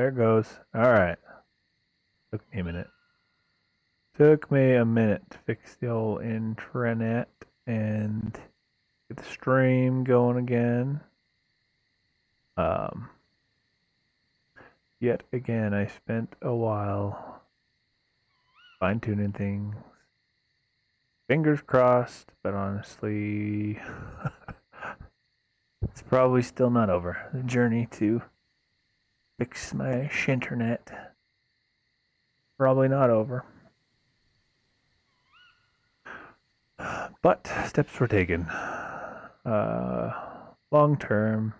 it goes. All right. Took me a minute. Took me a minute to fix the old intranet and get the stream going again. Yet again, I spent a while fine-tuning things. Fingers crossed, but honestly, it's probably still not over. The journey to fix my shinternet probably not over. But steps were taken. Long term,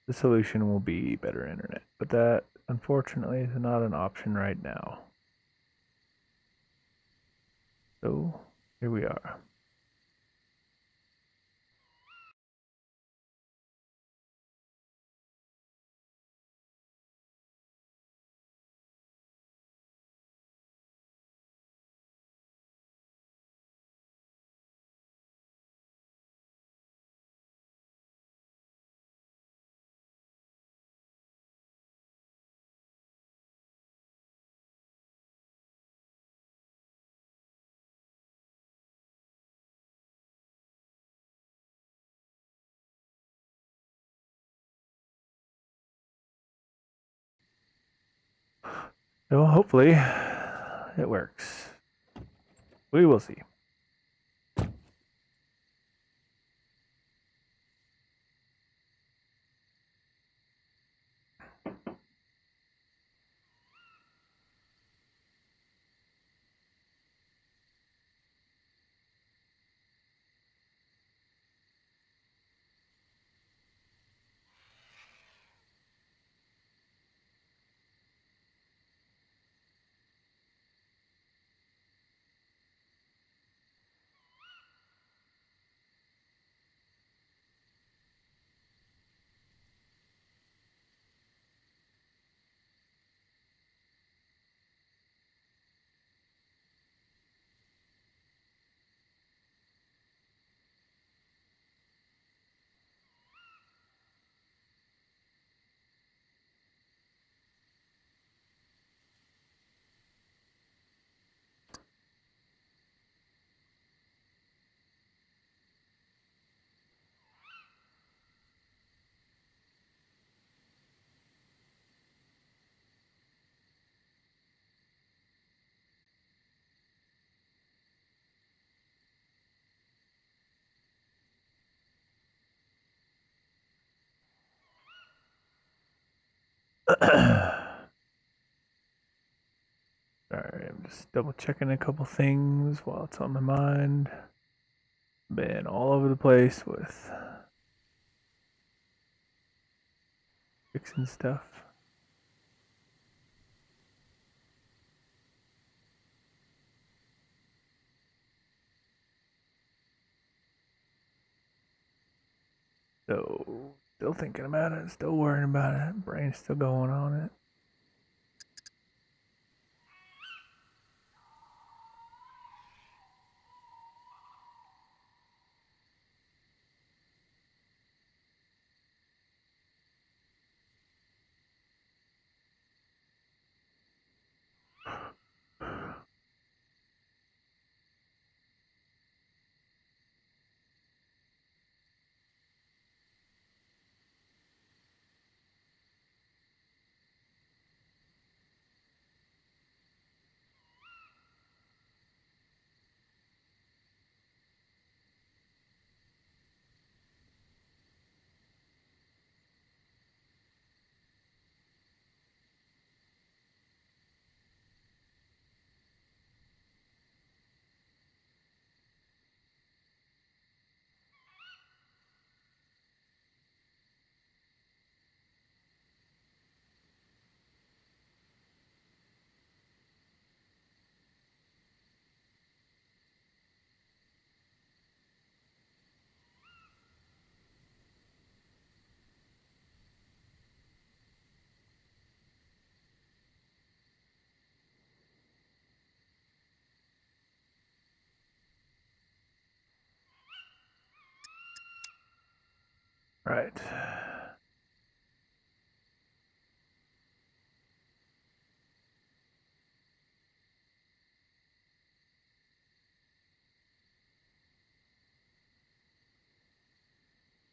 the solution will be better internet, but that unfortunately is not an option right now. So here we are. So hopefully it works. We will see. Sorry, I'm just double checking a couple things while it's on my mind. Been all over the place with fixing stuff. So, still thinking about it, still worrying about it, brain's still going on it. Right.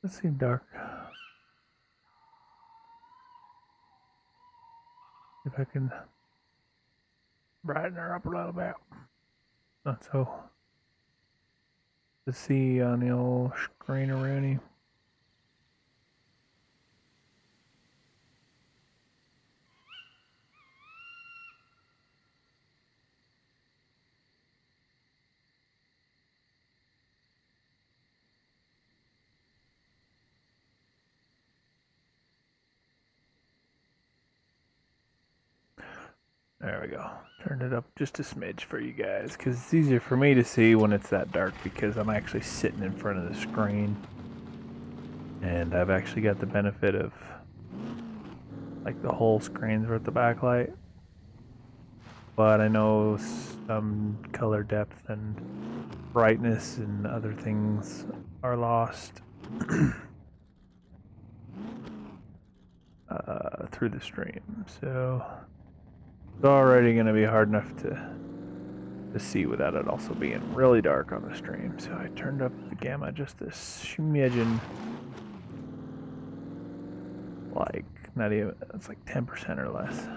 Let's see, dark. If I can brighten her up a little bit. Not so to see on the old screen already. There we go. Turned it up just a smidge for you guys because it's easier for me to see when it's that dark because I'm actually sitting in front of the screen. And I've actually got the benefit of like the whole screen's worth of backlight. But I know some color depth and brightness and other things are lost through the stream. So it's already going to be hard enough to see without it also being really dark on the stream. So I turned up the gamma just a smidgen. Like, not even, it's like 10% or less.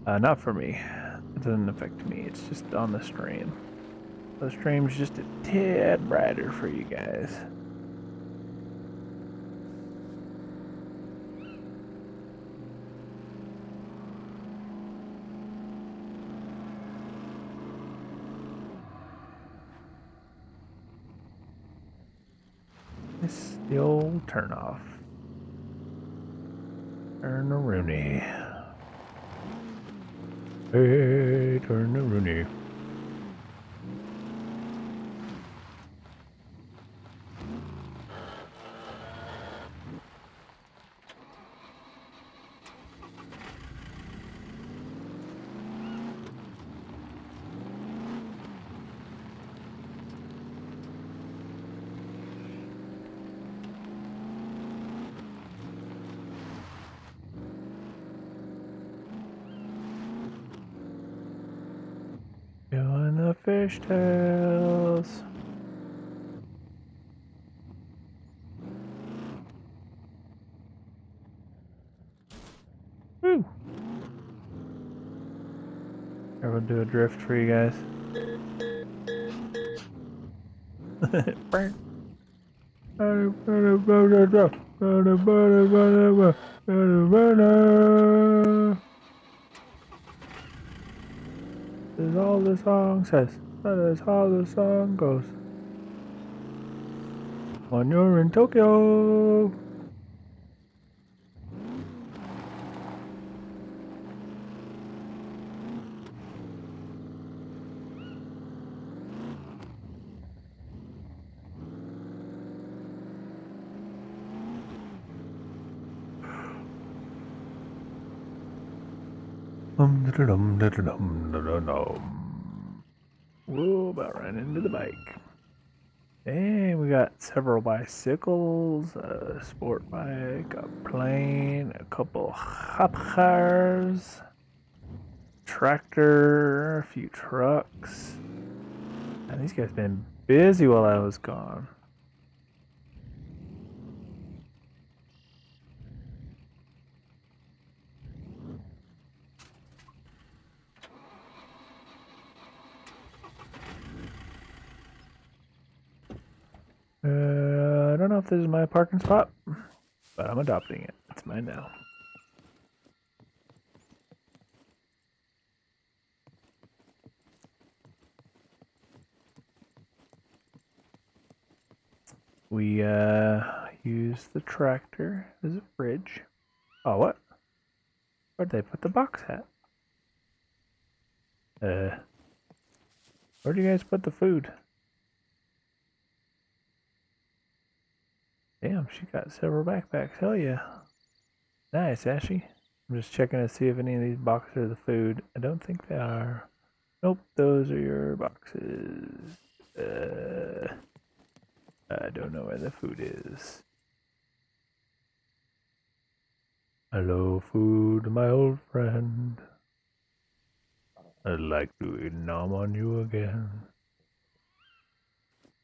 Not for me. It doesn't affect me. It's just on the stream. The stream's just a tad brighter for you guys. It's the old turn off. Turn the Rooney. Hey, turn the Rooney. Doing the fishtails. Woo! Ever do a drift for you guys? That's all the song says. That is how the song goes. When you're in Tokyo. Whoa, about ran into the bike. And we got several bicycles, a sport bike, a plane, a couple hop cars, tractor, a few trucks. And these guys been busy while I was gone. I don't know if this is my parking spot, but I'm adopting it. It's mine now. We use the tractor as a bridge. Oh, what? Where'd they put the box at? Where do you guys put the food? Damn, she got several backpacks. Hell yeah. Nice, Ashy. I'm just checking to see if any of these boxes are the food. I don't think they are. Nope, those are your boxes. I don't know where the food is. Hello, food, my old friend. nom on you again.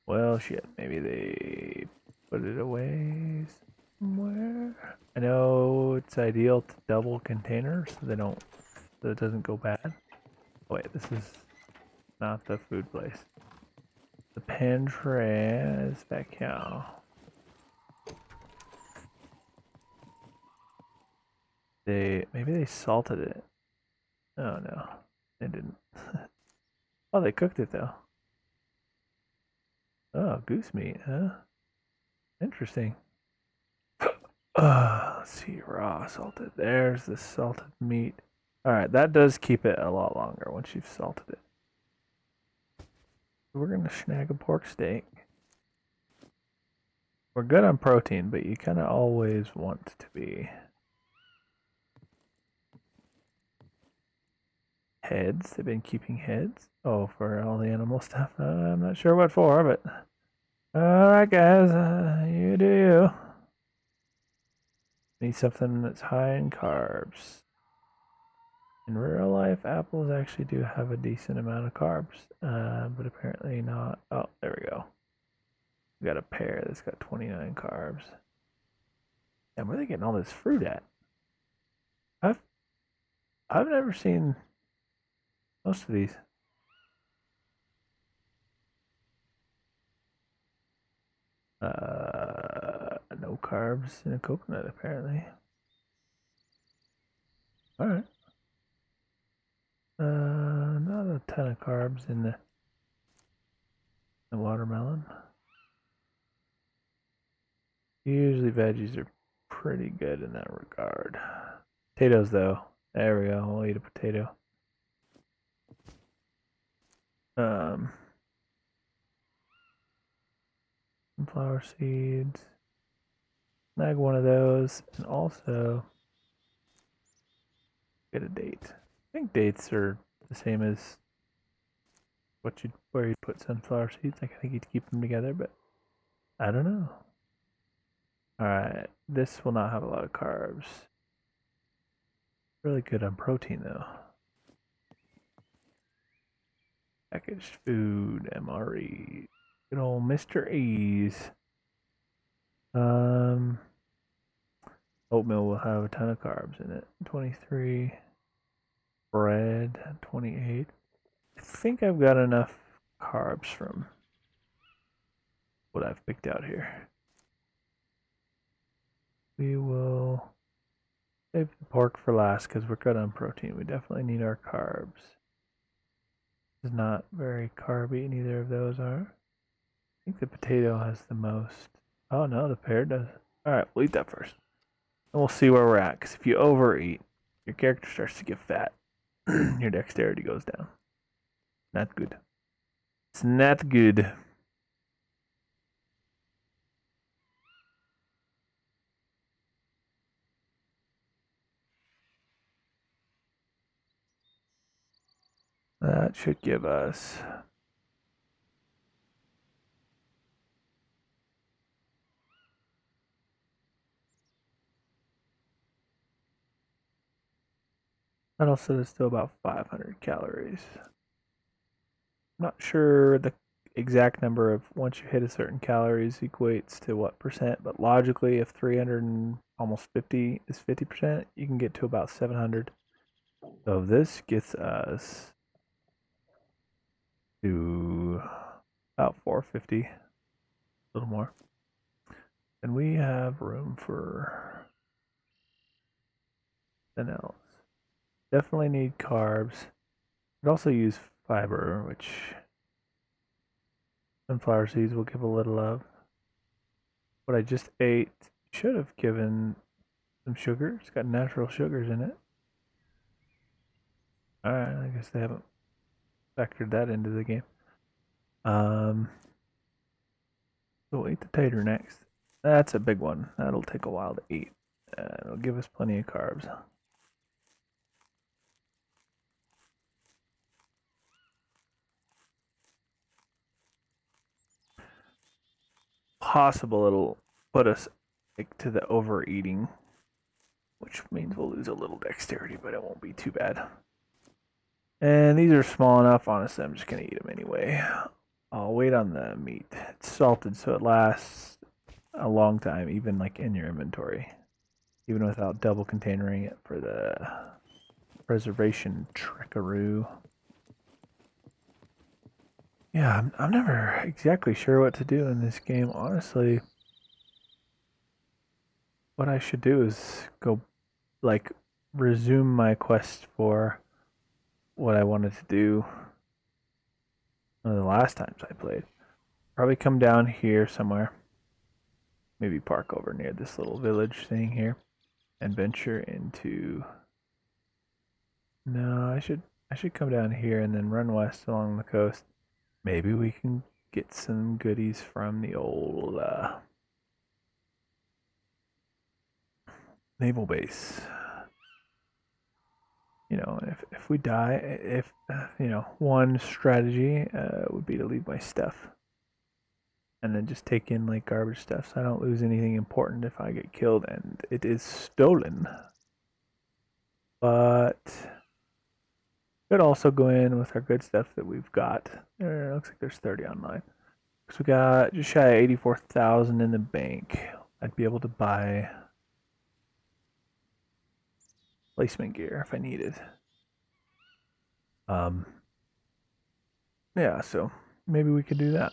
Well, shit, maybe they put it away somewhere. I know it's ideal to double containers so it doesn't go bad. Oh, wait, this is not the food place. The pantry is back here. Maybe they salted it. Oh no, they didn't. Oh, they cooked it though. Oh, goose meat, huh? Interesting. Let's see, raw salted. There's the salted meat. Alright, that does keep it a lot longer once you've salted it. We're gonna snag a pork steak. We're good on protein, but you kind of always want to be. Heads. They've been keeping heads. Oh, for all the animal stuff. I'm not sure what for, but alright, guys. You do you. Need something that's high in carbs. In real life, apples actually do have a decent amount of carbs, but apparently not. Oh, there we go. We got a pear that's got 29 carbs. And where are they getting all this fruit at? I've never seen most of these. No carbs in a coconut apparently. All right. Not a ton of carbs in the watermelon. Usually veggies are pretty good in that regard. Potatoes though. There we go. We'll eat a potato. Sunflower seeds. Snag one of those, and also get a date. I think dates are the same as where you'd put sunflower seeds. Like I think you'd keep them together, but I don't know. Alright, this will not have a lot of carbs. Really good on protein though. Packaged food, MRE. Good old Mr. E's. Oatmeal will have a ton of carbs in it. 23. Bread, 28. I think I've got enough carbs from what I've picked out here. We will save the pork for last because we're good on protein. We definitely need our carbs. It's not very carby, neither of those are. I think the potato has the most. Oh no, the pear does. Alright, we'll eat that first. And we'll see where we're at, because if you overeat, your character starts to get fat. Your dexterity goes down. Not good. It's not good. That should give us that also is still about 500 calories. I'm not sure the exact number of once you hit a certain calories equates to what percent, but logically, if 300 and almost 50 is 50%, you can get to about 700. So this gets us to about 450, a little more. And we have room for something else. Definitely need carbs. Could also use fiber, which sunflower seeds will give a little of. What I just ate should have given some sugar. It's got natural sugars in it. Alright, I guess they haven't factored that into the game. So we'll eat the tater next. That's a big one. That'll take a while to eat. It'll give us plenty of carbs. Possible it'll put us to the overeating, which means we'll lose a little dexterity, but it won't be too bad. And these are small enough, honestly, I'm just going to eat them anyway. I'll wait on the meat. It's salted, so it lasts a long time, even like in your inventory. Even without double containering it for the preservation trickaroo. Yeah, I'm never exactly sure what to do in this game, honestly. What I should do is go, like, resume my quest for what I wanted to do one of the last times I played. Probably come down here somewhere. Maybe park over near this little village thing here and venture into. No, I should come down here and then run west along the coast. Maybe we can get some goodies from the old naval base. You know, if we die, if you know, one strategy would be to leave my stuff and then just take in like garbage stuff so I don't lose anything important if I get killed and it is stolen. But could also go in with our good stuff that we've got. There looks like there's 30 online. So we got just shy of 84,000 in the bank. I'd be able to buy placement gear if I needed. Um, yeah, so maybe we could do that.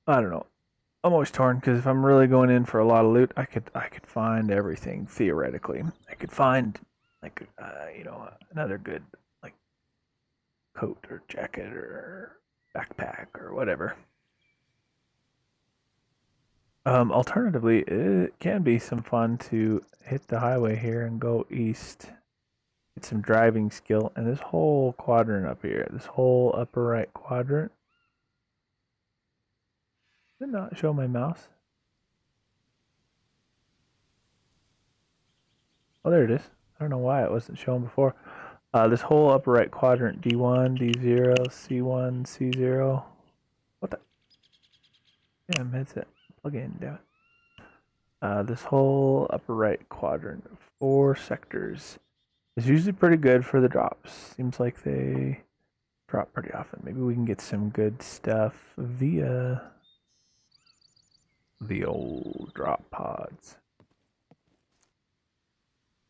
I don't know. I'm always torn because if I'm really going in for a lot of loot, I could find everything theoretically. I could find like you know, another good like coat or jacket or backpack or whatever. Alternatively, it can be some fun to hit the highway here and go east. Get some driving skill, and this whole quadrant up here, this whole upper right quadrant. Did it not show my mouse? Oh, there it is. I don't know why it wasn't showing before. This whole upper right quadrant, D1, D0, C1, C0. What the? Damn, headset. Plug in, damn it. This whole upper right quadrant, 4 sectors, is usually pretty good for the drops. Seems like they drop pretty often. Maybe we can get some good stuff via the old drop pods.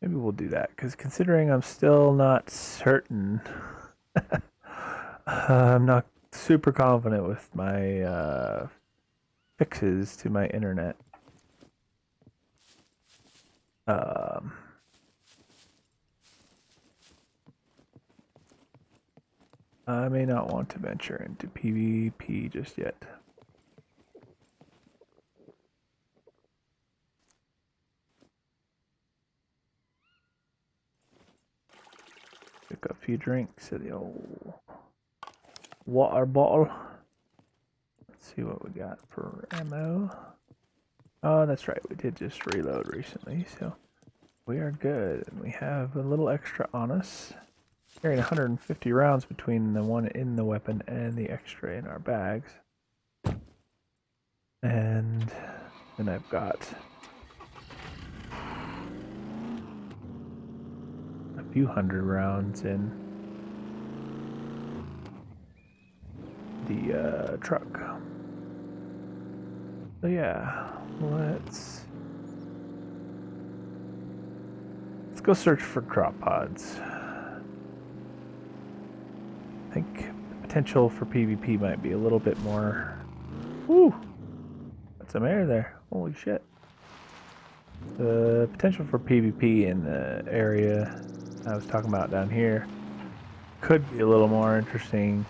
Maybe we'll do that, because considering I'm still not certain, I'm not super confident with my fixes to my internet. Um, I may not want to venture into PvP just yet. Pick up a few drinks at the old water bottle. Let's see what we got for ammo. Oh, that's right. We did just reload recently, so we are good. And we have a little extra on us. Carrying 150 rounds between the one in the weapon and the extra in our bags. And then I've got a few hundred rounds in the truck. So yeah, let's go search for drop pods. I think the potential for PvP might be a little bit more. Woo! Got some air there. Holy shit. The potential for PvP in the area I was talking about down here could be a little more interesting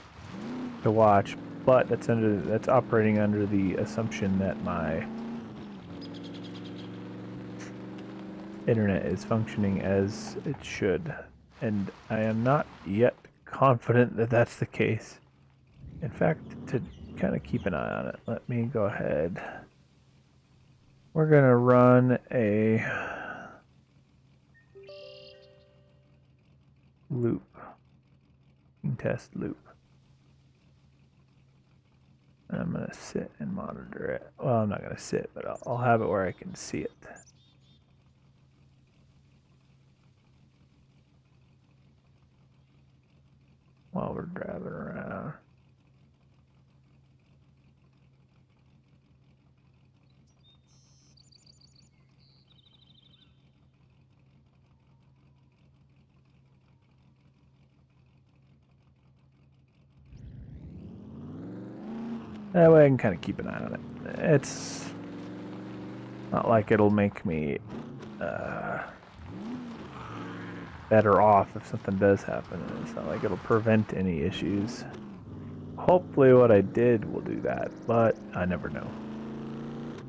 to watch, but that's operating under the assumption that my internet is functioning as it should, and I am not yet confident that that's the case. In fact, to kind of keep an eye on it, let me go ahead. We're gonna run a loop, test loop. And I'm gonna sit and monitor it. Well, I'm not gonna sit, but I'll have it where I can see it. while we're driving around. That way I can kind of keep an eye on it. It's not like it'll make me better off if something does happen. It's not like it'll prevent any issues. Hopefully what I did will do that, but I never know.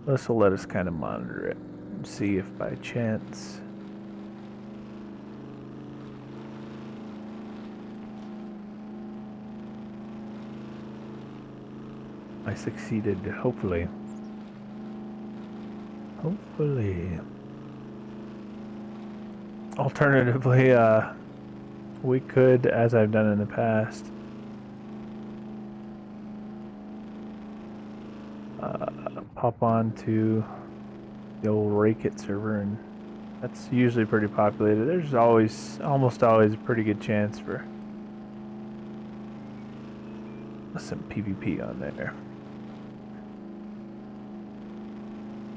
This will let us kind of monitor it and see if by chance I succeeded, hopefully. Hopefully. Alternatively, we could, as I've done in the past, pop on to the old Rake It server, and that's usually pretty populated. There's almost always a pretty good chance for some PvP on there.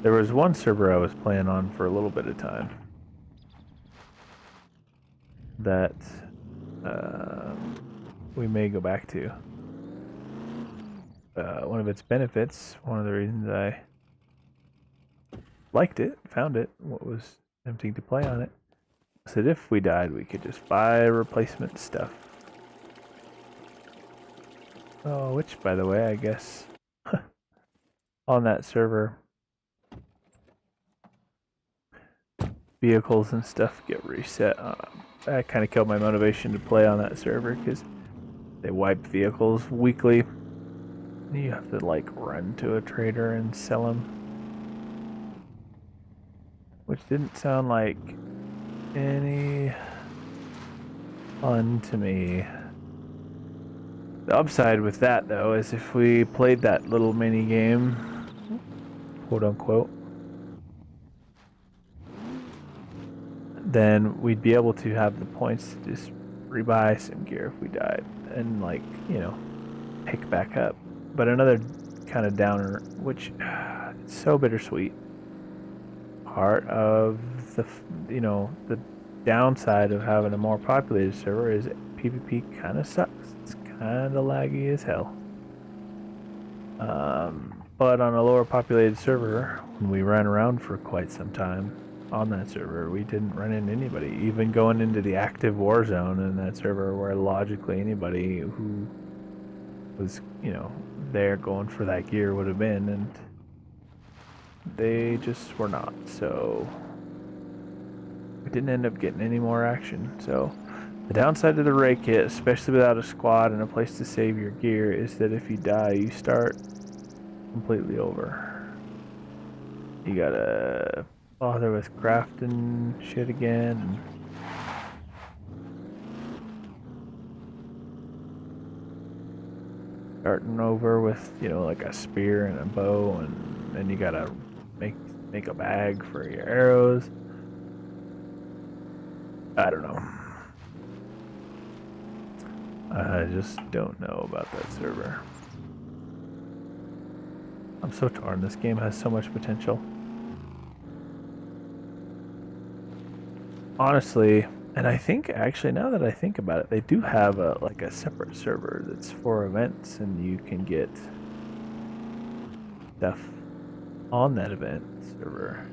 There was one server I was playing on for a little bit of time that we may go back to. One of its benefits, one of the reasons I liked it, found it, what was tempting to play on it, was that if we died, we could just buy replacement stuff. Oh, which, by the way, I guess on that server, vehicles and stuff get reset. That kind of killed my motivation to play on that server because they wipe vehicles weekly. You have to like run to a trader and sell them, which didn't sound like any fun to me. The upside with that though is if we played that little mini game, quote unquote, then we'd be able to have the points to just rebuy some gear if we died and, like, you know, pick back up. But another kind of downer, which it's so bittersweet, part of the, you know, the downside of having a more populated server is PvP kind of sucks. It's kind of laggy as hell. But on a lower populated server, when we ran around for quite some time on that server, we didn't run into anybody. Even going into the active war zone in that server, where logically anybody who was, you know, there going for that gear would have been, and they just were not. So we didn't end up getting any more action. So the downside of the Rake Kit, especially without a squad and a place to save your gear, is that if you die, you start completely over. You gotta bother with crafting shit again. Starting over with, you know, like a spear and a bow, and then you gotta make a bag for your arrows. I don't know. I just don't know about that server. I'm so torn. This game has so much potential. Honestly, and I think actually now that I think about it, they do have like a separate server that's for events, and you can get stuff on that event server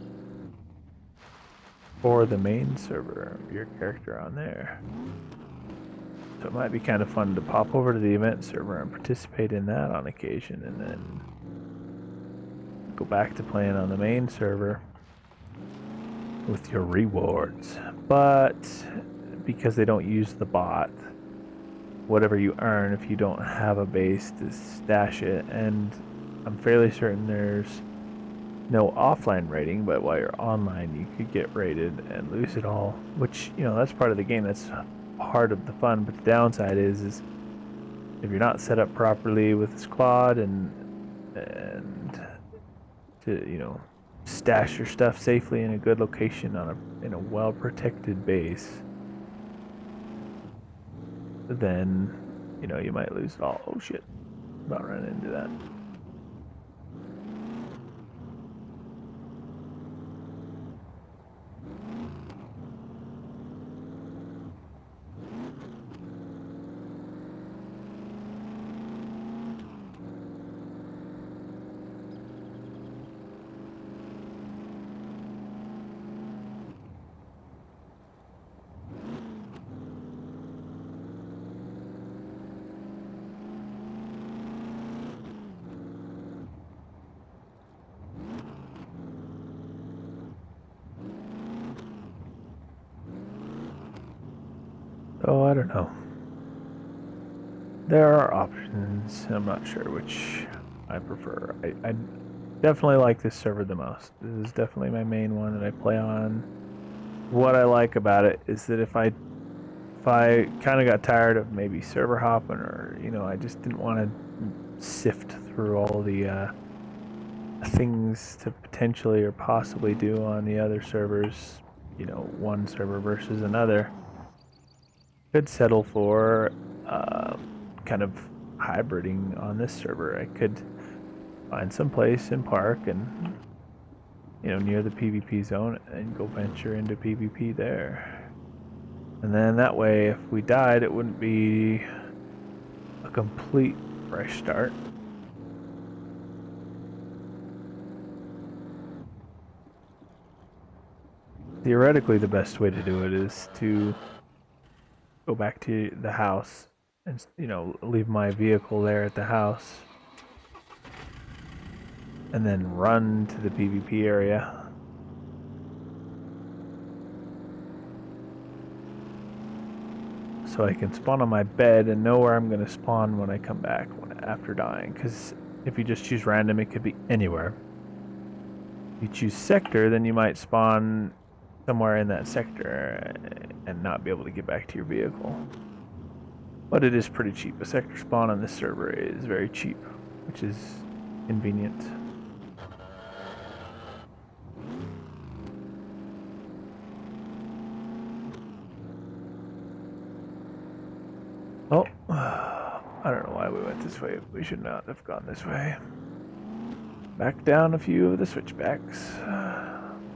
for the main server of your character on there. So it might be kind of fun to pop over to the event server and participate in that on occasion, and then go back to playing on the main server with your rewards. But because they don't use the bot, whatever you earn, if you don't have a base to stash it, and I'm fairly certain there's no offline rating, but while you're online you could get raided and lose it all, which, you know, that's part of the game, that's part of the fun. But the downside is if you're not set up properly with a squad and to, you know, stash your stuff safely in a good location in a well protected base, then you know, you might lose it all. Oh shit, about ran into that. Oh, I don't know. There are options. I'm not sure which I prefer. I definitely like this server the most. This is definitely my main one that I play on. What I like about it is that if I kind of got tired of maybe server hopping, or you know, I just didn't want to sift through all the things to potentially or possibly do on the other servers, you know, one server versus another, could settle for kind of hybriding on this server. I could find some place and park and, you know, near the PvP zone and go venture into PvP there. And then that way, if we died, it wouldn't be a complete fresh start. Theoretically, the best way to do it is to go back to the house and, you know, leave my vehicle there at the house and then run to the PvP area. So I can spawn on my bed and know where I'm going to spawn when I come back after dying. Because if you just choose random, it could be anywhere. If you choose sector, then you might spawn somewhere in that sector and not be able to get back to your vehicle. But it is pretty cheap. A sector spawn on this server is very cheap, which is convenient. Oh, I don't know why we went this way. We should not have gone this way. Back down a few of the switchbacks.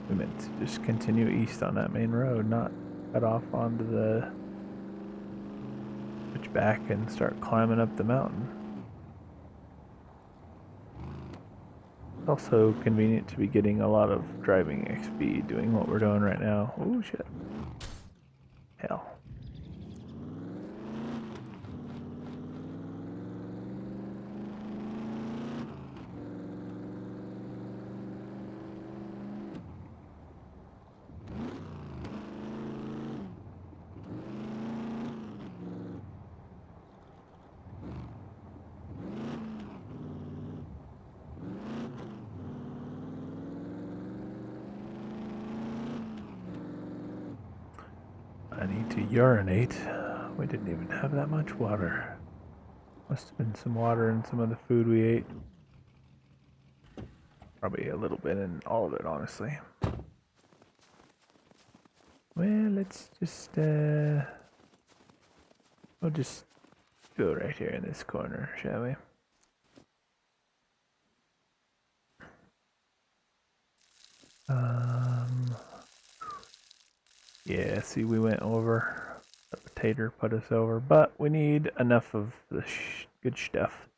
We meant to just continue east on that main road, not cut off onto the switchback and start climbing up the mountain. It's also convenient to be getting a lot of driving XP doing what we're doing right now. Oh shit. Hell. I need to urinate. We didn't even have that much water. Must have been some water in some of the food we ate. Probably a little bit in all of it, honestly. Well, let's just, we'll just go right here in this corner, shall we? Yeah, see, we went over. The potato put us over, but we need enough of the good stuff.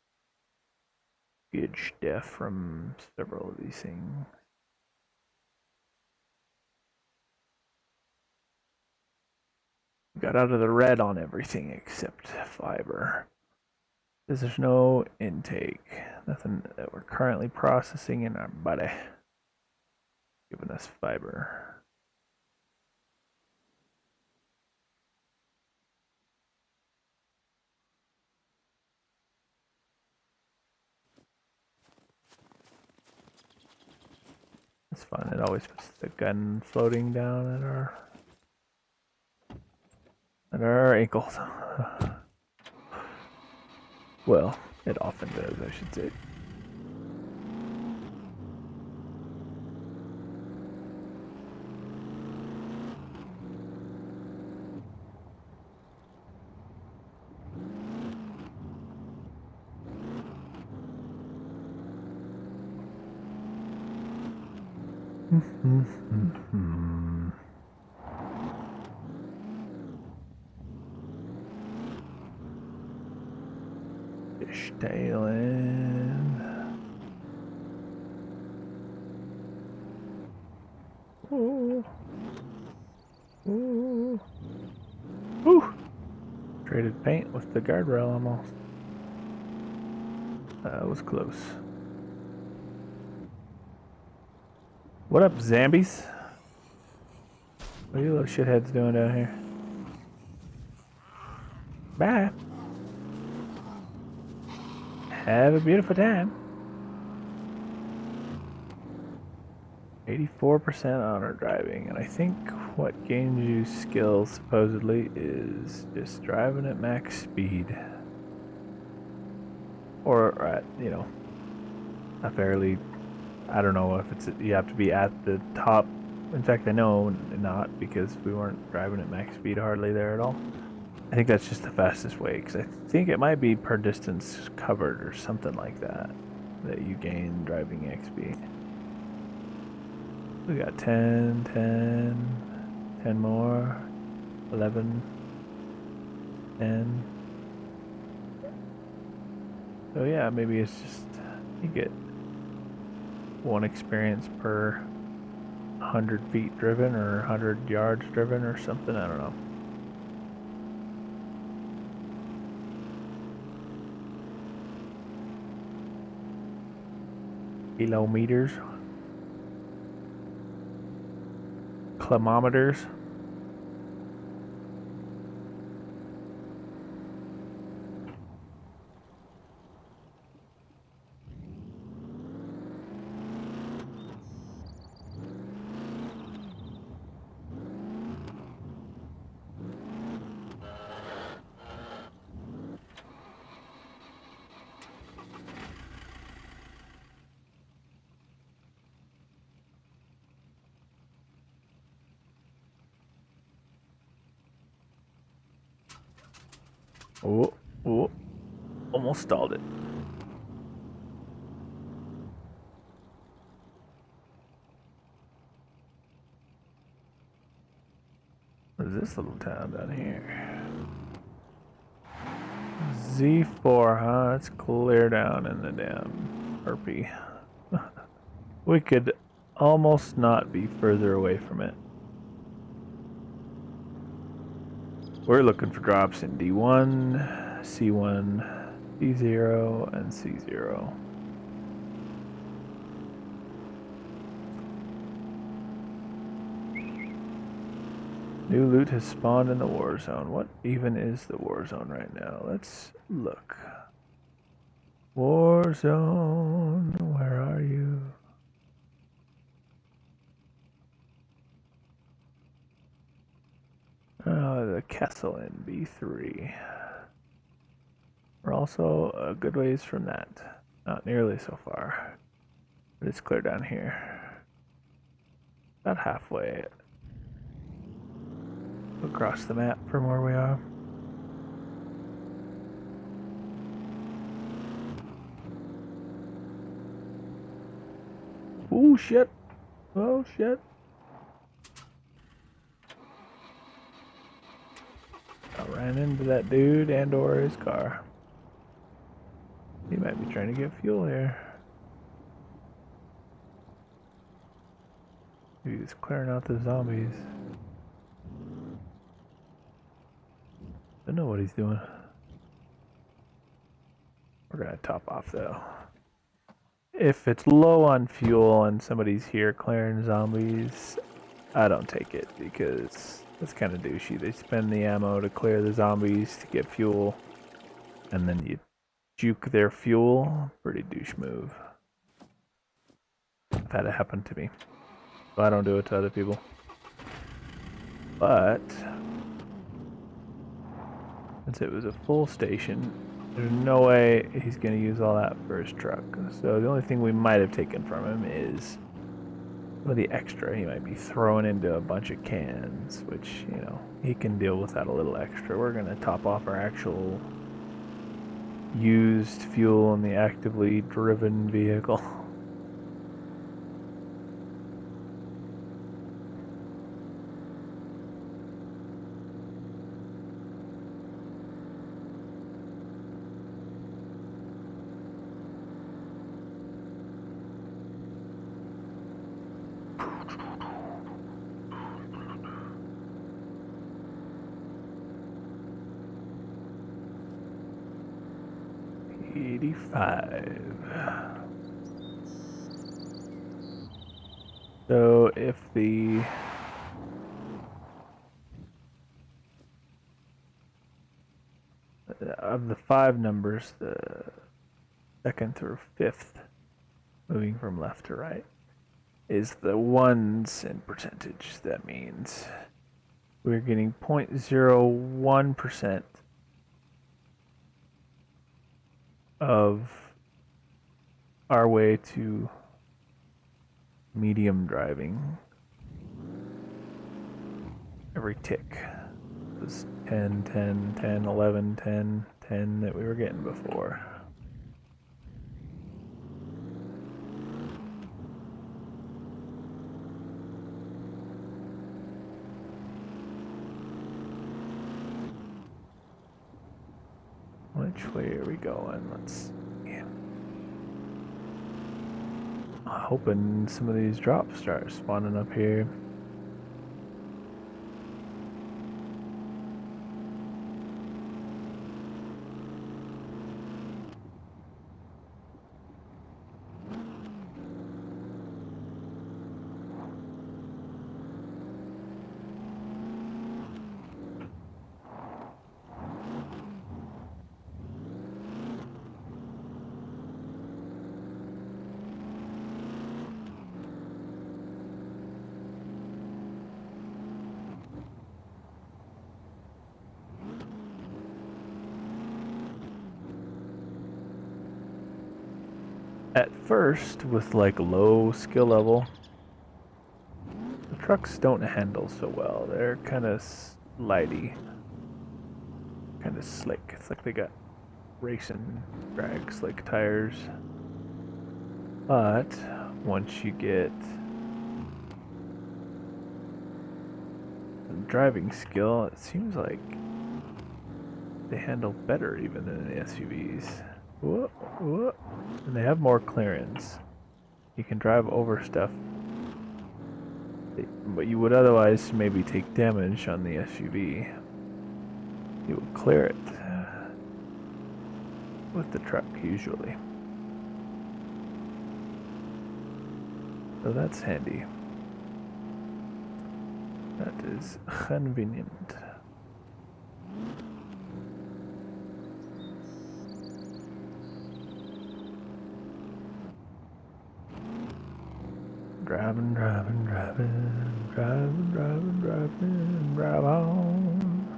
Good stuff from several of these things. Got out of the red on everything except fiber. There's no intake. Nothing that we're currently processing in our body. Giving us fiber. It's fun. It always puts the gun floating down at our ankles. Well, it often does, I should say. Fishtailing. Ooh. Ooh. Ooh. Traded paint with the guardrail almost. That was close. What up, zombies? What are you little shitheads doing down here? Bye. Have a beautiful time. 84% honor driving, and I think what gains you skill supposedly is just driving at max speed. Or at, you know, a fairly, I don't know if it's, you have to be at the top. In fact, I know not, because we weren't driving at max speed hardly there at all. I think that's just the fastest way, because I think it might be per distance covered or something like that, that you gain driving XP. We got 10, 10, 10 more, 11, 10. So yeah, maybe it's just, you get 1 experience per 100 feet driven or 100 yards driven or something, I don't know. Kilometers. Kilometers. Oh, oh, almost stalled it. What is this little town down here? Z4, huh? It's clear down in the damn Herpy. We could almost not be further away from it. We're looking for drops in D1, C1, D0, and C0. New loot has spawned in the war zone. What even is the war zone right now? Let's look. War zone, where are you? Oh, the castle in B3. We're also a good ways from that. Not nearly so far. But it's clear down here. About halfway across the map from where we are. Oh shit. Oh shit. I ran into that dude and or his car. He might be trying to get fuel here. Maybe he's clearing out the zombies. Don't know what he's doing. We're gonna top off though. If it's low on fuel and somebody's here clearing zombies, I don't take it because that's kind of douchey. They spend the ammo to clear the zombies to get fuel, and then you juke their fuel. Pretty douche move. I've had it happen to me. So I don't do it to other people. But since it was a full station, there's no way he's going to use all that for his truck. So the only thing we might have taken from him is some of the extra he might be throwing into a bunch of cans, which, you know, he can deal with that a little extra. We're going to top off our actual used fuel in the actively driven vehicle. 85. So if the of the 5 numbers, the second through 5th, moving from left to right, is the ones in percentage. That means we're getting 0.01% of our way to medium driving every tick. It was 10, 10, 10, 11, 10, 10 that we were getting before. Which way are we going? Let's see. Hoping some of these drops start spawning up here. At first, with like low skill level, the trucks don't handle so well. They're kind of slidey, kind of slick. It's like they got racing drag slick tires. But once you get some driving skill, it seems like they handle better even than the SUVs. Whoa, whoa. And they have more clearance. You can drive over stuff, but you would otherwise maybe take damage on the SUV. You would clear it with the truck usually. So that's handy. That is convenient. Driving, driving, driving, driving, driving, driving, drive on.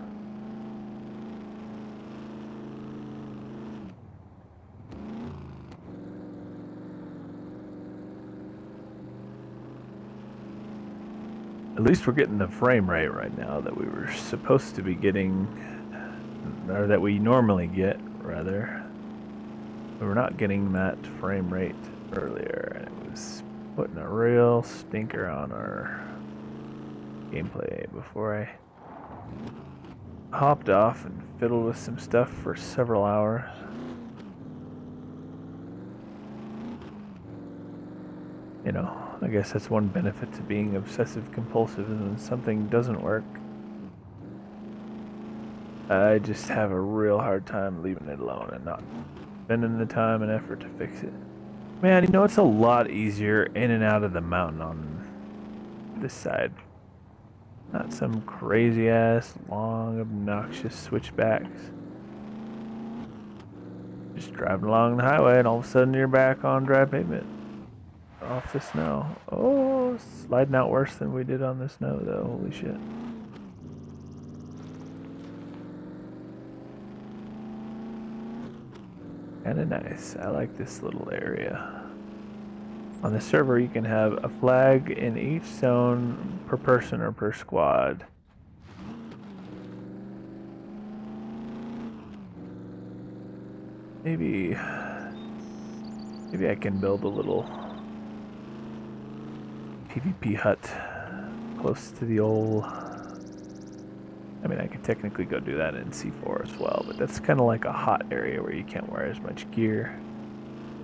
At least we're getting the frame rate right now that we were supposed to be getting, or that we normally get, rather. We were not getting that frame rate earlier, and it was putting a real stinker on our gameplay before I hopped off and fiddled with some stuff for several hours. You know, I guess that's one benefit to being obsessive compulsive, and when something doesn't work, I just have a real hard time leaving it alone and not spending the time and effort to fix it. Man, you know, it's a lot easier in and out of the mountain on this side. Not some crazy ass, long, obnoxious switchbacks. Just driving along the highway and all of a sudden you're back on dry pavement. Off the snow. Oh, sliding out worse than we did on the snow though, holy shit. Kinda nice. I like this little area. On the server, you can have a flag in each zone per person or per squad. Maybe I can build a little PvP hut close to the old... I mean, I could technically go do that in C4 as well, but that's kind of like a hot area where you can't wear as much gear.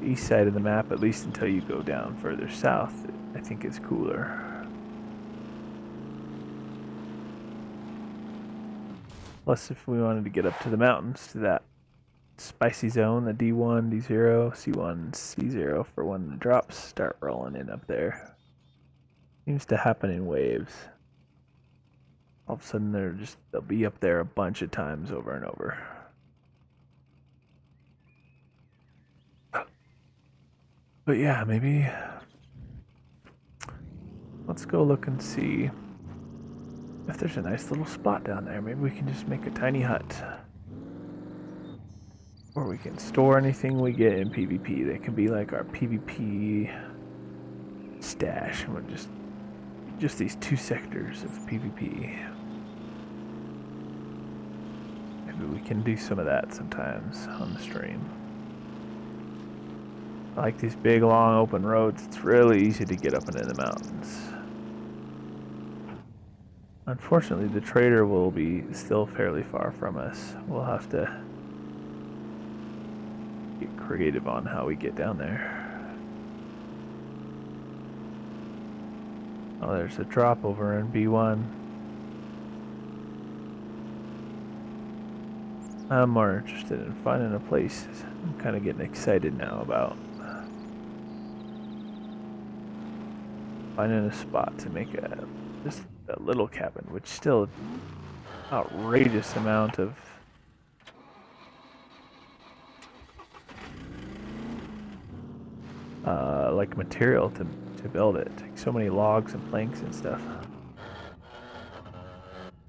The east side of the map, at least until you go down further south, I think is cooler. Plus, if we wanted to get up to the mountains to that spicy zone, the D1, D0, C1, C0 for when the drops start rolling in up there. Seems to happen in waves. All of a sudden they'll be up there a bunch of times over and over. But yeah, maybe let's go look and see if there's a nice little spot down there. Maybe we can just make a tiny hut. Or we can store anything we get in PvP. They can be like our PvP stash. We're just these 2 sectors of PvP. Maybe we can do some of that sometimes on the stream. I like these big, long, open roads. It's really easy to get up and in the mountains. Unfortunately, the trader will be still fairly far from us. We'll have to get creative on how we get down there. Oh, there's a drop over in B1. I'm more interested in finding a place. I'm kind of getting excited now about finding a spot to make just a little cabin, which still outrageous amount of like material to build it. It takes so many logs and planks and stuff.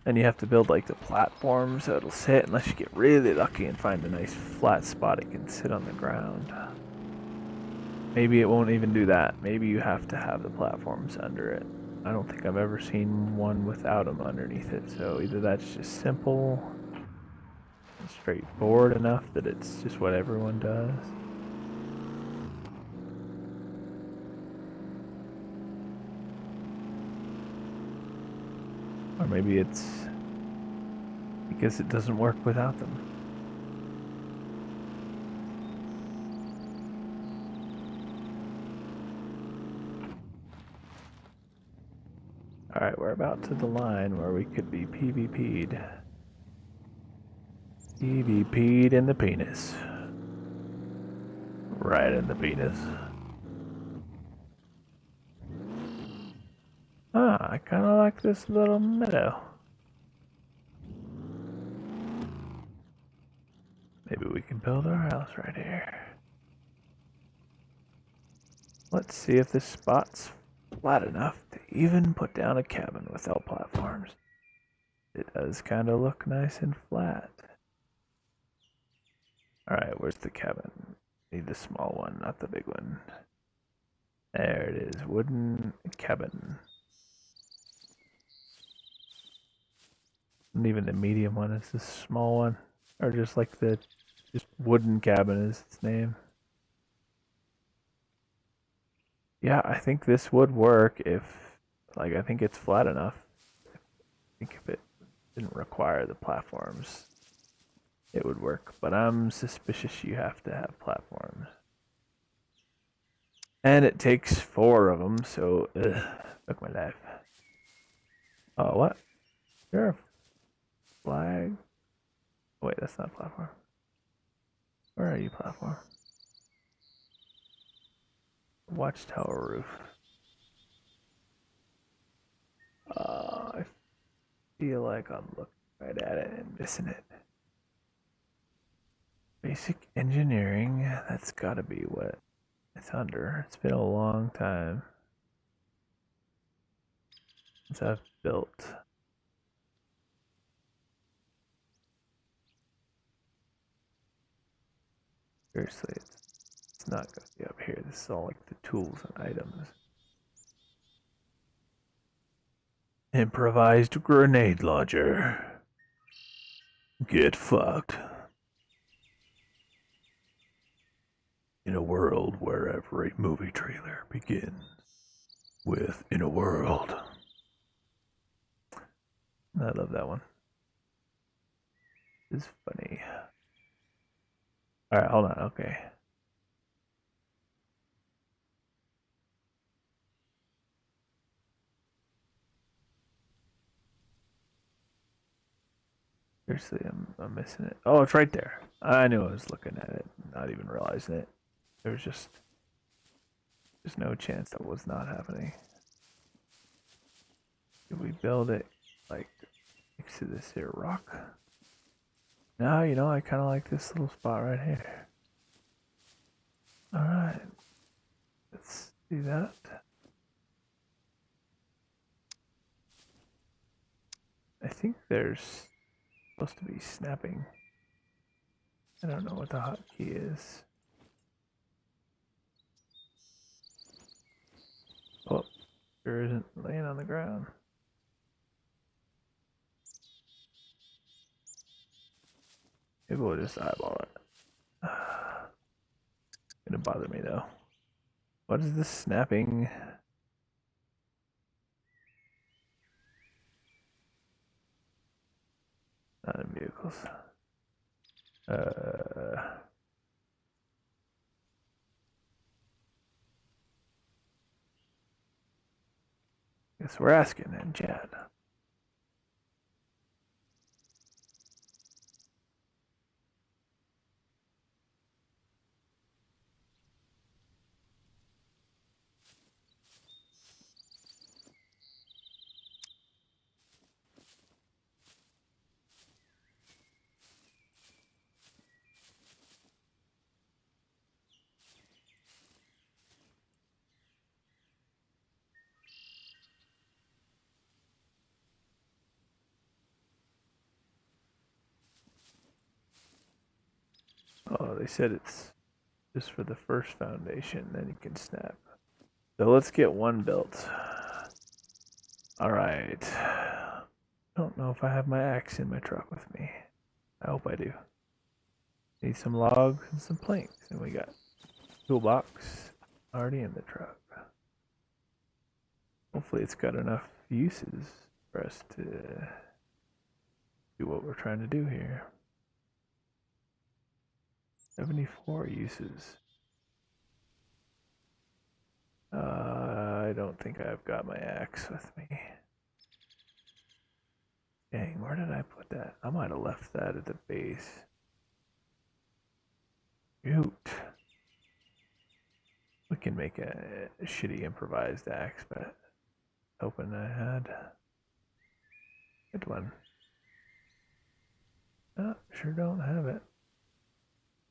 And you have to build like the platform so it'll sit, unless you get really lucky and find a nice flat spot it can sit on the ground. Maybe it won't even do that. Maybe you have to have the platforms under it. I don't think I've ever seen one without them underneath it, so either that's just simple and straightforward enough that it's just what everyone does. Or maybe it's because it doesn't work without them. Alright, we're about to the line where we could be PvP'd. PvP'd in the penis. Right in the penis. Ah, I kind of like this little meadow. Maybe we can build our house right here. Let's see if this spot's flat enough to even put down a cabin without platforms. It does kind of look nice and flat. Alright, where's the cabin? Need the small one, not the big one. There it is, wooden cabin. And even the medium one is the small one. Or just like the just wooden cabin is its name. Yeah, I think this would work if, like, I think it's flat enough. I think if it didn't require the platforms, it would work. But I'm suspicious you have to have platforms. And it takes 4 of them, so, fuck my life. Oh, what? There a flag? Wait, that's not a platform. Where are you, platform? Watchtower roof. I feel like I'm looking right at it and missing it. Basic engineering, that's gotta be what it's under. It's been a long time since I've built. Seriously, it's not gonna be up here. This is all like the tools and items. Improvised grenade launcher. Get fucked. In a world where every movie trailer begins with "in a world." I love that one. It's funny. Alright, hold on, okay. Seriously, I'm missing it. Oh, it's right there. I knew I was looking at it, not even realizing it. There's no chance that was not happening. Did we build it like next to this here rock? No, you know, I kind of like this little spot right here. All right, let's do that. I think there's supposed to be snapping. I don't know what the hotkey is. Oh, there isn't laying on the ground. Maybe we'll just eyeball it. Gonna bother me though. What is this snapping? Not in vehicles. Guess we're asking in chat. Oh, they said it's just for the first foundation, then you can snap. So let's get one built. All right. Don't know if I have my axe in my truck with me. I hope I do. Need some logs and some planks, and we got toolbox already in the truck. Hopefully it's got enough uses for us to do what we're trying to do here. 74 uses. I don't think I've got my axe with me. Dang, where did I put that? I might have left that at the base. Shoot. We can make a shitty improvised axe, but hoping I had. Good one. Oh, sure don't have it.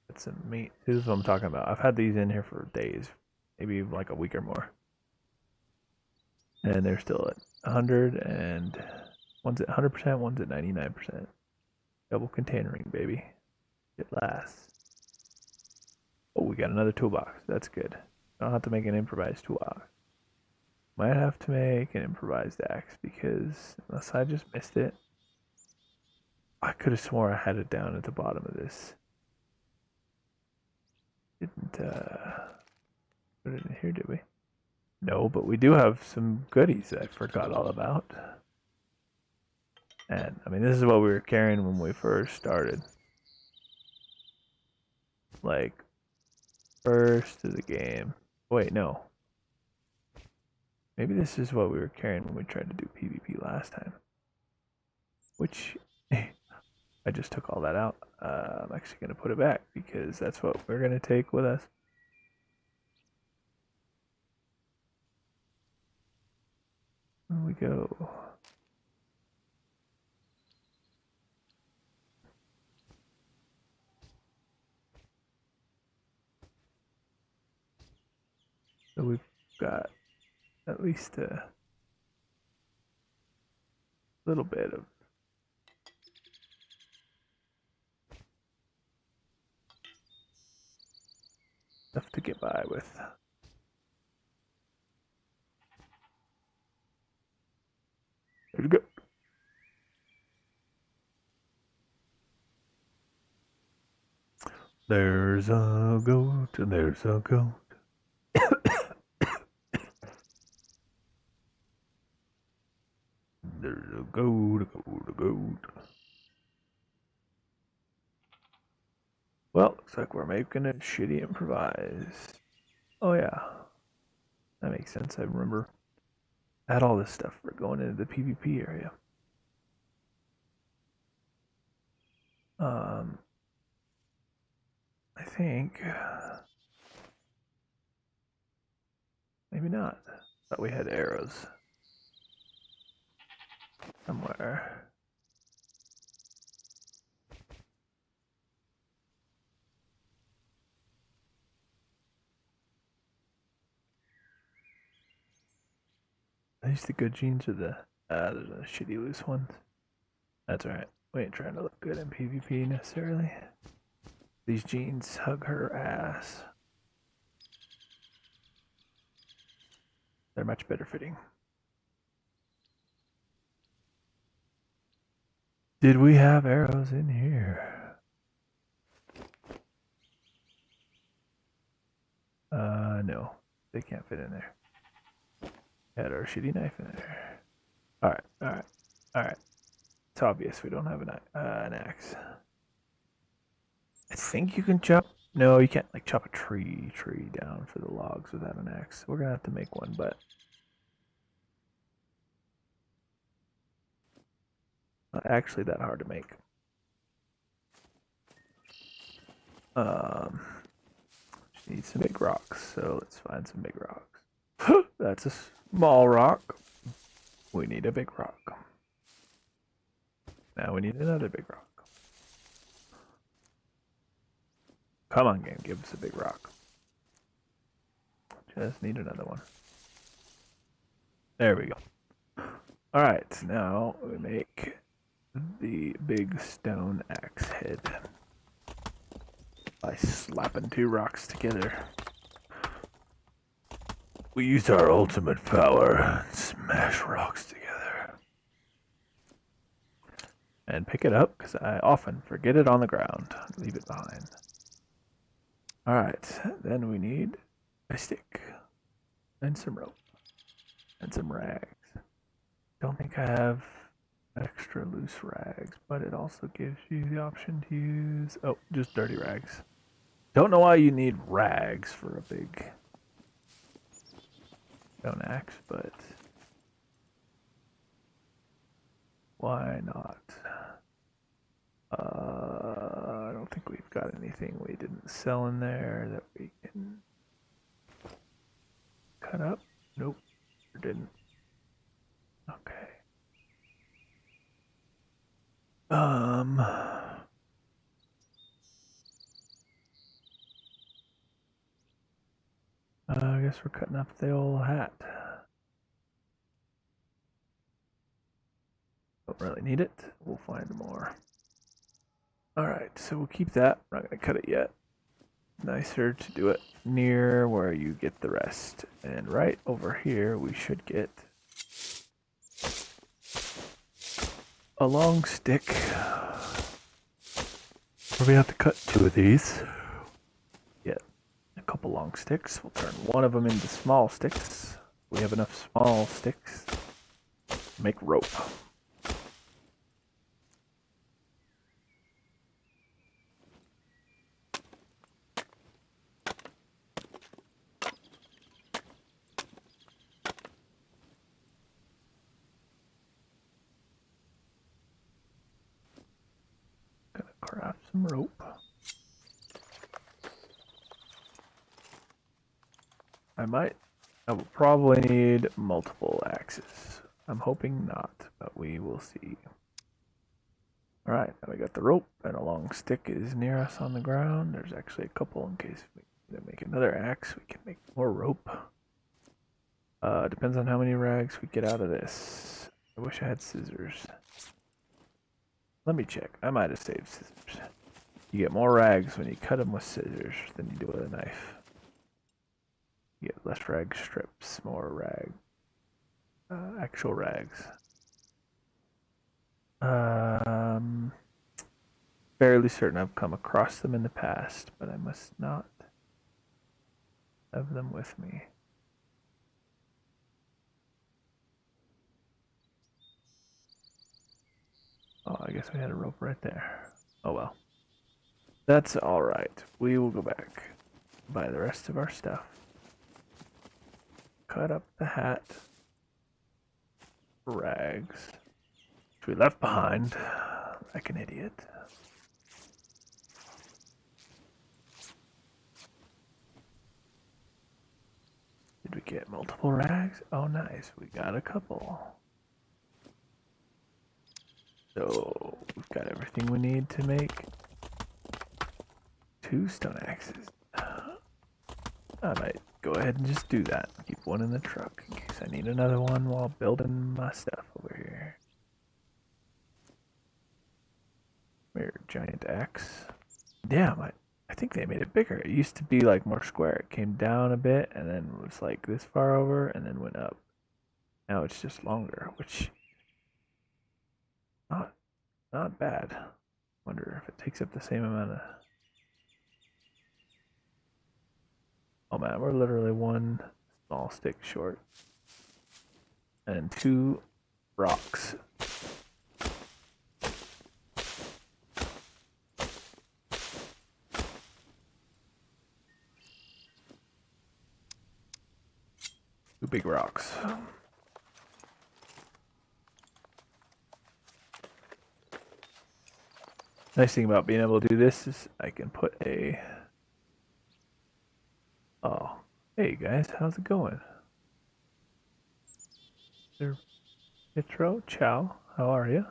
That's some meat. This is what I'm talking about. I've had these in here for days, maybe like a week or more. And they're still at 100 and one's at 100%, one's at 99%. Double containering, baby. It lasts. Oh, we got another toolbox. That's good. I don't have to make an improvised toolbox. Might have to make an improvised axe because unless I just missed it, I could have sworn I had it down at the bottom of this. Didn't put it in here, did we? No, but we do have some goodies that I forgot all about. And I mean, this is what we were carrying when we first started. Like, first of the game. Wait, no. Maybe this is what we were carrying when we tried to do PvP last time. Which, I just took all that out. I'm actually going to put it back because that's what we're going to take with us. Here we go. So we've got at least a little bit of stuff to get by with. There we go. There's a goat, there's a goat. There's a goat, a goat, a goat. Well, looks like we're making a shitty improvise. Oh yeah, that makes sense. I remember I had all this stuff for going into the PvP area. I think maybe not. Thought we had arrows somewhere. Are these the good genes or the there's a shitty loose ones? That's alright. We ain't trying to look good in PvP necessarily. These jeans hug her ass. They're much better fitting. Did we have arrows in here? No. They can't fit in there. Had our shitty knife in there. Alright, alright, alright. It's obvious we don't have an axe. I think you can chop. No, you can't like chop a tree down for the logs without an axe. We're gonna have to make one, but not actually that hard to make. Need some big rocks, so let's find some big rocks. That's a small rock. We need a big rock. Now we need another big rock. Come on, game, give us a big rock. Just need another one. There we go. Alright, now we make the big stone axe head by slapping two rocks together. We use our ultimate power and smash rocks together. And pick it up, because I often forget it on the ground. Leave it behind. Alright, then we need a stick. And some rope. And some rags. Don't think I have extra loose rags, but it also gives you the option to use... Oh, just dirty rags. Don't know why you need rags for a big stone axe, but why not? I don't think we've got anything we didn't sell in there that we can cut up. Nope, we didn't. Okay. I guess we're cutting up the old hat. Don't really need it. We'll find more. Alright, so we'll keep that. We're not going to cut it yet. Nicer to do it near where you get the rest. And right over here, we should get a long stick. We're going to have to cut two of these. Get a couple long sticks. We'll turn one of them into small sticks. We have enough small sticks to make rope. Craft some rope. I will probably need multiple axes. I'm hoping not, but we will see. Alright, now we got the rope, and a long stick is near us on the ground. There's actually a couple in case we need to make another axe. We can make more rope. Depends on how many rags we get out of this. I wish I had scissors. Let me check. I might have saved scissors. You get more rags when you cut them with scissors than you do with a knife. You get less rag strips, more rag. Actual rags. Fairly certain I've come across them in the past, but I must not have them with me. Oh, I guess we had a rope right there. Oh well. That's alright. We will go back, buy the rest of our stuff, cut up the hat, rags, which we left behind like an idiot. we get? Multiple rags? Oh, nice. We got a couple. So we've got everything we need to make 2 stone axes. I might go ahead and just do that. Keep one in the truck in case I need another one while building my stuff over here. Weird giant axe. Damn, I think they made it bigger. It used to be like more square. It came down a bit and then was like this far over and then went up. Now it's just longer, which not bad. Wonder if it takes up the same amount of. Oh man, we're literally 1 small stick short. And 2 rocks. Two big rocks. Nice thing about being able to do this is I can put a... Oh, hey guys, how's it going? Pietro, ciao, how are you?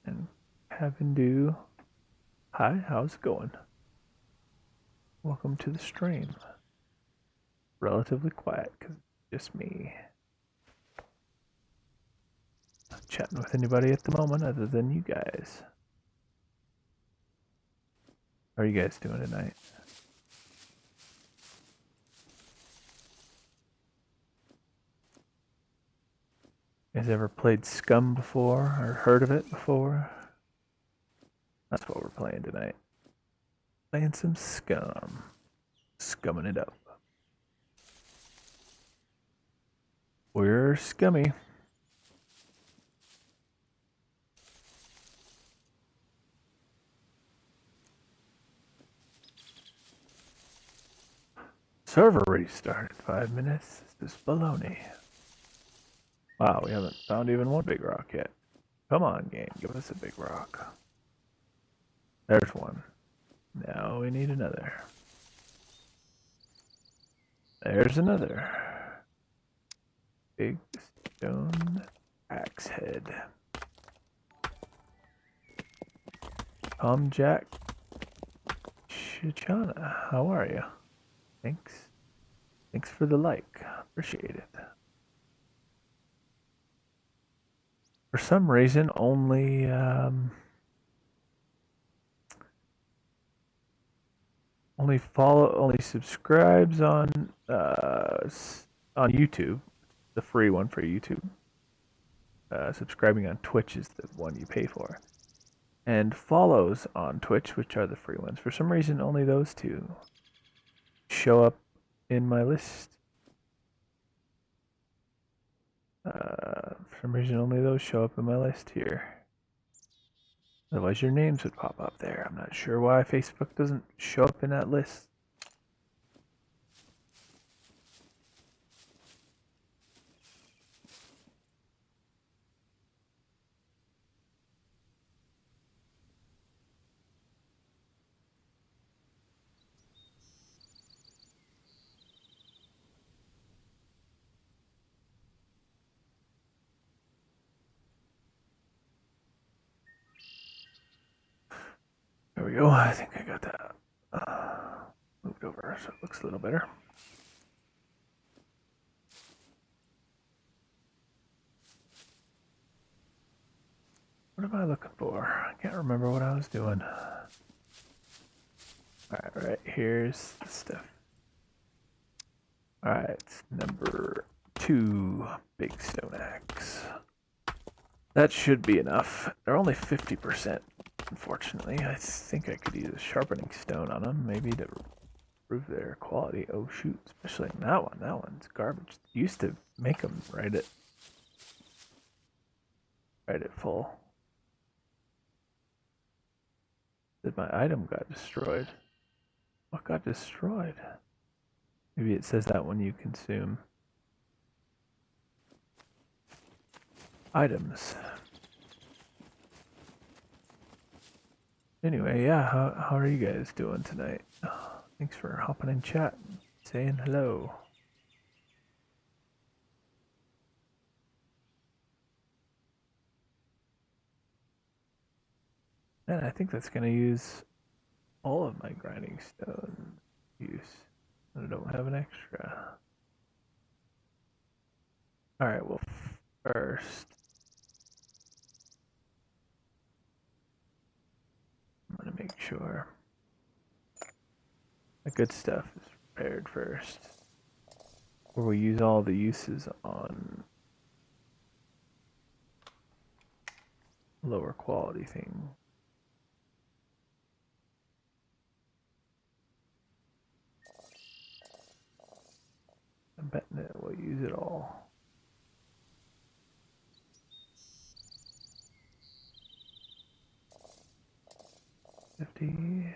And Cavendu, hi, how's it going? Welcome to the stream. Relatively quiet because it's just me. Not chatting with anybody at the moment other than you guys. How are you guys doing tonight? You guys ever played Scum before or heard of it before? That's what we're playing tonight. Playing some Scum. Scumming it up. We're scummy. Server restarted 5 minutes. This is baloney. Wow, we haven't found even one big rock yet. Come on, game, give us a big rock. There's one. Now we need another. There's another. Big stone axe head. Jack Chichana, how are you? Thanks. Thanks for the like. Appreciate it. For some reason, only subscribes on YouTube, the free one for YouTube. Subscribing on Twitch is the one you pay for, and follows on Twitch, which are the free ones. For some reason, only those two show up in my list. For some reason, only those show up in my list here. Otherwise, your names would pop up there. I'm not sure why Facebook doesn't show up in that list. There we go. I think I got that moved over so it looks a little better. What am I looking for? I can't remember what I was doing. Alright, here's the stuff. Alright, number 2, big stone axe. That should be enough. They're only 50%, unfortunately. I think I could use a sharpening stone on them, maybe to improve their quality. Oh shoot, especially in that one. That one's garbage. Used to make them right at full. Did my item got destroyed? What got destroyed? Maybe it says that when you consume items. Anyway, yeah, how are you guys doing tonight? Thanks for hopping in chat, saying hello. And I think that's going to use all of my grinding stone use. I don't have an extra. Alright, well, first, I'm going to make sure the good stuff is prepared first. Or we use all the uses on lower quality thing. I'm betting that we'll use it all. $51,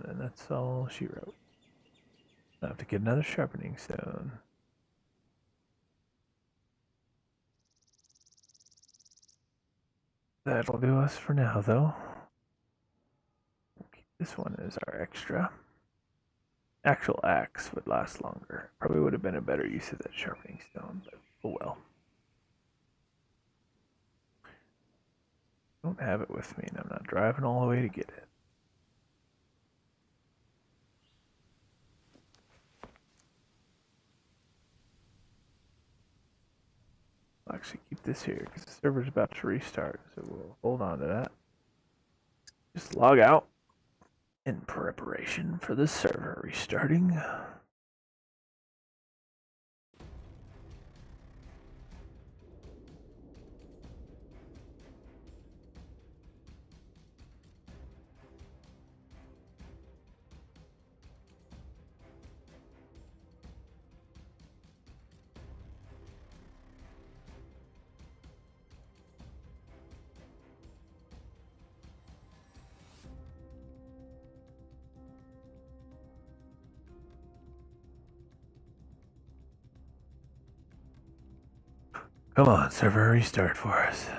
and that's all she wrote. I have to get another sharpening stone. That'll do us for now, though. We'll keep this one as our extra. Actual axe would last longer. Probably would have been a better use of that sharpening stone, but oh well. Don't have it with me, and I'm not driving all the way to get it. I'll actually keep this here because the server's about to restart, so we'll hold on to that. Just log out in preparation for the server restarting. Come on, server restart for us.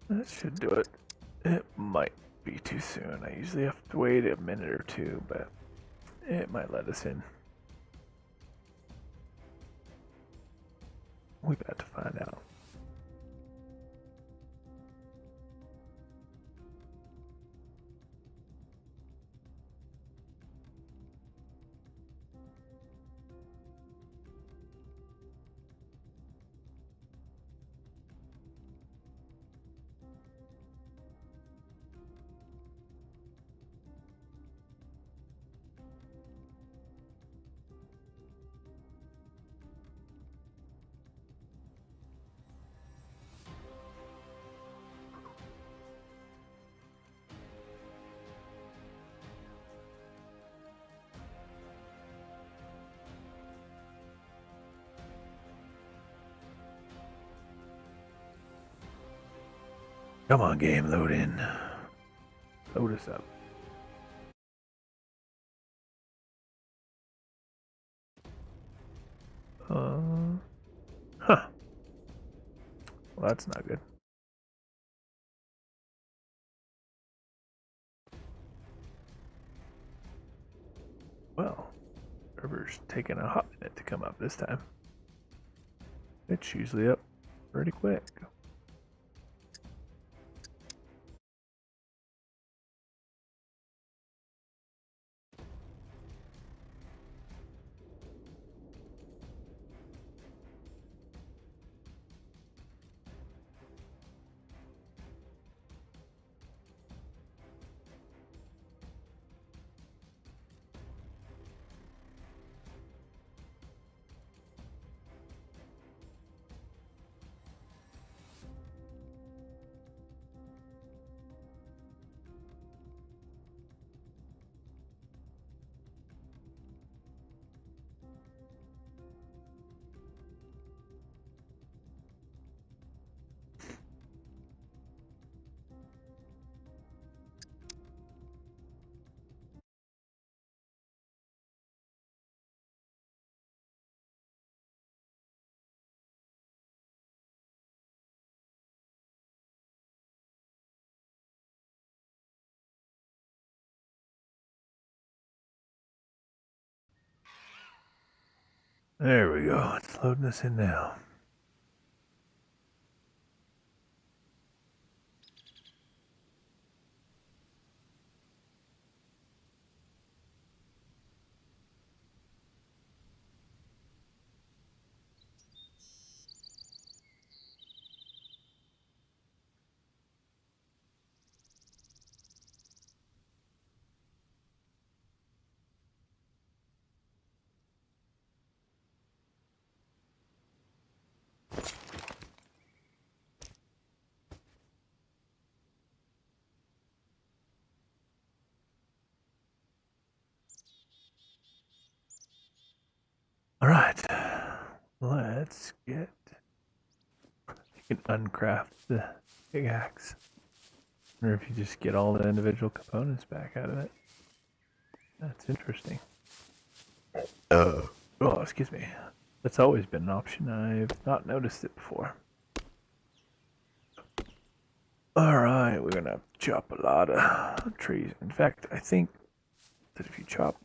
That should do it. It might be too soon. I usually have to wait a minute or two, but it might let us in. We got to find out. Come on, game, load in. Load us up. Huh. Well, that's not good. Well, server's taking a hot minute to come up this time. It's usually up pretty quick. There we go. It's loading us in now. All right, let's get. You can uncraft the pickaxe. Or if you just get all the individual components back out of it. That's interesting. Oh, excuse me. That's always been an option. I've not noticed it before. Alright, we're gonna chop a lot of trees. In fact, I think that if you chop,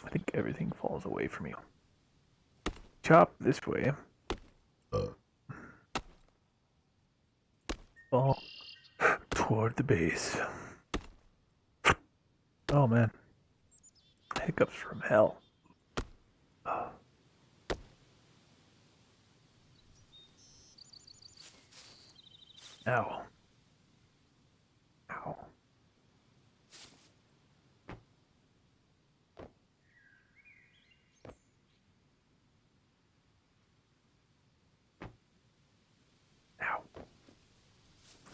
I think everything falls away from you. Chop this way. Fall toward the base. Oh man. Hiccups from hell. Ow. Ow. Ow.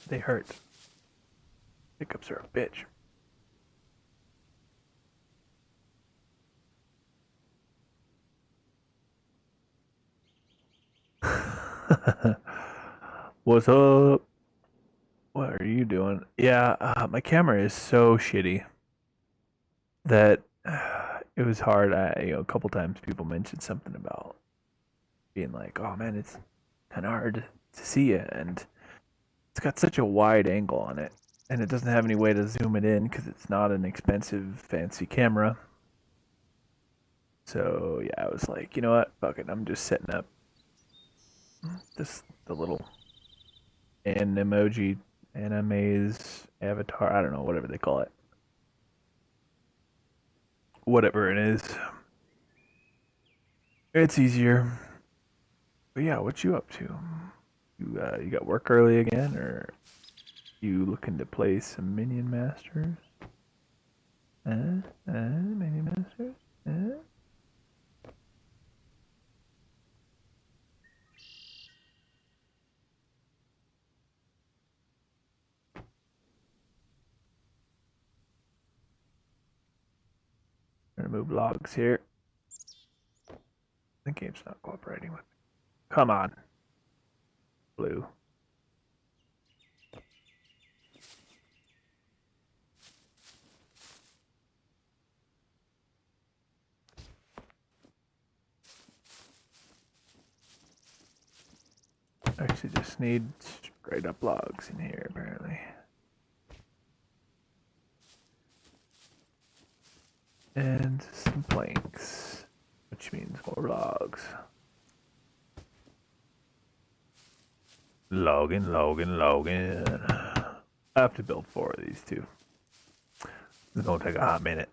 They hurt. Hiccups are a bitch. What's up? What are you doing? Yeah, my camera is so shitty that it was hard. A couple times people mentioned something about being like, "Oh man, it's kind of hard to see it," and it's got such a wide angle on it, and it doesn't have any way to zoom it in because it's not an expensive, fancy camera. So yeah, I was like, you know what? Fuck it. I'm just setting up the little emoji, animes, avatar. I don't know, whatever they call it. Whatever it is, it's easier. But yeah, what you up to? You got work early again, or you looking to play some Minion Masters? Minion Masters? Gonna move logs here. The game's not cooperating with me. Come on, blue. I actually just need straight up logs in here, apparently. And some planks, which means more logs. Logging. I have to build 4 of these too. It's gonna take a hot minute.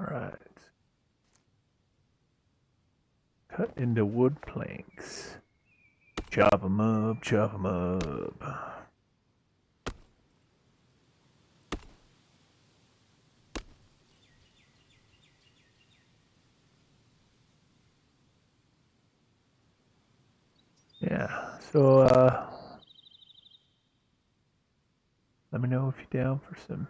Alright. Cut into wood planks. Chop them up, chop them up. Yeah, so let me know if you're down for some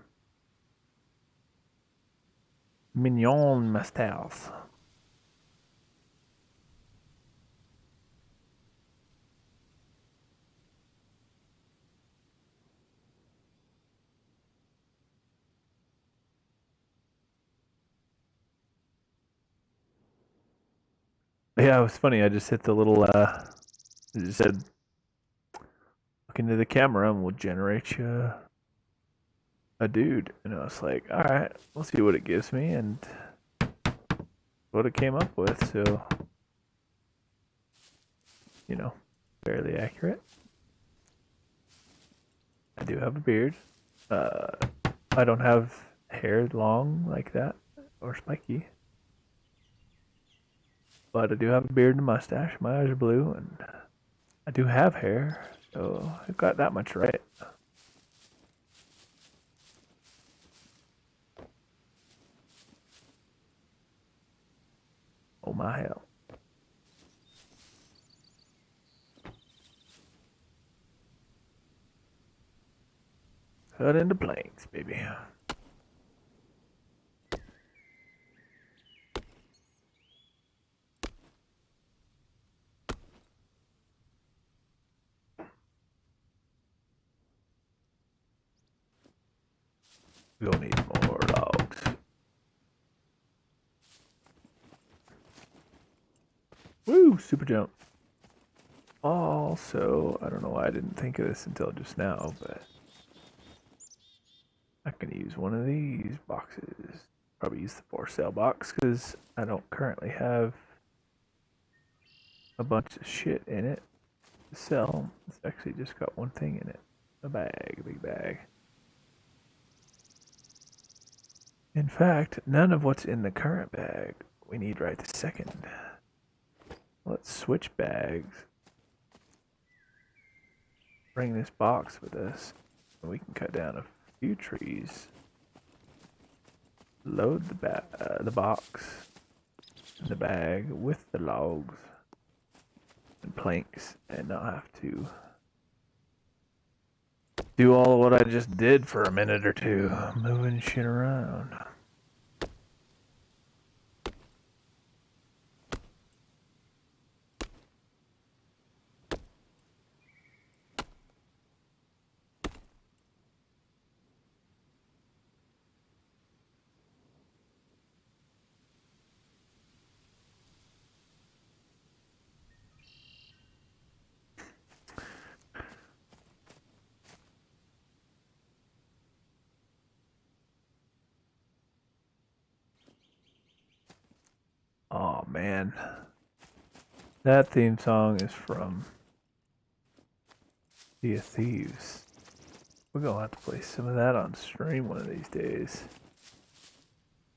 mignon masters. Yeah, it was funny. I just hit the little it just said look into the camera and we'll generate you a dude. And I was like, all right, we'll see what it gives me and what it came up with. So, you know, fairly accurate. I do have a beard. I don't have hair long like that or spiky. But I do have a beard and a mustache. My eyes are blue and I do have hair. So I've got that much right. Oh my hell. Cut into planks, baby. We'll need more logs. Woo! Super jump. Also, I don't know why I didn't think of this until just now, but I can use one of these boxes. Probably use the for sale box because I don't currently have a bunch of shit in it to sell. It's actually just got one thing in it. A bag, a big bag. In fact, none of what's in the current bag we need right this second. Let's switch bags. Bring this box with us. And we can cut down a few trees. Load the box in the bag with the logs and planks and not have to do all of what I just did for a minute or two, moving shit around. Oh man, that theme song is from Sea of Thieves. We're gonna have to play some of that on stream one of these days.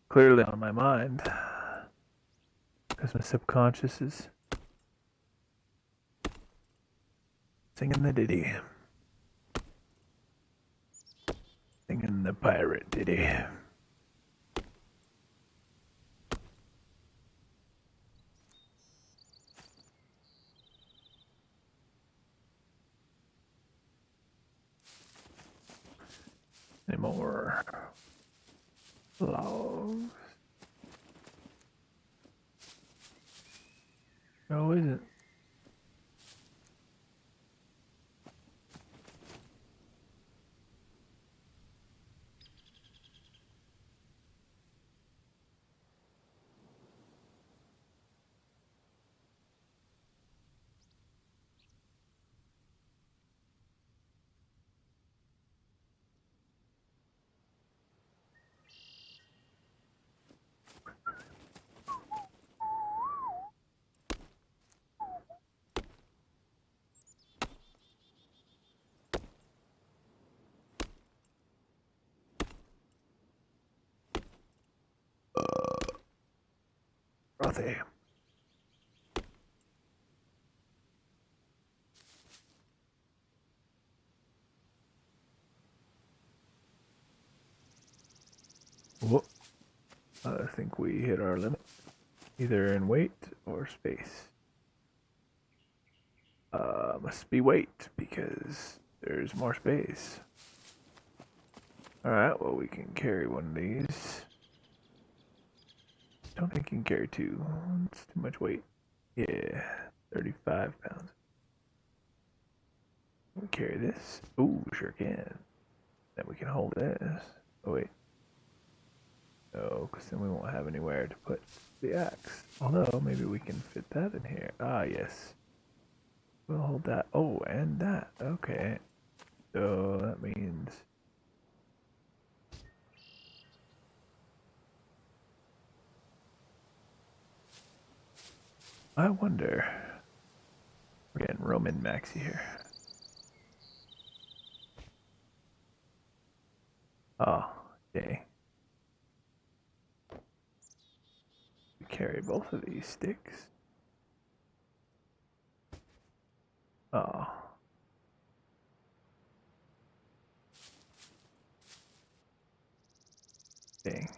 Clearly on my mind, because my subconscious is singing the ditty. Singing the pirate ditty. Any more logs? No, isn't. Frothy. Whoop. I think we hit our limit, either in weight or space. Must be weight because there's more space. Alright, well, we can carry one of these. Don't think you can carry two. It's too much weight. Yeah, 35 pounds. Can we carry this? Ooh, sure can. Then we can hold this. Oh, wait. No, because then we won't have anywhere to put the axe. Although, maybe we can fit that in here. Ah, yes. We'll hold that. Oh, and that. Okay. So that means I wonder. We're getting Roman Maxi here. Oh, dang. We carry both of these sticks. Oh. Dang.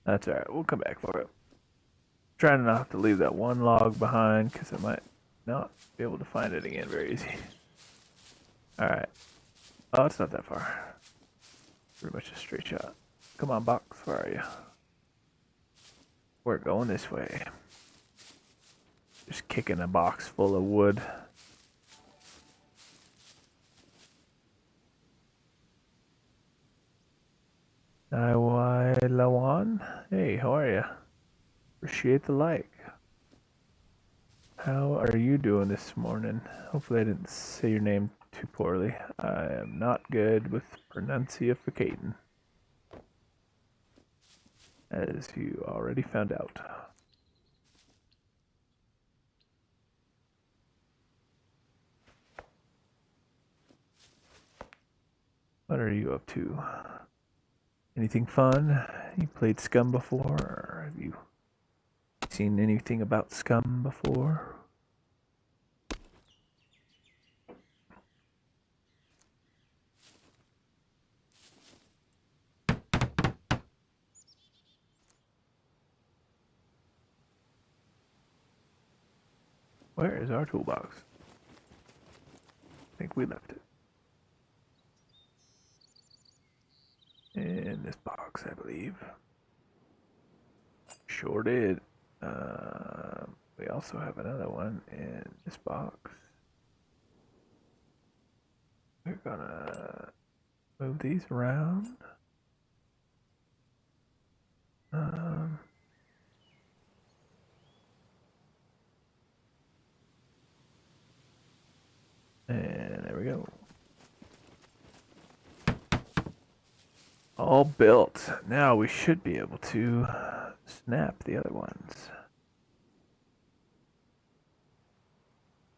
That's alright, we'll come back for it. Trying not to leave that one log behind because I might not be able to find it again very easy. Alright. Oh, it's not that far. Pretty much a straight shot. Come on, box, where are you? We're going this way. Just kicking a box full of wood. Lawan? Hey, how are you? Appreciate the like. How are you doing this morning? Hopefully I didn't say your name too poorly. I am not good with pronunciation, as you already found out. What are you up to? Anything fun? You played Scum before, or have you seen anything about Scum before? Where is our toolbox? I think we left it. In this box, I believe. Sure did. We also have another one in this box. We're gonna move these around. And there we go. All built. Now we should be able to snap the other ones.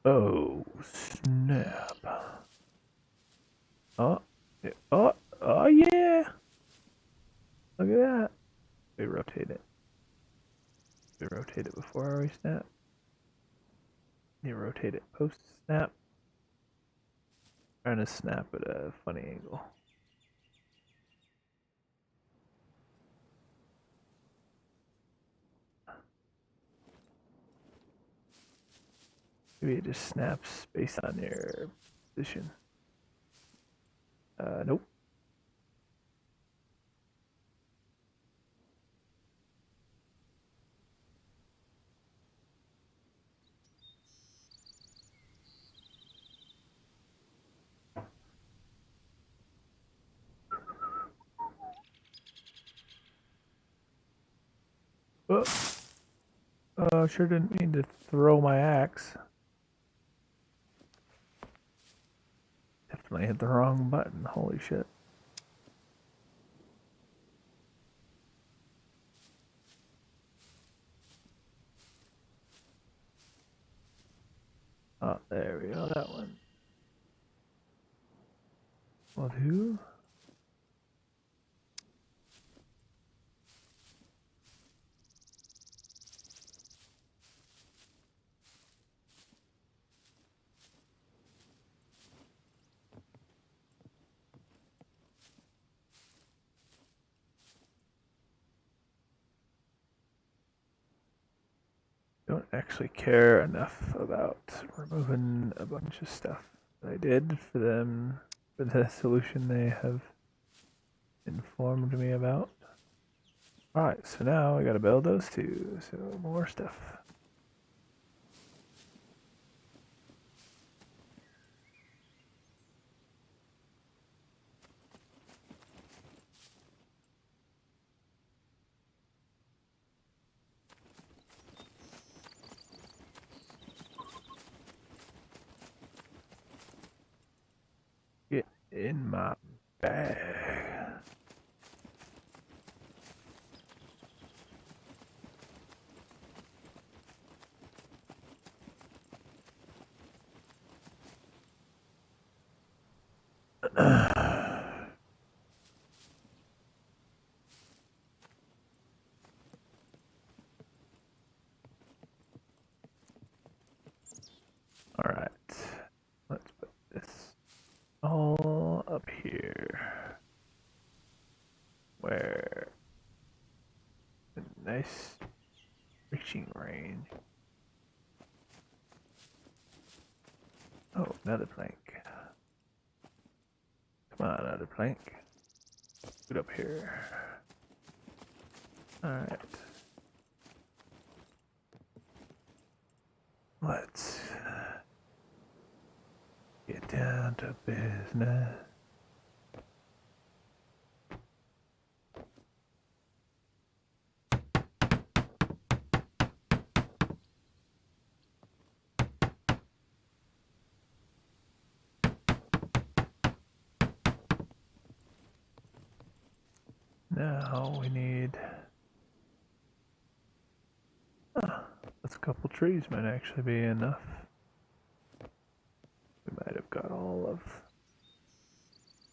Oh, snap. Oh, oh yeah. Look at that. We rotate it. We rotate it before we snap. You rotate it post snap. Trying to snap at a funny angle. Maybe it just snaps based on your position. Nope. Sure didn't mean to throw my axe. Definitely hit the wrong button. Holy shit. Oh, there we go. That one. What, who? Don't actually care enough about removing a bunch of stuff that I did for them, for the solution they have informed me about. Alright, so now I gotta build those two, so more stuff. in my bag. Alright, let's put this all up here. Where a nice reaching range. Oh, another plank. Come on, another plank. Put up here. Alright. Let's get down to business. Now we need that's a couple trees might actually be enough. We might have got all of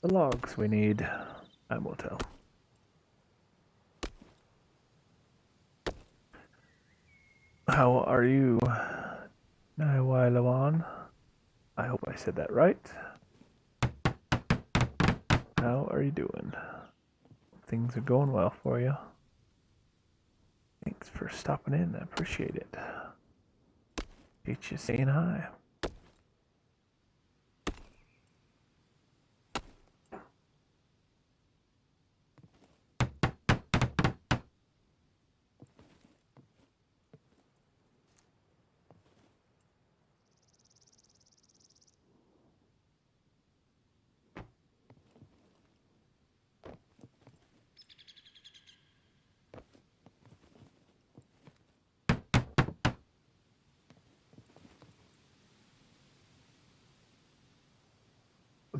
the logs we need. Time will tell. How are you, Naiwailawan? I hope I said that right. How are you doing? Things are going well for you. Thanks for stopping in. I appreciate it. Appreciate you saying hi.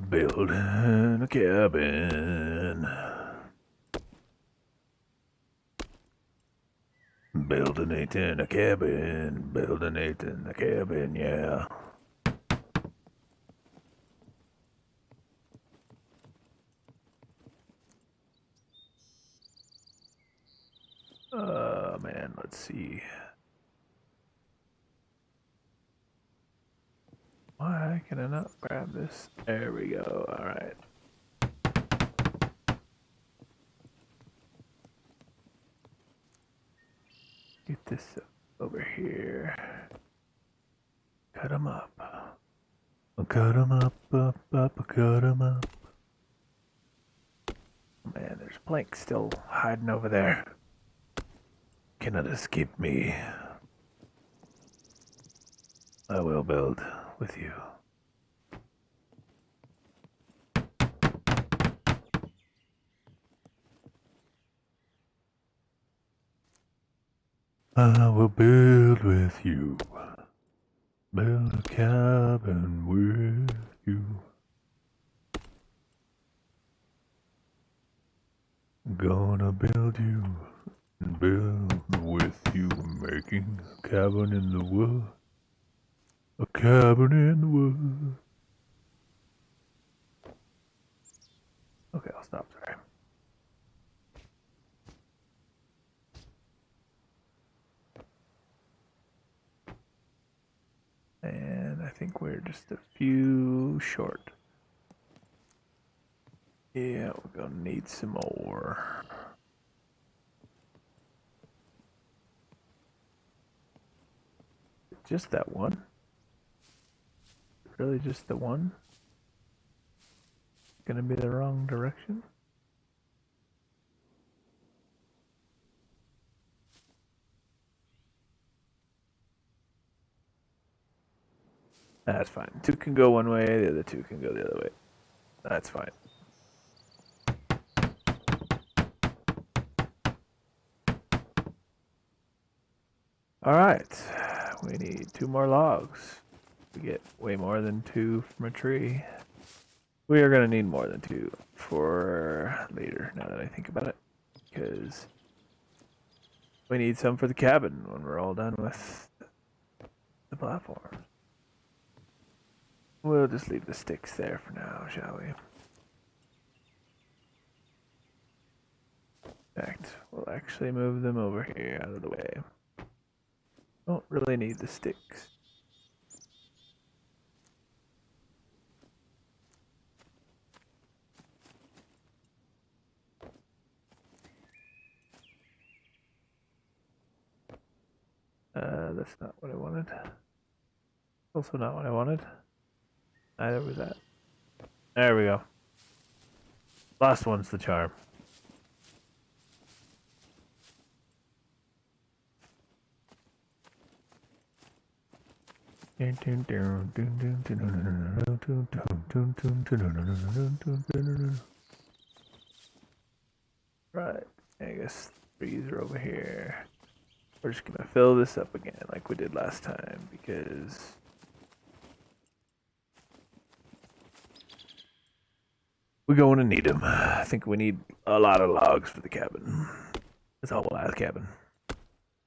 Building a cabin. Building it in a cabin. Building it in a cabin, yeah. Man, let's see. Why can I not grab this? There we go. All right. Get this over here. Cut them up. Cut them up, cut them up. Man, there's plank still hiding over there. Cannot escape me. I will build with you. I will build with you. Build a cabin with you. Gonna build you and build with you, making a cabin in the wood. A cabin in the wood. Okay, I'll stop there. And I think we're just a few short. Yeah, we're gonna need some more. Just that one? Really just the one? Gonna be the wrong direction? That's fine. Two can go one way, the other two can go the other way. That's fine. Alright, we need 2 more logs. We get way more than 2 from a tree. We are going to need more than 2 for later, now that I think about it. Because we need some for the cabin when we're all done with the platform. We'll just leave the sticks there for now, shall we? In fact, we'll actually move them over here out of the way. Don't really need the sticks. That's not what I wanted. Also not what I wanted. Neither was that. There we go. Last one's the charm. Right, I guess trees are over here. We're just gonna fill this up again like we did last time because we're going to need them. I think we need a lot of logs for the cabin. It's a whole ass cabin.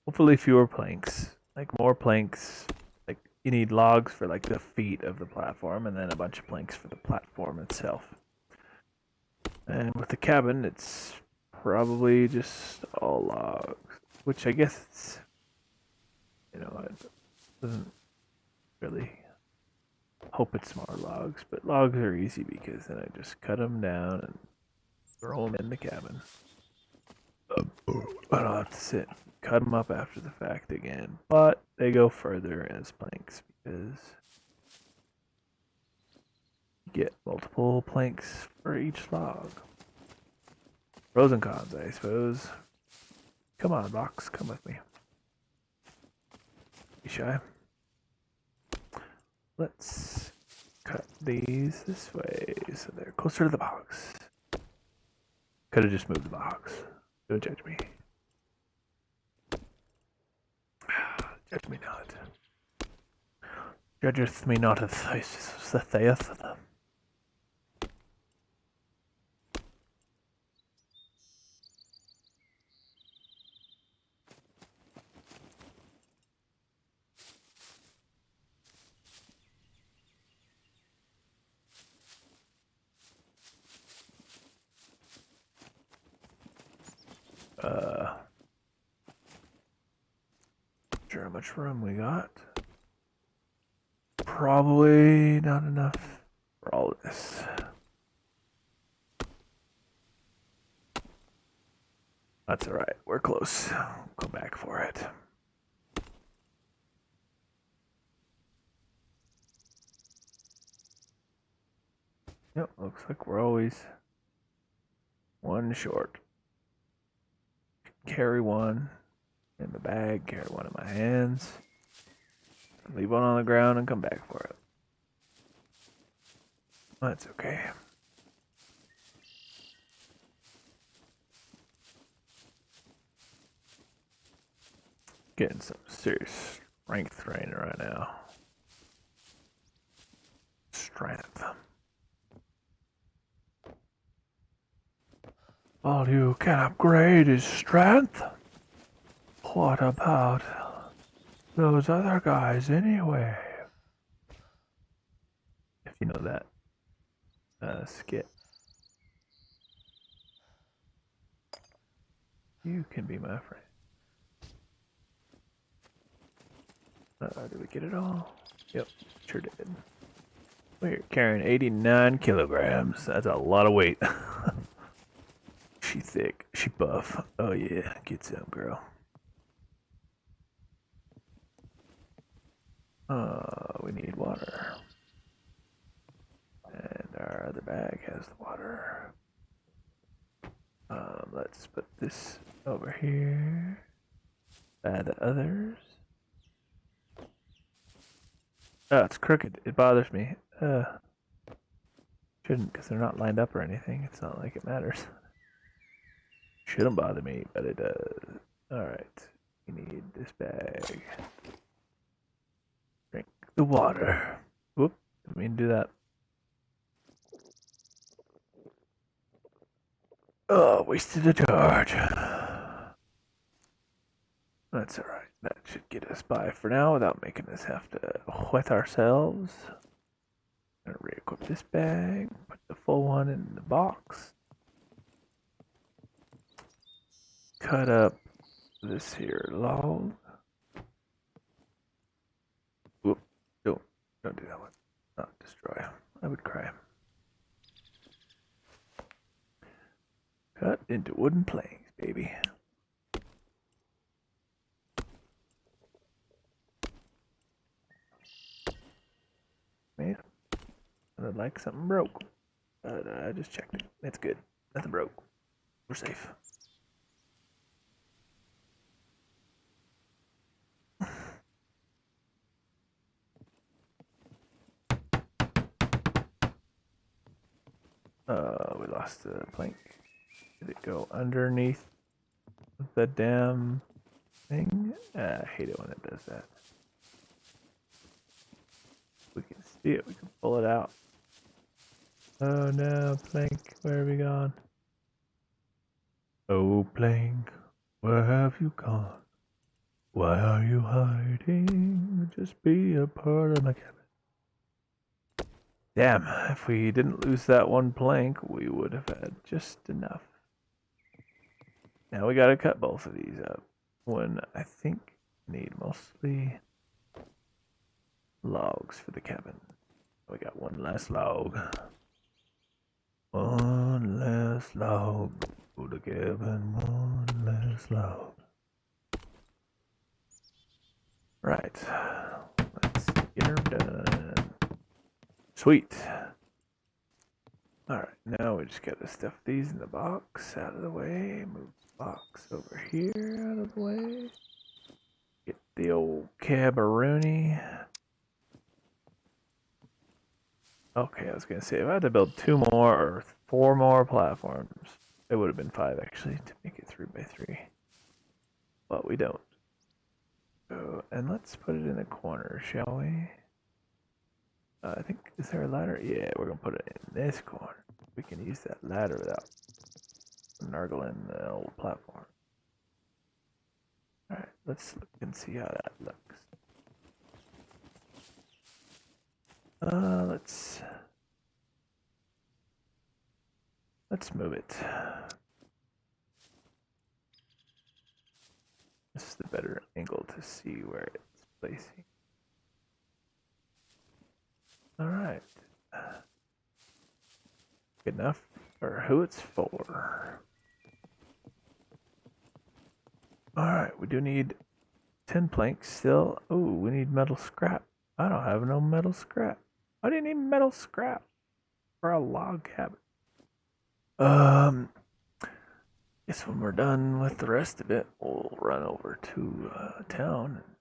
Hopefully fewer planks. Like more planks. Like you need logs for like the feet of the platform and then a bunch of planks for the platform itself. And with the cabin, it's probably just all logs. Which I guess it's, you know, it doesn't really hope it's more logs, but logs are easy because then I just cut them down and throw them in the cabin. But I'll have to cut them up after the fact again. But they go further as planks because you get multiple planks for each log. Pros and cons, I suppose. Come on, Box, come with me. Be shy. Let's cut these this way so they're closer to the box. Could have just moved the box. Don't judge me. Judge me not. Judgeth me not as saith. Sure how much room we got. Probably not enough for all of this. That's alright, we're close. We'll come back for it. Yep, looks like we're always one short. Carry one in the bag, carry one in my hands, leave one on the ground and come back for it. That's okay. Getting some serious strength training right now. Strength. All you can upgrade is strength. What about those other guys anyway? If you know that skit. You can be my friend. Did we get it all? Yep, sure did. We're carrying 89 kilograms. That's a lot of weight. She thick, she buff. Oh yeah, get some, girl. We need water. And our other bag has the water. Let's put this over here. Add the others. Oh, it's crooked. It bothers me. Shouldn't, because they're not lined up or anything. It's not like it matters. Shouldn't bother me, but it does. Alright. We need this bag. Drink the water. Whoop. Didn't mean to do that. Oh, wasted a charge. That's alright. That should get us by for now without making us have to wet ourselves. Gonna re-equip this bag, put the full one in the box. Cut up this here log. Whoop, don't do that one. Not destroy. I would cry. Cut into wooden planks, baby. Man, I'd like something broke. But I just checked it. It's good. Nothing broke. We're safe. We lost the plank. Did it go underneath the damn thing? I hate it when it does that. We can see it. We can pull it out. Oh no, plank. Where have you gone? Oh, plank. Where have you gone? Why are you hiding? Just be a part of my cabin. Damn, if we didn't lose that one plank, we would have had just enough. Now we gotta cut both of these up. When I think we need mostly logs for the cabin. We got one less log. One less log for the cabin. One less log. Right. Let's get her done. Sweet. Alright, now we just gotta stuff these in the box out of the way. Move the box over here out of the way. Get the old cabaroonie. Okay, I was gonna say if I had to build 2 more or 4 more platforms, it would have been 5 actually to make it 3x3. But we don't. So, and let's put it in a corner, shall we? I think, is there a ladder? Yeah, we're gonna put it in this corner. We can use that ladder without nargling the old platform. Alright, let's look and see how that looks. Let's move it. This is the better angle to see where it's placing. Alright. Good enough for who it's for. Alright, we do need 10 planks still. Oh, we need metal scrap. I don't have no metal scrap. Why do you need metal scrap for a log cabin? Guess when we're done with the rest of it, we'll run over to town and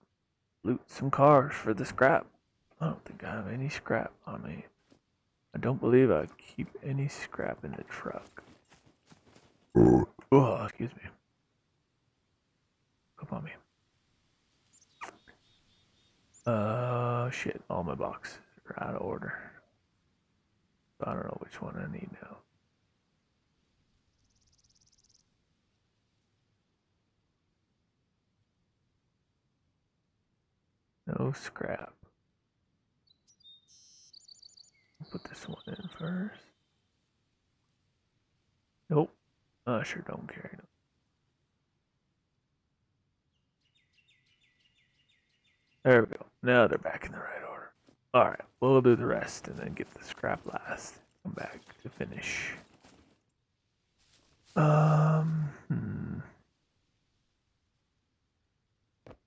loot some cars for the scrap. I don't think I have any scrap on me. I don't believe I keep any scrap in the truck. Oh, excuse me. Come on me. Shit, all my boxes are out of order. I don't know which one I need now. No scrap. I'll put this one in first. Nope. I sure don't carry them. There we go. Now they're back in the right order. Alright, we'll do the rest and then get the scrap last. Come back to finish.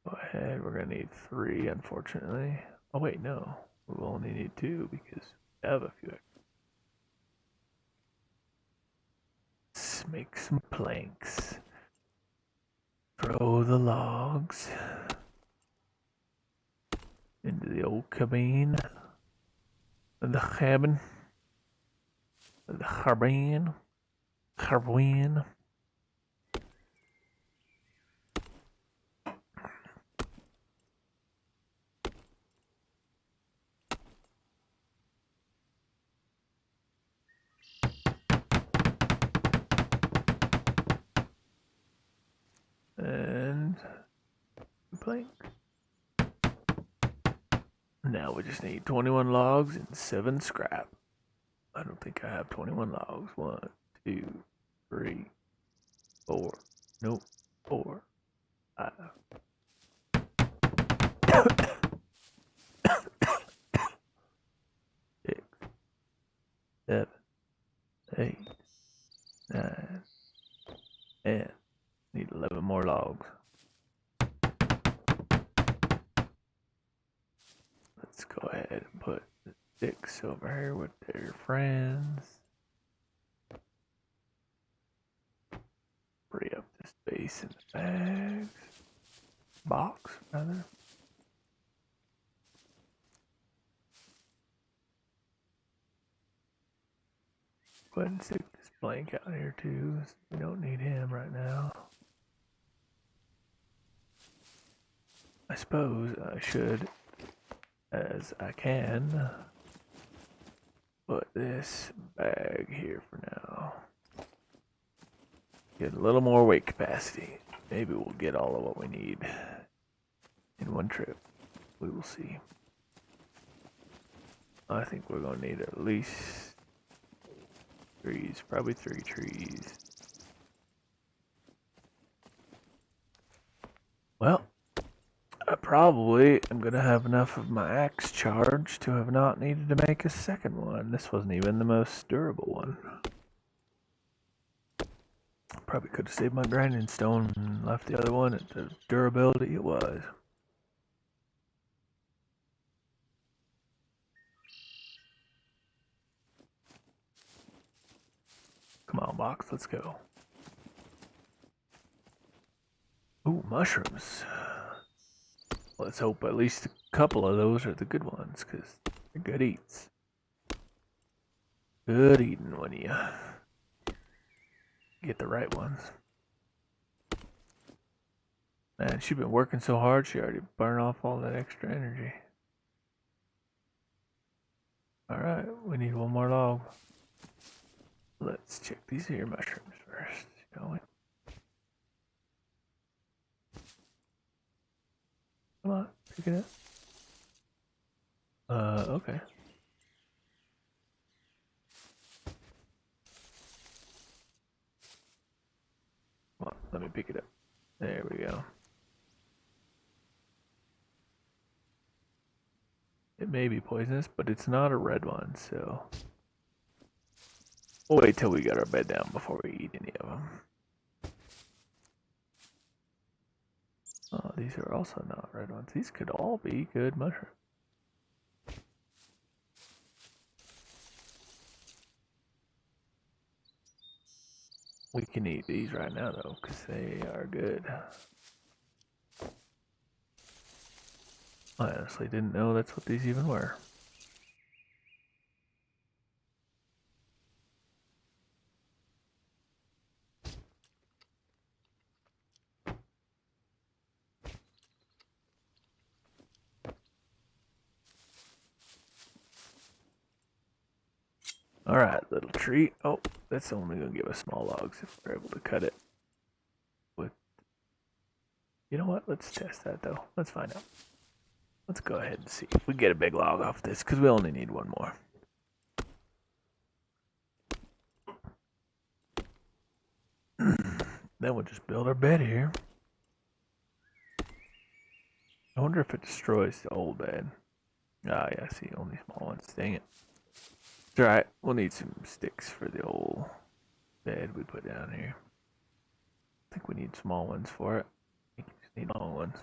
Go ahead, we're gonna need 3, unfortunately. Oh wait, no. We'll only need 2 because we have a few extra. Let's make some planks. Throw the logs into the old cabin. The cabin. The cabin. Cabin. plank. Now we just need 21 logs and 7 scrap. I don't think I have 21 logs. 1, 2, 3, 4. Nope. 4, 5. 6, 7, 8, 9, and need 11 more logs. Let's go ahead and put the sticks over here with their friends. Free up the space in the bags. Box, rather. Go ahead and stick this blank out here too. We don't need him right now. I suppose I should, as I can, put this bag here for now. Get a little more weight capacity. Maybe we'll get all of what we need in one trip. We will see. I think we're gonna need at least trees, probably 3 trees. Well, I probably am gonna have enough of my axe charged to have not needed to make a second one. This wasn't even the most durable one. Probably could have saved my grinding stone and left the other one at the durability it was. Come on, box, let's go. Ooh, mushrooms. Let's hope at least a couple of those are the good ones, because they're good eats. Good eating when you get the right ones. Man, she's been working so hard, she already burned off all that extra energy. Alright, we need one more log. Let's check these here mushrooms first, shall we? Come on, pick it up. Okay. Come on, let me pick it up. There we go. It may be poisonous, but it's not a red one, so we'll wait till we get our bed down before we eat any of them. Oh, these are also not red ones. These could all be good mushrooms. We can eat these right now, though, because they are good. I honestly didn't know that's what these even were. Alright, little treat. Oh, that's only going to give us small logs if we're able to cut it. With, you know what? Let's test that, though. Let's find out. Let's go ahead and see if we get a big log off this, because we only need one more. Then we'll just build our bed here. I wonder if it destroys the old bed. Ah, yeah, see, only small ones. Dang it. It's alright, we'll need some sticks for the old bed we put down here. I think we need small ones for it. I think we just need long ones.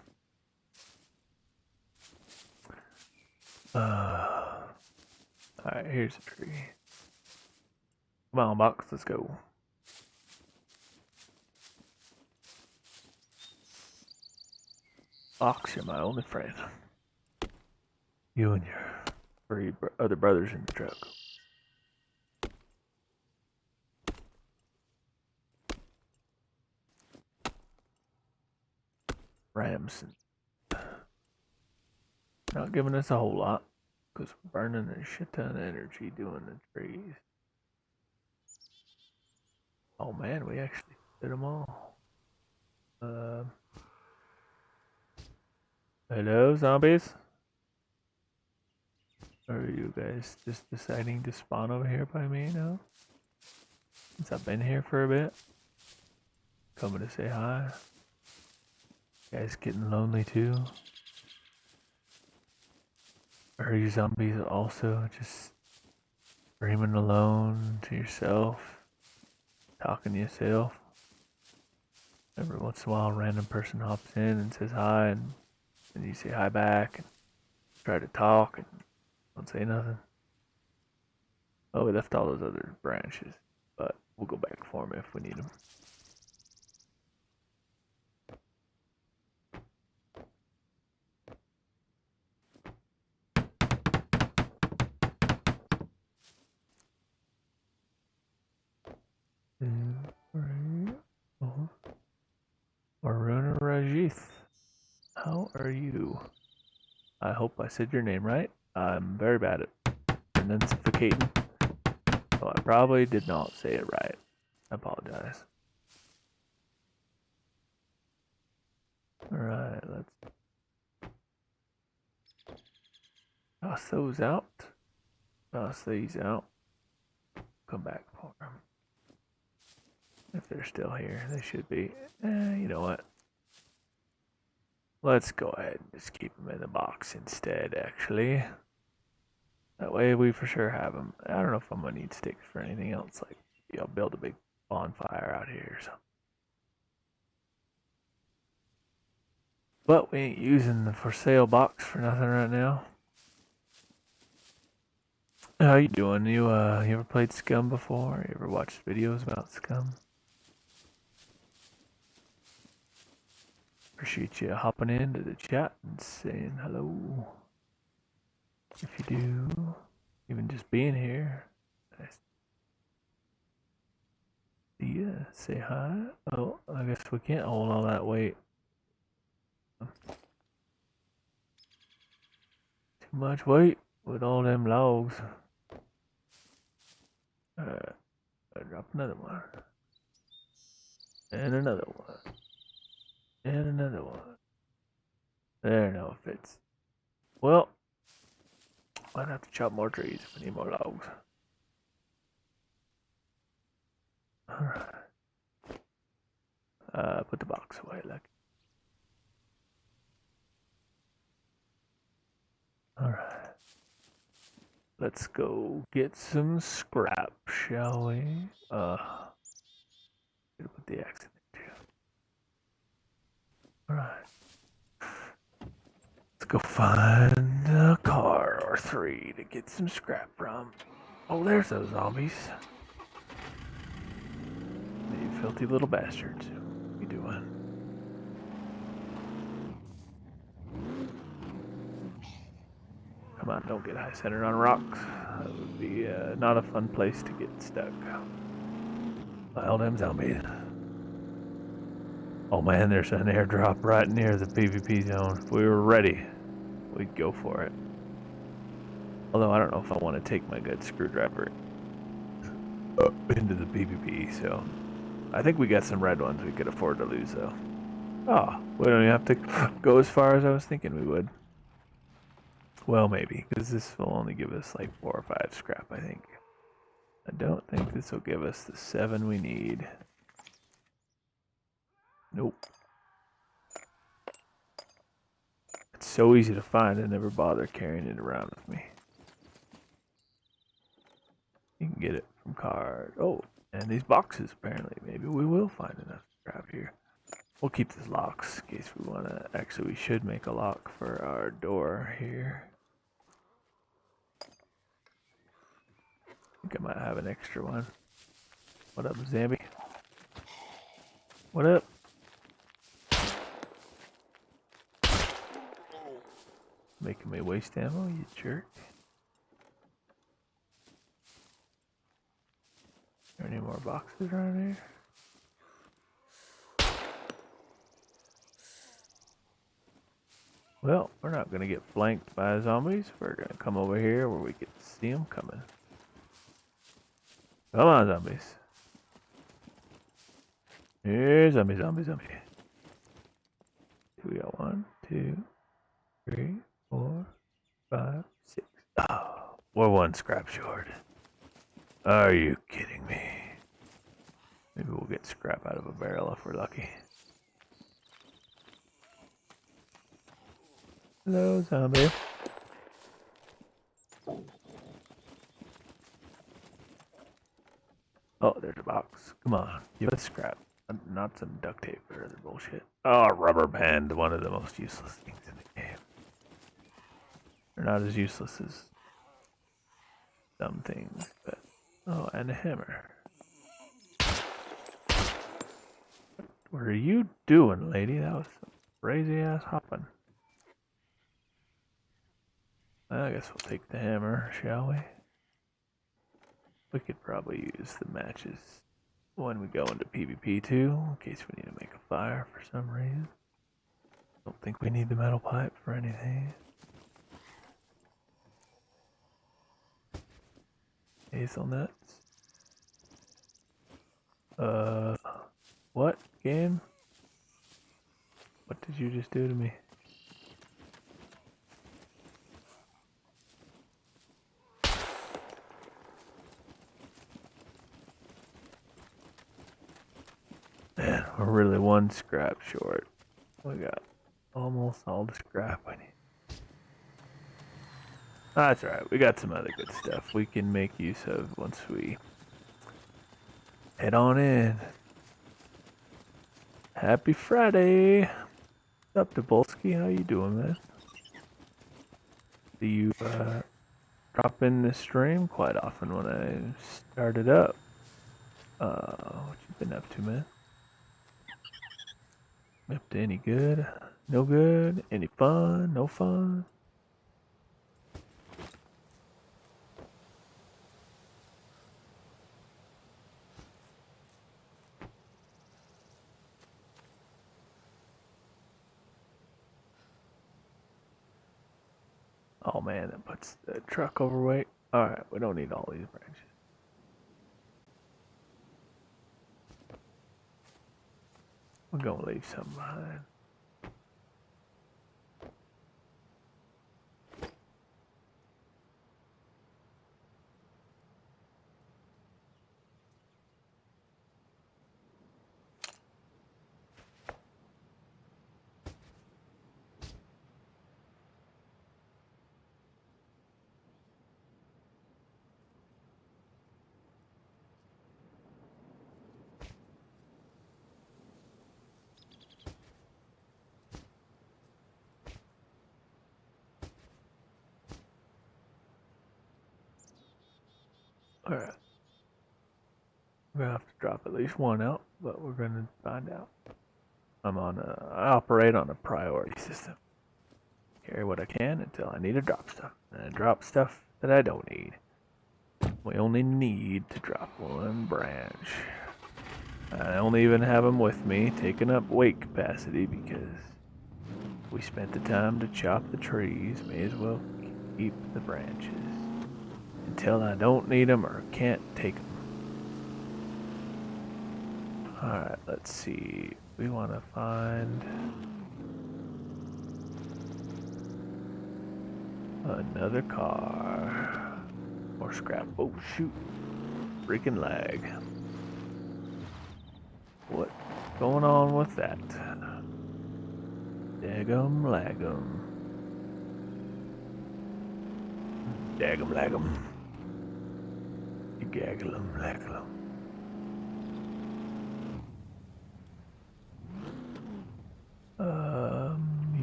Alright, here's a tree. Come on, box, let's go. Box, you're my only friend. You and your 3 other brothers in the truck. Ramson. Not giving us a whole lot, because we're burning a shit ton of energy doing the trees. Oh man, we actually did them all. Hello, zombies? Or are you guys just deciding to spawn over here by me now? Since I've been here for a bit? Coming to say hi. You guys getting lonely too? Or are you zombies also just screaming alone to yourself? Talking to yourself? Every once in a while a random person hops in and says hi and you say hi back and try to talk and don't say nothing. Oh, we left all those other branches, but we'll go back for them if we need them. Maruna Rajith, how are you? I hope I said your name right. I'm very bad at enunciating, so I probably did not say it right. I apologize. Alright, let's toss those out. Toss these out. Come back for them. If they're still here, they should be. You know what? Let's go ahead and just keep them in the box instead, actually. That way we for sure have them. I don't know if I'm going to need sticks for anything else. Like, I'll build a big bonfire out here or something. But we ain't using the for sale box for nothing right now. How you doing? You ever played Scum before? You ever watched videos about Scum? Appreciate you hopping into the chat and saying hello. If you do, even just being here. Nice. Yeah, say hi. Oh, I guess we can't hold all that weight. Too much weight with all them logs. Alright, I drop another one. And another one. And another one. There, now it fits. Well, might have to chop more trees if we need more logs. Alright. Put the box away, like. Alright. Let's go get some scrap, shall we? Gotta put the axe in there too. Alright. Let's go find a car or three to get some scrap from. Oh, there's those zombies. You filthy little bastards. What are you doing? Come on, don't get high centered on rocks. That would be not a fun place to get stuck. Well, them zombies. Oh man, there's an airdrop right near the PvP zone. If we were ready, we'd go for it. Although I don't know if I want to take my good screwdriver into the PvP, so I think we got some red ones we could afford to lose though. Oh, we don't even have to go as far as I was thinking we would. Well, maybe, because this will only give us like 4 or 5 scrap, I think. I don't think this will give us the 7 we need. Nope. It's so easy to find, I never bother carrying it around with me. You can get it from card. Oh, and these boxes, apparently. Maybe we will find enough scrap here. We'll keep these locks in case we want to. Actually, we should make a lock for our door here. I think I might have an extra one. What up, Zambi? What up? Making me waste ammo, you jerk. Are there any more boxes around here? Well, we're not going to get flanked by zombies. We're going to come over here where we can see them coming. Come on, zombies. Here, zombie. We got 1, 2, 3, 4, 5, 6. Oh, we're one scrap short. Are you kidding me? Maybe we'll get scrap out of a barrel if we're lucky. Hello, zombie. Oh, there's a box. Come on, give us scrap. Not some duct tape or other bullshit. Oh, rubber band, one of the most useless things in the game. They're not as useless as some things, but... Oh, and a hammer. What are you doing, lady? That was some crazy ass hopping. I guess we'll take the hammer, shall we? We could probably use the matches when we go into PvP too, in case we need to make a fire for some reason. Don't think we need the metal pipe for anything. Hazelnuts. What game? What did you just do to me? Man, we're really one scrap short. We got almost all the scrap we need. That's alright, we got some other good stuff we can make use of once we head on in. Happy Friday! What's up, Tobolski? How you doing, man? Do you drop in the stream quite often when I start it up? What you been up to, man? Up to any good? No good? Any fun? No fun? Oh man, that puts the truck overweight. Alright, we don't need all these branches. We're gonna leave some behind. Alright. We're gonna have to drop at least one out, but we're gonna find out. I operate on a priority system. Carry what I can until I need to drop stuff. And I drop stuff that I don't need. We only need to drop one branch. I don't even have them with me, taking up weight capacity because we spent the time to chop the trees. May as well keep the branches until I don't need them or can't take them. Alright, let's see. We want to find another car. Or scrap. Oh, shoot. Freaking lag. What's going on with that? Dagum lagum. Dagum lagum. Gagglum lagglum.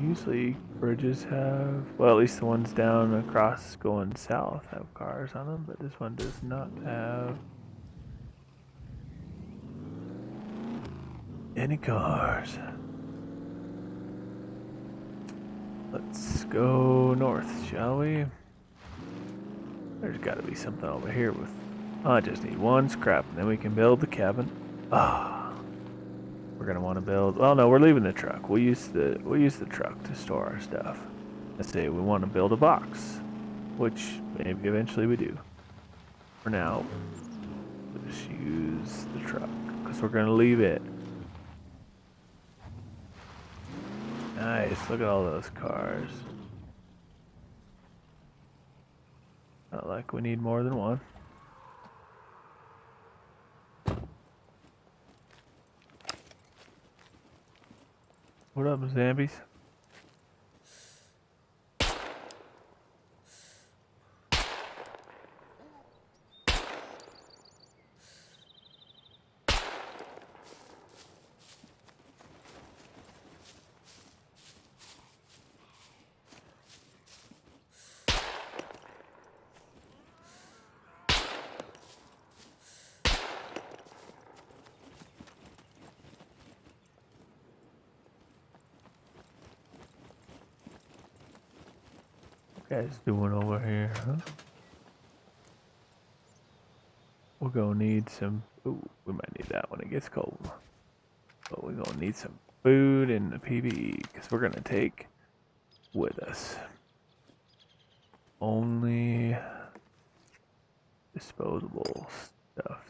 Usually bridges have, well, at least the ones down across going south have cars on them, but this one does not have any cars. Let's go north, shall we? There's got to be something over here with, oh, I just need one scrap and then we can build the cabin. Ah. We're gonna want to build. Well, no, we're leaving the truck. We'll use the truck to store our stuff. Let's say we want to build a box, which maybe eventually we do. For now, we'll just use the truck because we're gonna leave it. Nice. Look at all those cars. like we need more than one. What up, zombies? Guys doing over here, huh? We're gonna need some. Ooh, we might need that when it gets cold. But we're gonna need some food in the PvE because we're gonna take with us only disposable stuff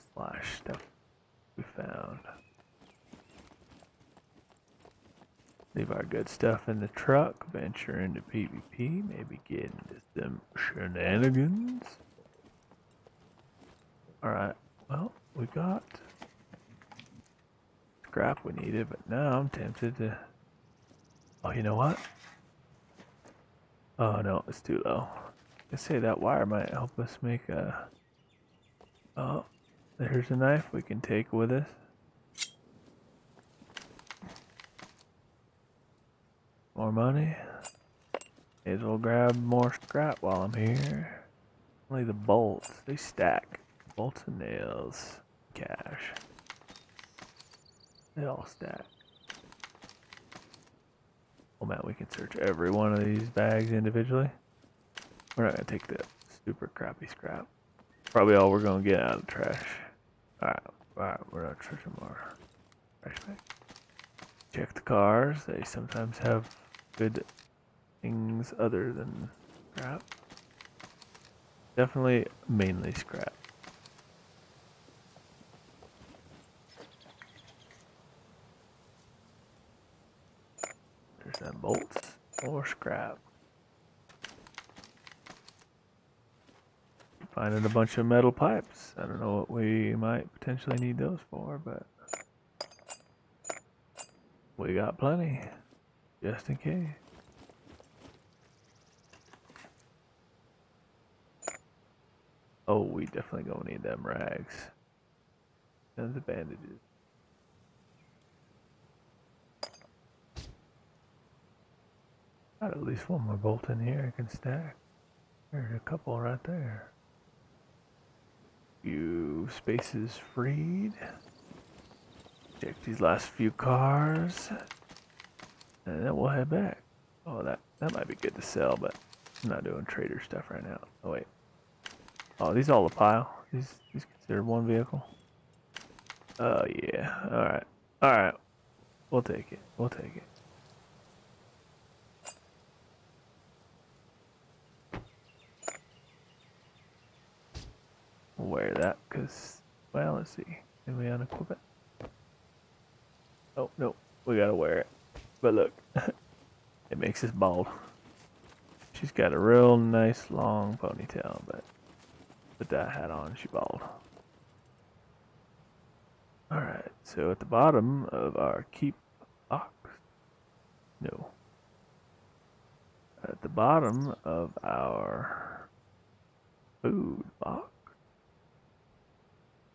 we found. Leave our good stuff in the truck, venture into PvP, maybe get into some shenanigans. Alright, well, we got scrap we needed, but now I'm tempted to... Oh, you know what? Oh no, it's too low. I say that wire might help us make a... Oh, there's a knife we can take with us. More money. May as well grab more scrap while I'm here. Only the bolts, they stack. Bolts and nails. Cash. They all stack. Oh man, we can search every one of these bags individually. We're not gonna take the super crappy scrap. Probably all we're gonna get out of the trash. Alright, we're not searching more trash bag. Check the cars, they sometimes have good things other than scrap. Definitely mainly scrap. There's them bolts or scrap. Finding a bunch of metal pipes. I don't know what we might potentially need those for, but we got plenty, just in case. Oh, we definitely gonna need them rags. And the bandages. Got at least one more bolt in here I can stack. There's a couple right there. Few spaces freed. Check these last few cars. And then we'll head back. Oh, that might be good to sell, but I'm not doing trader stuff right now. Oh, wait. Oh, these all a pile. These considered one vehicle. Oh, yeah. Alright. Alright. We'll take it. We'll take it. We'll wear that because, well, let's see. Can we unequip it? Oh, no. We gotta wear it. But look. It makes us bald. She's got a real nice long ponytail, but put that hat on, she bald. Alright, so at the bottom of our keep box. No. At the bottom of our food box.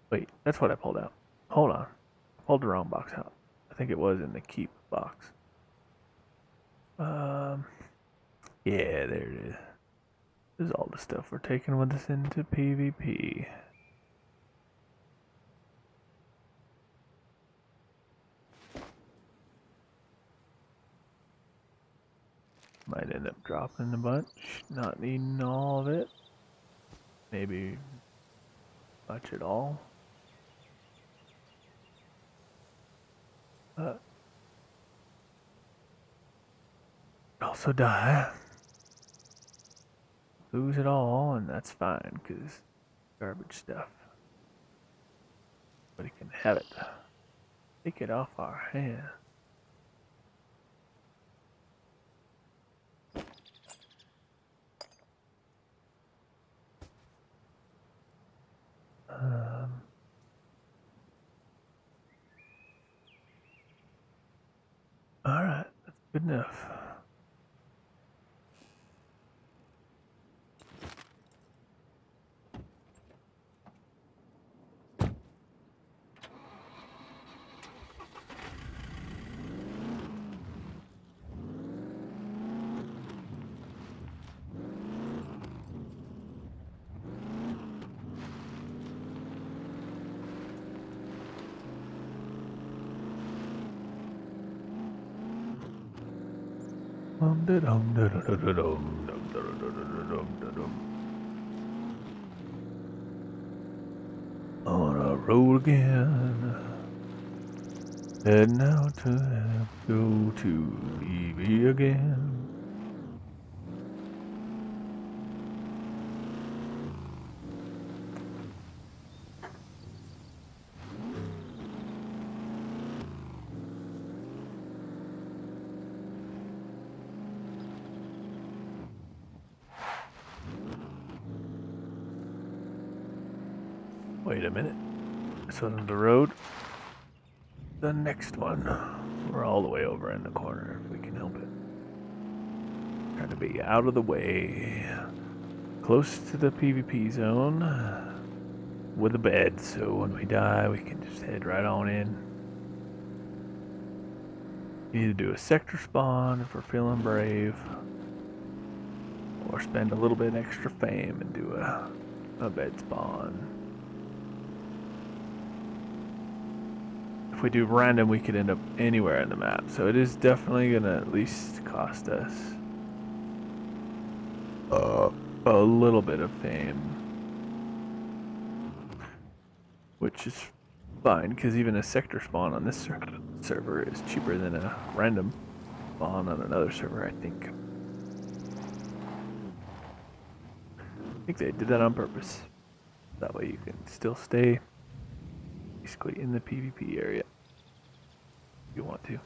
Wait, that's what I pulled out. Hold on. I pulled the wrong box out. I think it was in the keep box. Yeah, there it is. This is all the stuff we're taking with us into PvP. Might end up dropping a bunch, not needing all of it. Maybe much at all. Also die. Lose it all, and that's fine, because garbage stuff. But he can have it. Take it off our hands. Alright, that's good enough. On a road again. Heading out to go to BB again. Wait a minute. This wasn't the road. The next one. We're all the way over in the corner if we can help it. Trying to be out of the way. Close to the PvP zone. With a bed, so when we die, we can just head right on in. Either do a sector spawn if we're feeling brave, or spend a little bit extra fame and do a bed spawn. If we do random, we could end up anywhere in the map, so it is definitely gonna at least cost us a little bit of fame, which is fine because even a sector spawn on this server is cheaper than a random spawn on another server, I think. I think they did that on purpose. That way you can still stay basically in the PvP area if you want to.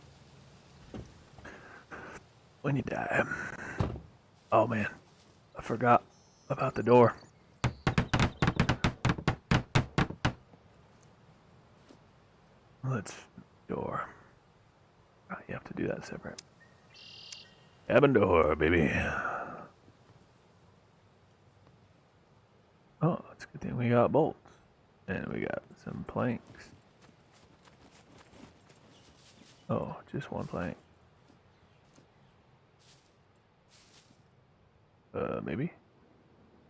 When you die. Oh man, I forgot about the door. Let's door. Oh, you have to do that separate. Cabin door, baby. Oh, it's a good thing we got bolts. And we got some planks. Oh, just one plank. Maybe?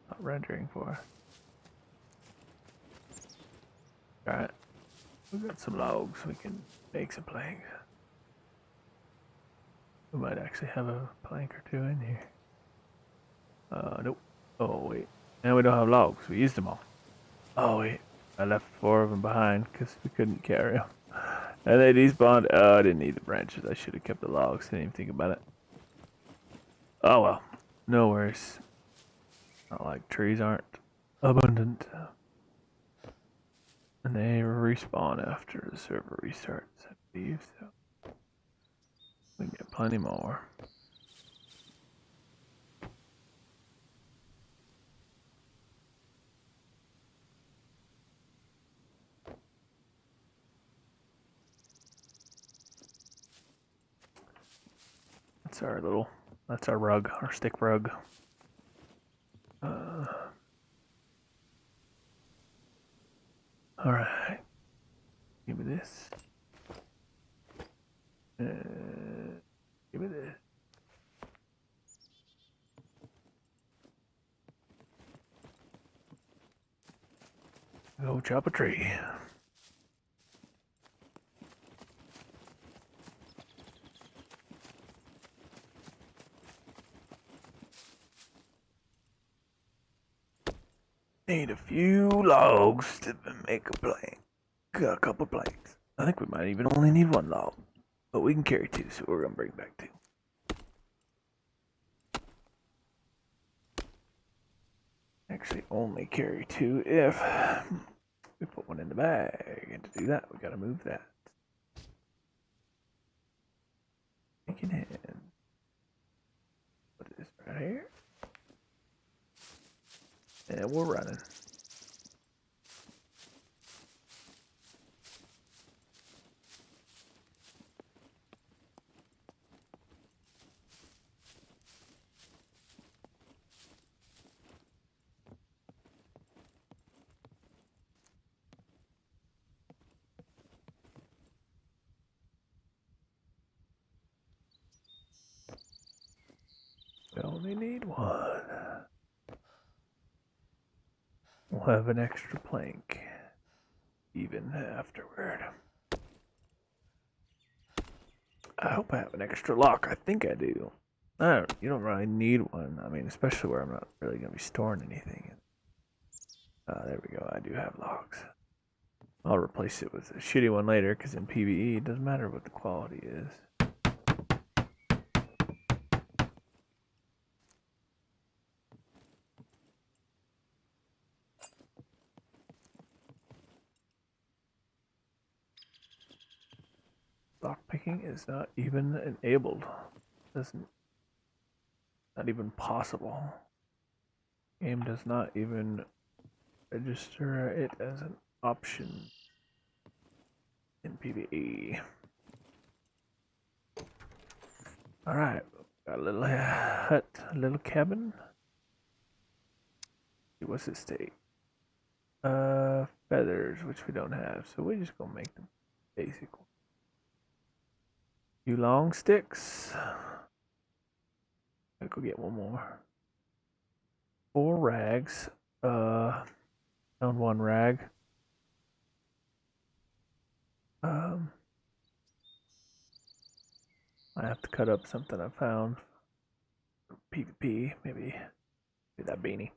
Not rendering for us. Alright. We got some logs. We can make some planks. We might actually have a plank or two in here. Nope. Oh, wait. And we don't have logs. We used them all. Oh, wait. I left 4 of them behind because we couldn't carry them. And they despawned. Oh, I didn't need the branches. I should have kept the logs. Didn't even think about it. Oh, well. No worries. Not like trees aren't abundant. And they respawn after the server restarts, I believe, so we can get plenty more. That's our rug, our stick rug. Alright. Give me this. Give me this. Go chop a tree. Need a few logs to make a plank. Got a couple planks. I think we might even only need 1 log. But we can carry 2, so we're gonna bring back 2. Actually, only carry 2 if we put 1 in the bag. And to do that, we gotta move that. Taking hand. Put this right here. And we're running. only need one. We'll have an extra plank even afterward. I hope I have an extra lock. I think I do. You don't really need one. I mean, especially where I'm not really going to be storing anything. There we go. I do have locks. I'll replace it with a shitty one later because in PvE, it doesn't matter what the quality is. Lockpicking is not even enabled. Not even possible. Game does not even register it as an option in PvE. Alright, got a little hut, a little cabin. What's this take? Feathers, which we don't have, so we're just gonna make them basic. Few long sticks. I'll go get one more. 4 rags. Found 1 rag. I have to cut up something I found. PvP, maybe do that beanie.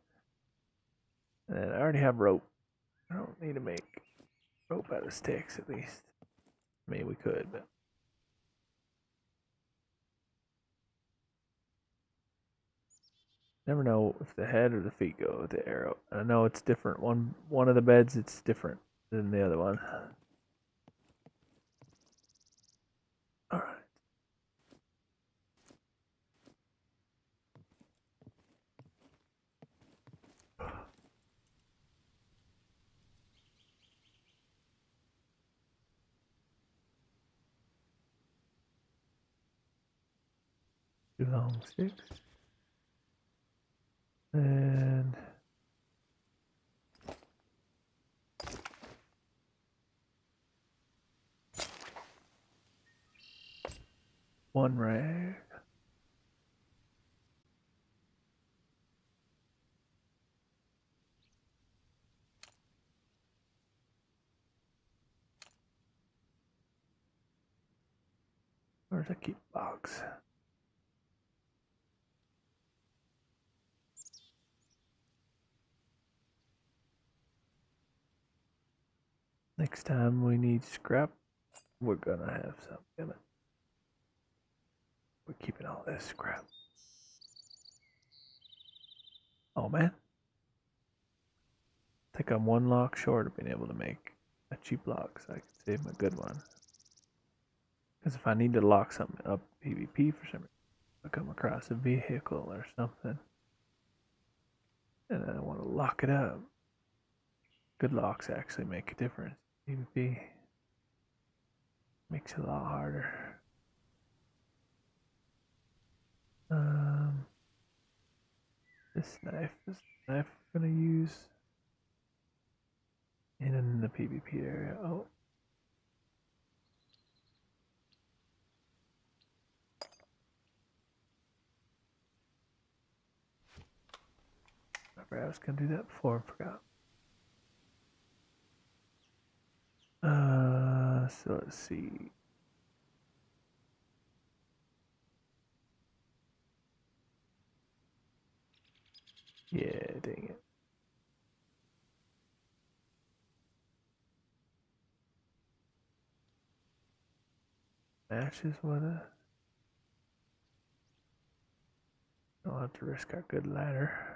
And I already have rope. I don't need to make rope out of sticks, at least. I mean, we could, but never know if the head or the feet go with the arrow. I know it's different. One of the beds, it's different than the other one. All right. Two long sticks. And one rag. Where's the keep box? Next time we need scrap, we're gonna have some. Damn it. We're keeping all this scrap. Oh man. I think I'm 1 lock short of being able to make a cheap lock so I can save my good one. Because if I need to lock something up PvP for some reason, I come across a vehicle or something, and I want to lock it up. Good locks actually make a difference. PvP makes it a lot harder. This knife I'm gonna use in the PvP area. Oh. I was gonna do that before I forgot. So let's see. Yeah, dang it. Matches what a. Don't have to risk our good ladder.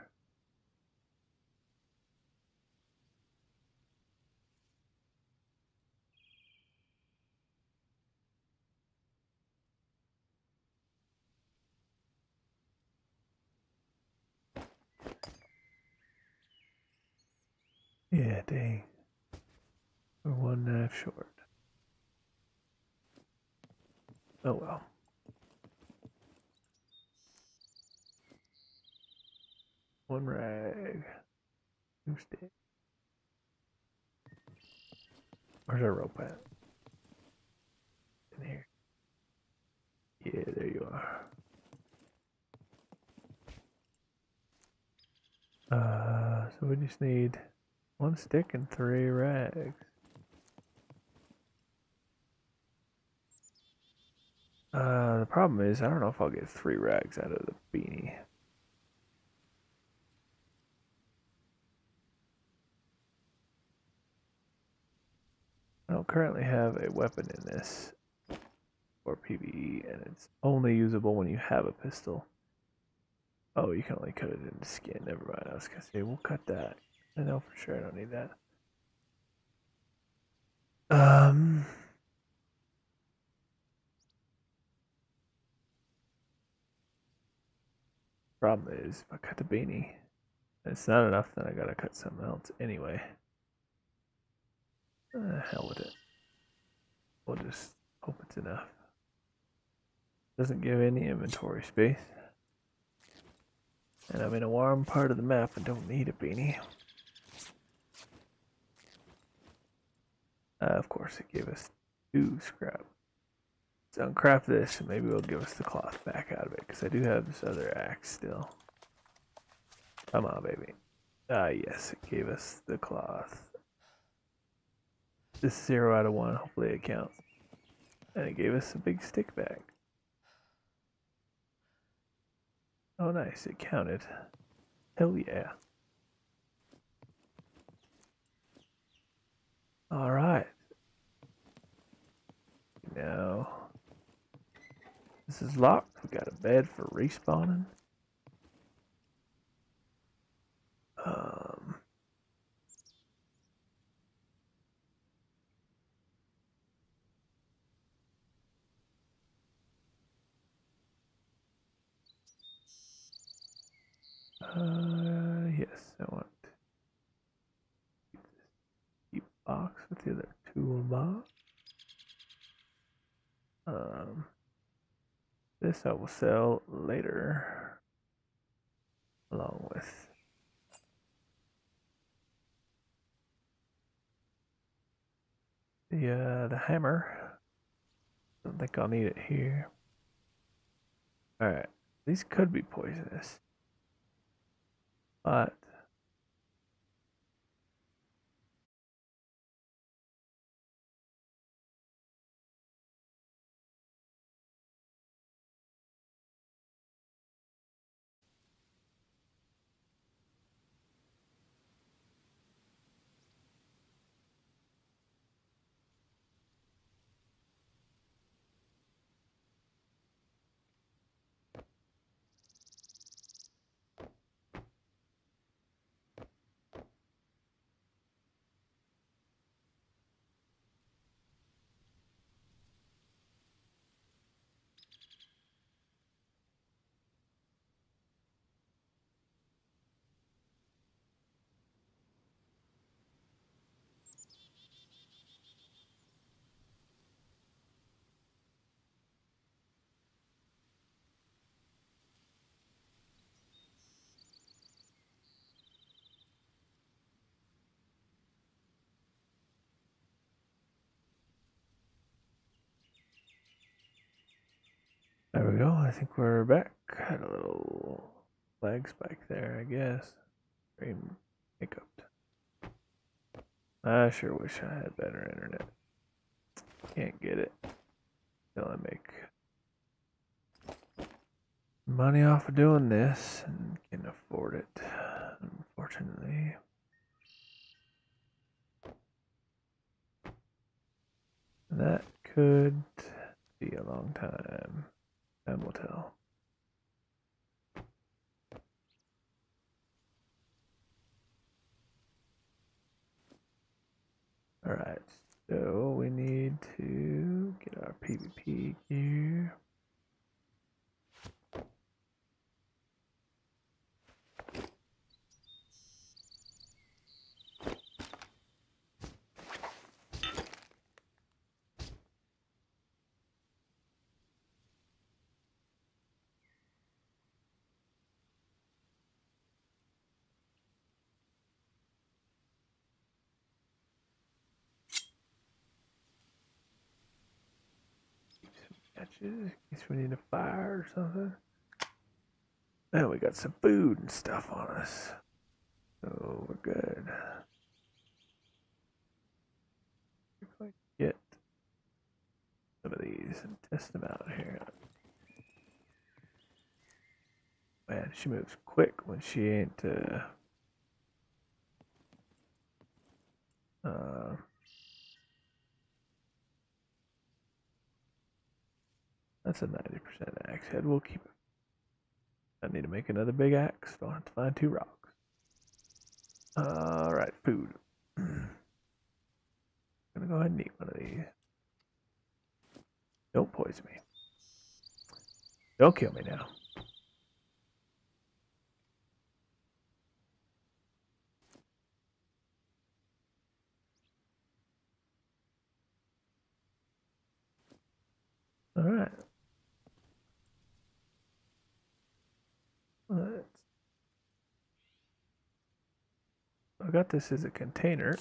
Yeah, dang. We're 1 knife short. Oh well. One rag. 2 stick. Where's our rope at? In here. Yeah, there you are. So we just need 1 stick and 3 rags. The problem is, I don't know if I'll get 3 rags out of the beanie. I don't currently have a weapon in this, or PvE, and it's only usable when you have a pistol. Oh, you can only cut it into skin. Never mind. I was gonna say we'll cut that. I know for sure I don't need that. Problem is, if I cut the beanie, it's not enough. Then I gotta cut something else anyway. Hell with it. We'll just hope it's enough. Doesn't give any inventory space. And I'm in a warm part of the map and don't need a beanie. Of course, it gave us 2 scrap. So uncraft this, and maybe it'll give us the cloth back out of it, because I do have this other axe still. Come on, baby. Yes, it gave us the cloth. This is 0 out of 1. Hopefully it counts. And it gave us a big stick back. Oh, nice. It counted. Hell yeah. Alright. Now, this is locked. We got a bed for respawning. Yes, I want to keep box with the other toolbox. This I will sell later, along with the hammer. Don't think I'll need it here. All right, these could be poisonous, but there we go. I think we're back. Had a little lag spike there, I guess. Stream hiccuped. I sure wish I had better internet. Can't get it till I make money off of doing this and can afford it, unfortunately. That could be a long time. Time will tell. Alright, so we need to get our PvP gear. Catches in case we need a fire or something. And we got some food and stuff on us. So we're good. We're going to get some of these and test them out here. Man, she moves quick when she ain't that's a 90% axe head. We'll keep it. I need to make another big axe. Don't have to find 2 rocks. Alright, food. I'm gonna go ahead and eat one of these. Don't poison me. Don't kill me now. Alright. I got this as a container.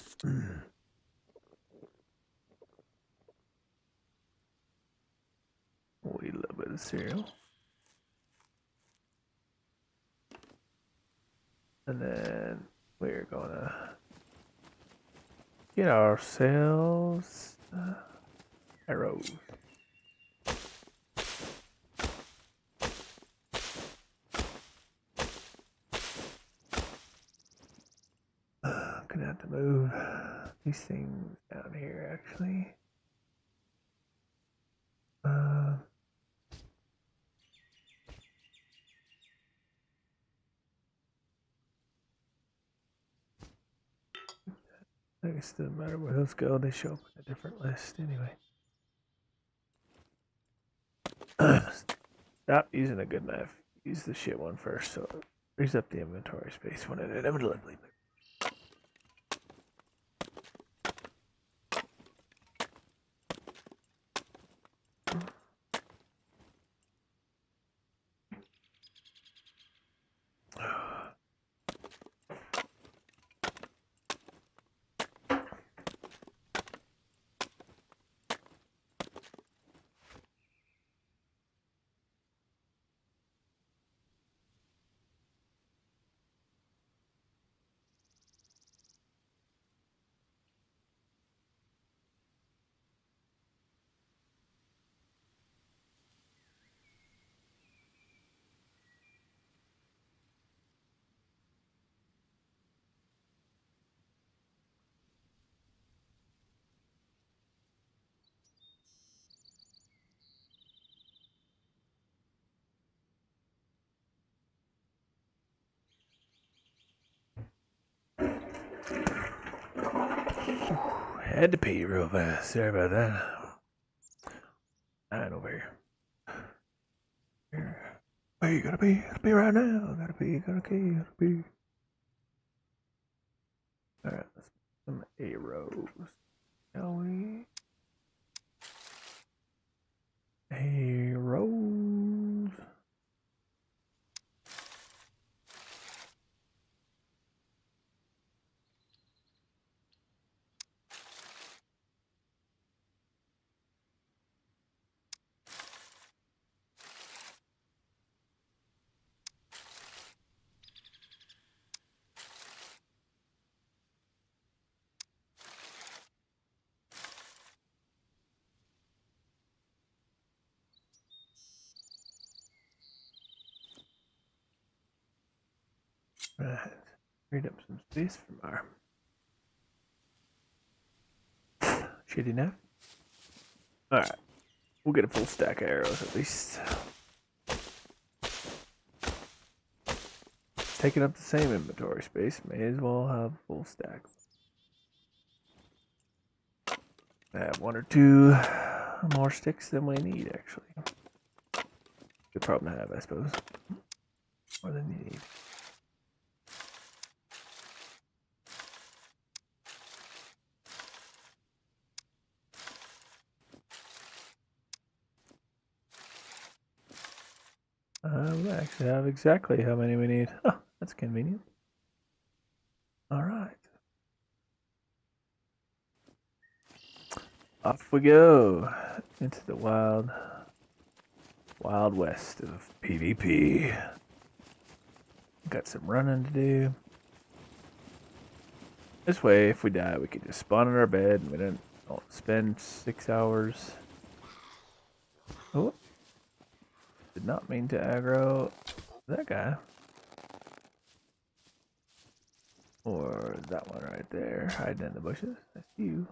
We'll eat a little bit of cereal. And then we're gonna get ourselves arrows. Gonna have to move these things down here actually. I guess it doesn't matter where those go, they show up in a different list anyway. Stop using a good knife. Use the shit one first so it frees up the inventory space when it inevitably moves. Had to pee real fast. Sorry about that. Alright, over here. Where you gotta be? Gotta be right now. Gotta be. Gotta be. Alright, let's put some arrows. Shall we? Arrows. Right. Freed up some space from our shitty knife. Alright. We'll get a full stack of arrows at least. Taking up the same inventory space, may as well have a full stack. I have 1 or 2 more sticks than we need, actually. Good problem to have, I suppose. More than you need. We actually have exactly how many we need. Oh, that's convenient. Alright. Off we go into the wild west of PvP. Got some running to do. This way, if we die, we can just spawn in our bed and we don't spend 6 hours. Oh, did not mean to aggro that guy. Or that one right there, hiding in the bushes. That's you.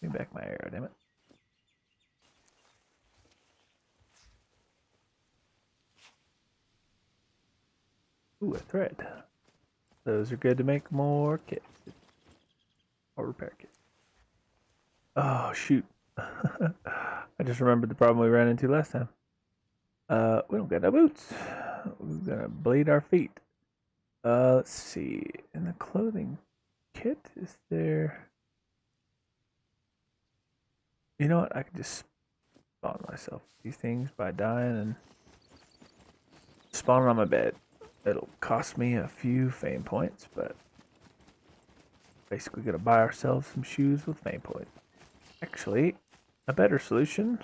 Give me back my arrow, damn it. Ooh, a thread. Those are good to make more kits. Or repair kits. Oh, shoot. I just remembered the problem we ran into last time. We don't got no boots. We're gonna bleed our feet. Let's see. In the clothing kit, is there... You know what? I could just spawn myself these things by dying and spawning on my bed. It'll cost me a few fame points, but basically gonna buy ourselves some shoes with fame points. Actually, a better solution.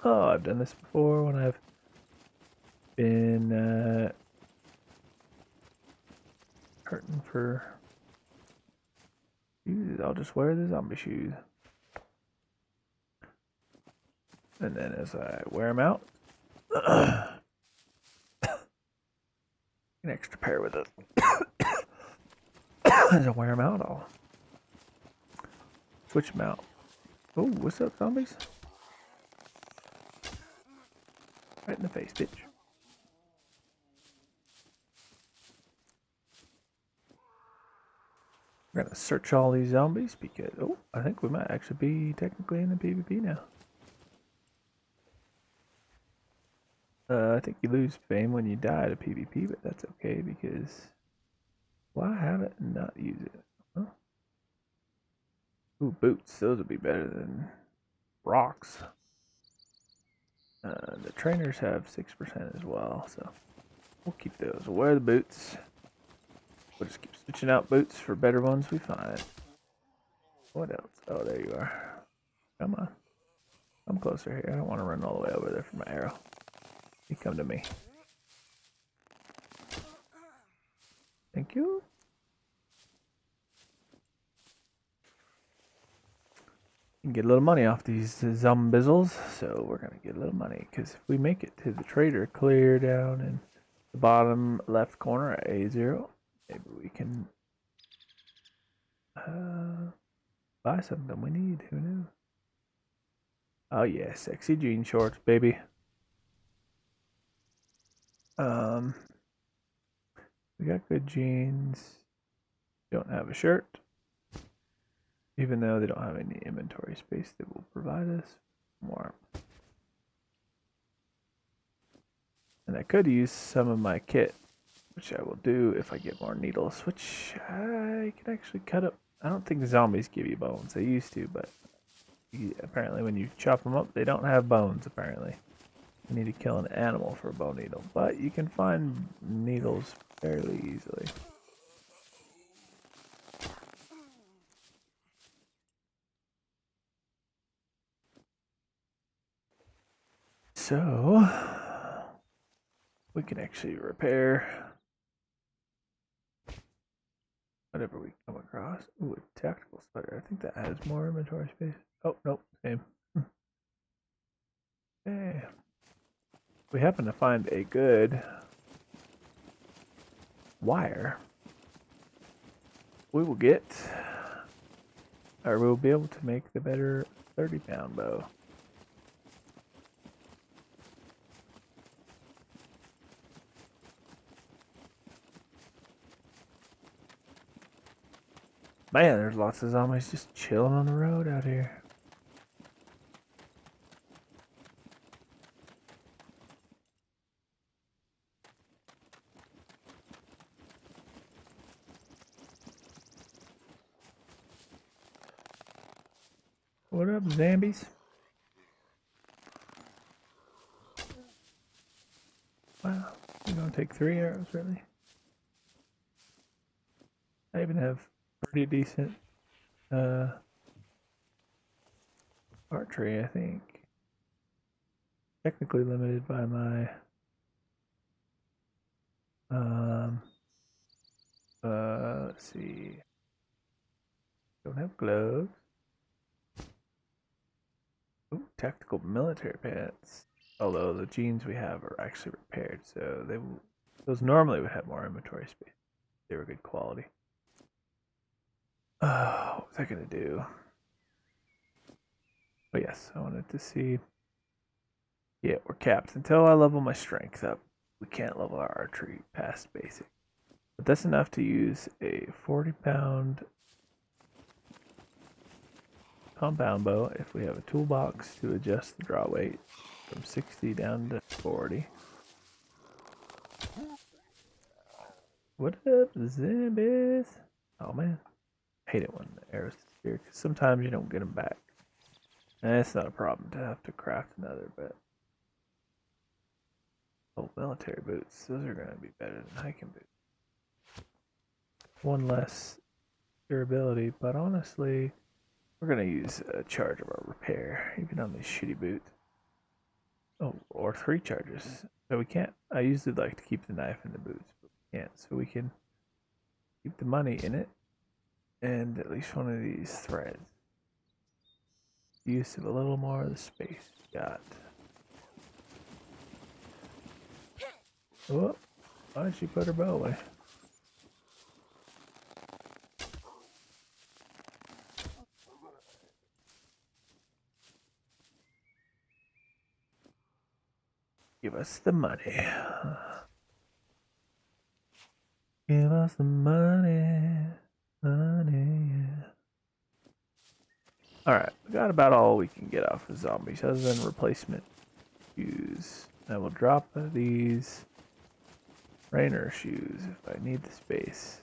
Oh, I've done this before when I've been hurting for shoes. I'll just wear the zombie shoes. And then as I wear them out, an extra pair with it. As I wear them out, I'll switch them out. Oh, what's up, zombies? Right in the face, bitch. We're gonna search all these zombies because, oh, I think we might actually be technically in the PvP now. I think you lose fame when you die to PvP, but that's okay because why have it and not use it? Huh? Ooh, boots. Those would be better than rocks. The trainers have 6% as well, so we'll keep those. We'll wear the boots. We'll just keep switching out boots for better ones we find. What else? Oh, there you are. Come on. I'm closer here. I don't want to run all the way over there for my arrow. You come to me. Thank you. You can get a little money off these zombizzles, so we're gonna get a little money because if we make it to the trader clear down in the bottom left corner at A0, maybe we can buy something we need. Who knew? Oh yeah, sexy jean shorts, baby. We got good jeans. Don't have a shirt, even though they don't have any inventory space that will provide us more. And I could use some of my kit, which I will do if I get more needles, which I can actually cut up. I don't think zombies give you bones. They used to, but apparently when you chop them up, they don't have bones, apparently. You need to kill an animal for a bone needle, but you can find needles fairly easily. So, we can actually repair whatever we come across. Ooh, a tactical spider. I think that has more inventory space. Oh, nope, same. Okay. We happen to find a good wire. We will get, or we'll be able to make the better 30-pound bow. Man, there's lots of zombies just chilling on the road out here. What up, zombies? Wow, you're gonna take 3 arrows, really? I even have pretty decent archery, I think. Technically limited by my Let's see. Don't have gloves. Ooh, tactical military pants. Although the jeans we have are actually repaired, so those normally would have more inventory space. They were good quality. What was I gonna do? Oh yes, I wanted to see. Yeah, we're capped until I level my strength up. We can't level our archery past basic, but that's enough to use a 40-pound compound bow if we have a toolbox to adjust the draw weight from 60 down to 40. What up, zombies? Oh man, I hate it when the arrows disappear because sometimes you don't get them back. And it's not a problem to have to craft another, but oh, military boots. Those are going to be better than hiking boots. One less durability, but honestly, we're going to use a charge of our repair, even on these shitty boots. Oh, or 3 charges. So we can't. I usually like to keep the knife in the boots, but we can't. So we can keep the money in it and at least one of these threads. Use of a little more of the space we got. Oh, why'd she put her bow away? Give us the money. Give us the money. Money. Alright, we got about all we can get off of zombies other than replacement shoes. I will drop these rainer shoes if I need the space.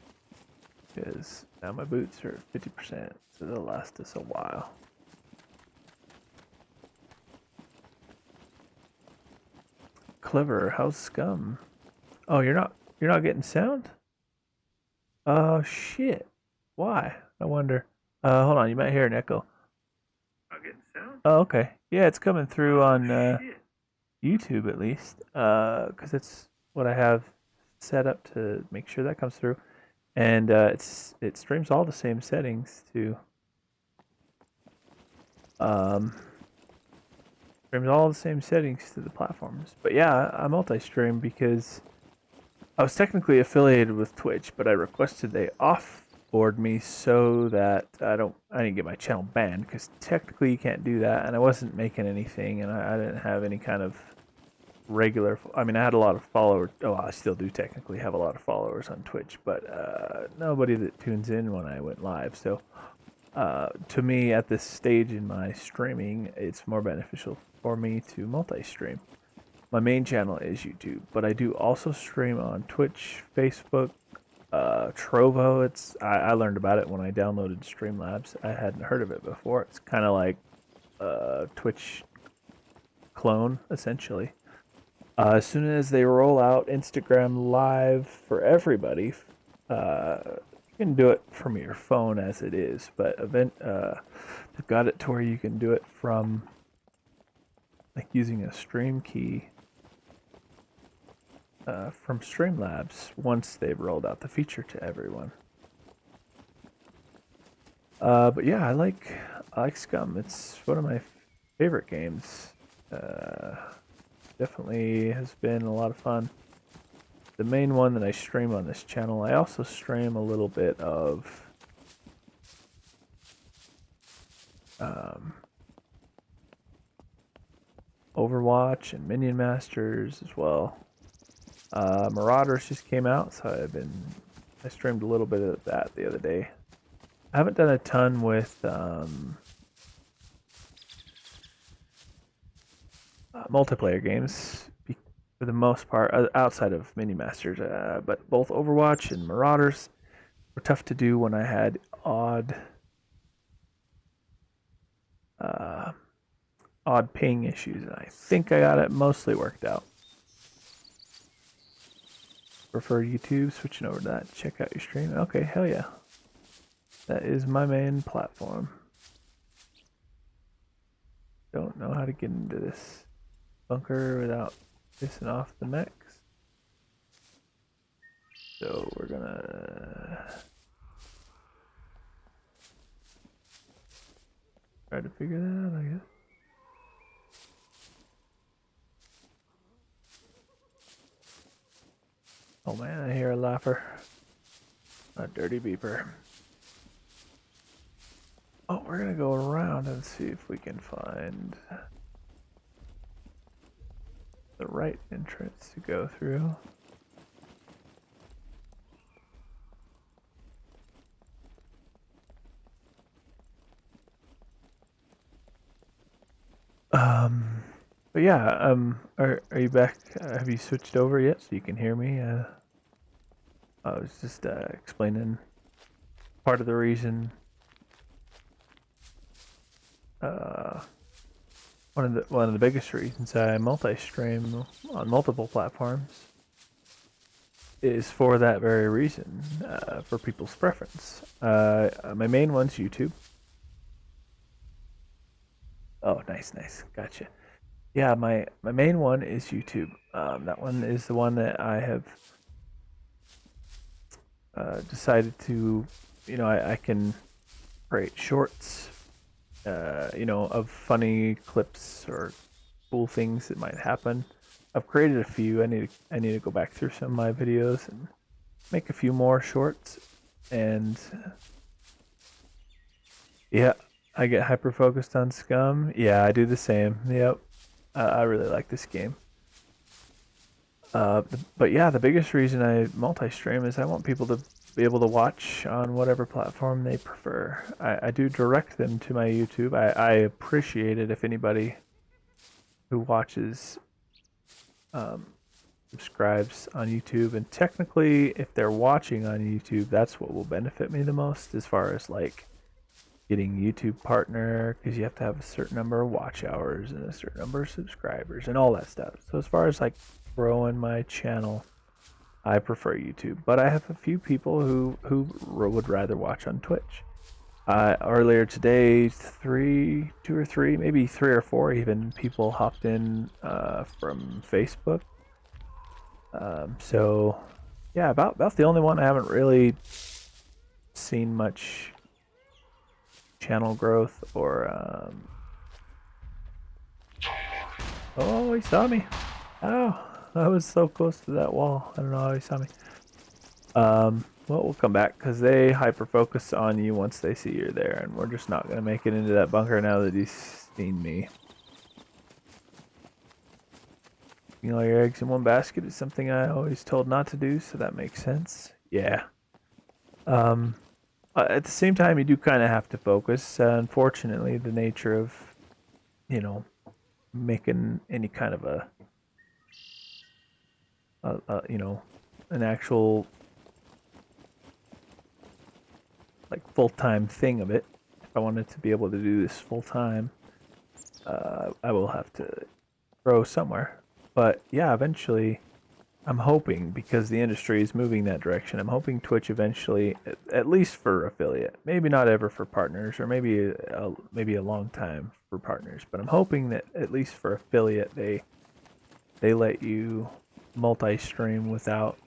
Because now my boots are 50%, so they'll last us a while. Clever, how's Scum? Oh, you're not getting sound? Oh shit. Why? I wonder. Hold on, you might hear an echo. Not getting sound? Oh, okay. Yeah, it's coming through on YouTube at least. Because it's what I have set up to make sure that comes through. And it streams all the same settings to streams all the same settings to the platforms. But yeah, I multi-stream because I was technically affiliated with Twitch, but I requested they offboard me so that I didn't get my channel banned because technically you can't do that, and I wasn't making anything, and I didn't have any kind of regular. I mean, I had a lot of followers. Oh, I still do technically have a lot of followers on Twitch, but nobody that tunes in when I went live. So to me, at this stage in my streaming, it's more beneficial for me to multi-stream. My main channel is YouTube, but I do also stream on Twitch, Facebook, Trovo. I learned about it when I downloaded Streamlabs. I hadn't heard of it before. It's kind of like a Twitch clone, essentially. As soon as they roll out Instagram Live for everybody, you can do it from your phone as it is, but they've got it to where you can do it from like using a stream key from Streamlabs once they've rolled out the feature to everyone. But yeah, I like Scum. It's one of my favorite games. Definitely has been a lot of fun. The main one that I stream on this channel. I also stream a little bit of Overwatch and Minion Masters as well. Marauders just came out, so I streamed a little bit of that the other day. I haven't done a ton with multiplayer games for the most part, outside of Mini Masters. But both Overwatch and Marauders were tough to do when I had odd ping issues, and I think I got it mostly worked out. Prefer YouTube, switching over to that. Check out your stream. Okay, hell yeah. That is my main platform. Don't know how to get into this bunker without pissing off the mechs. So we're gonna try to figure that out, I guess. Oh man, I hear a laugher. A dirty beeper. Oh, we're gonna go around and see if we can find the right entrance to go through. But yeah, are you back? Have you switched over yet so you can hear me? I was just explaining part of the reason. One of the biggest reasons I multi-stream on multiple platforms is for that very reason, for people's preference. My main one's YouTube. Oh, nice, gotcha. Yeah, my main one is YouTube. That one is the one that I have decided to, I can create shorts, of funny clips or cool things that might happen. I've created a few. I need to go back through some of my videos and make a few more shorts. And yeah, I get hyper focused on Scum. Yeah, I do the same. Yep, I really like this game. But yeah, the biggest reason I multi-stream is I want people to be able to watch on whatever platform they prefer. I do direct them to my YouTube. I appreciate it if anybody who watches subscribes on YouTube. And technically, if they're watching on YouTube, that's what will benefit me the most as far as like getting YouTube partner, because you have to have a certain number of watch hours and a certain number of subscribers and all that stuff. So as far as like growing my channel, I prefer YouTube, but I have a few people who would rather watch on Twitch. Earlier today, two or three, maybe three or four even people hopped in from Facebook. So yeah, about the only one I haven't really seen much channel growth or oh, he saw me. Oh, I was so close to that wall. I don't know how he saw me. Well, we'll come back because they hyper focus on you once they see you're there, and we're just not gonna make it into that bunker now that he's seen me. Putting all your eggs in one basket is something I always told not to do, so that makes sense. Yeah. At the same time, you do kind of have to focus. Unfortunately, the nature of, making any kind of an actual like full-time thing of it. If I wanted to be able to do this full-time, I will have to grow somewhere. But yeah, eventually, I'm hoping, because the industry is moving that direction, I'm hoping Twitch eventually, at least for affiliate, maybe not ever for partners, or maybe a long time for partners, but I'm hoping that at least for affiliate, they let you multi-stream without,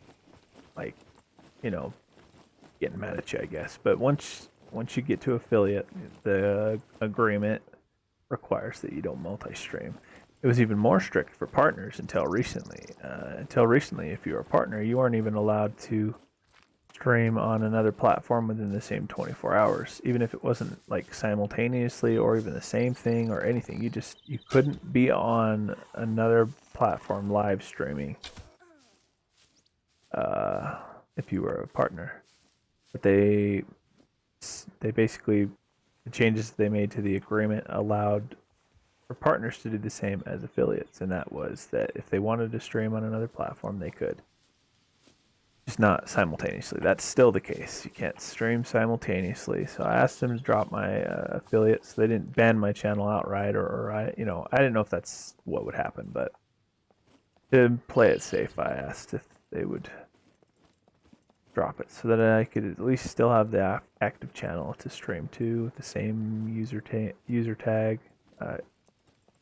like, getting mad at you, I guess. But once you get to affiliate, the agreement requires that you don't multi-stream. It was even more strict for partners until recently. If you were a partner, you weren't even allowed to stream on another platform within the same 24 hours, even if it wasn't like simultaneously or even the same thing or anything. You couldn't be on another platform live streaming if you were a partner. But they basically, the changes they made to the agreement allowed for partners to do the same as affiliates, and that was that if they wanted to stream on another platform, they could. Just not simultaneously. That's still the case. You can't stream simultaneously. So I asked them to drop my affiliates. They didn't ban my channel outright, or I didn't know if that's what would happen, but to play it safe, I asked if they would drop it so that I could at least still have the active channel to stream to with the same user tag,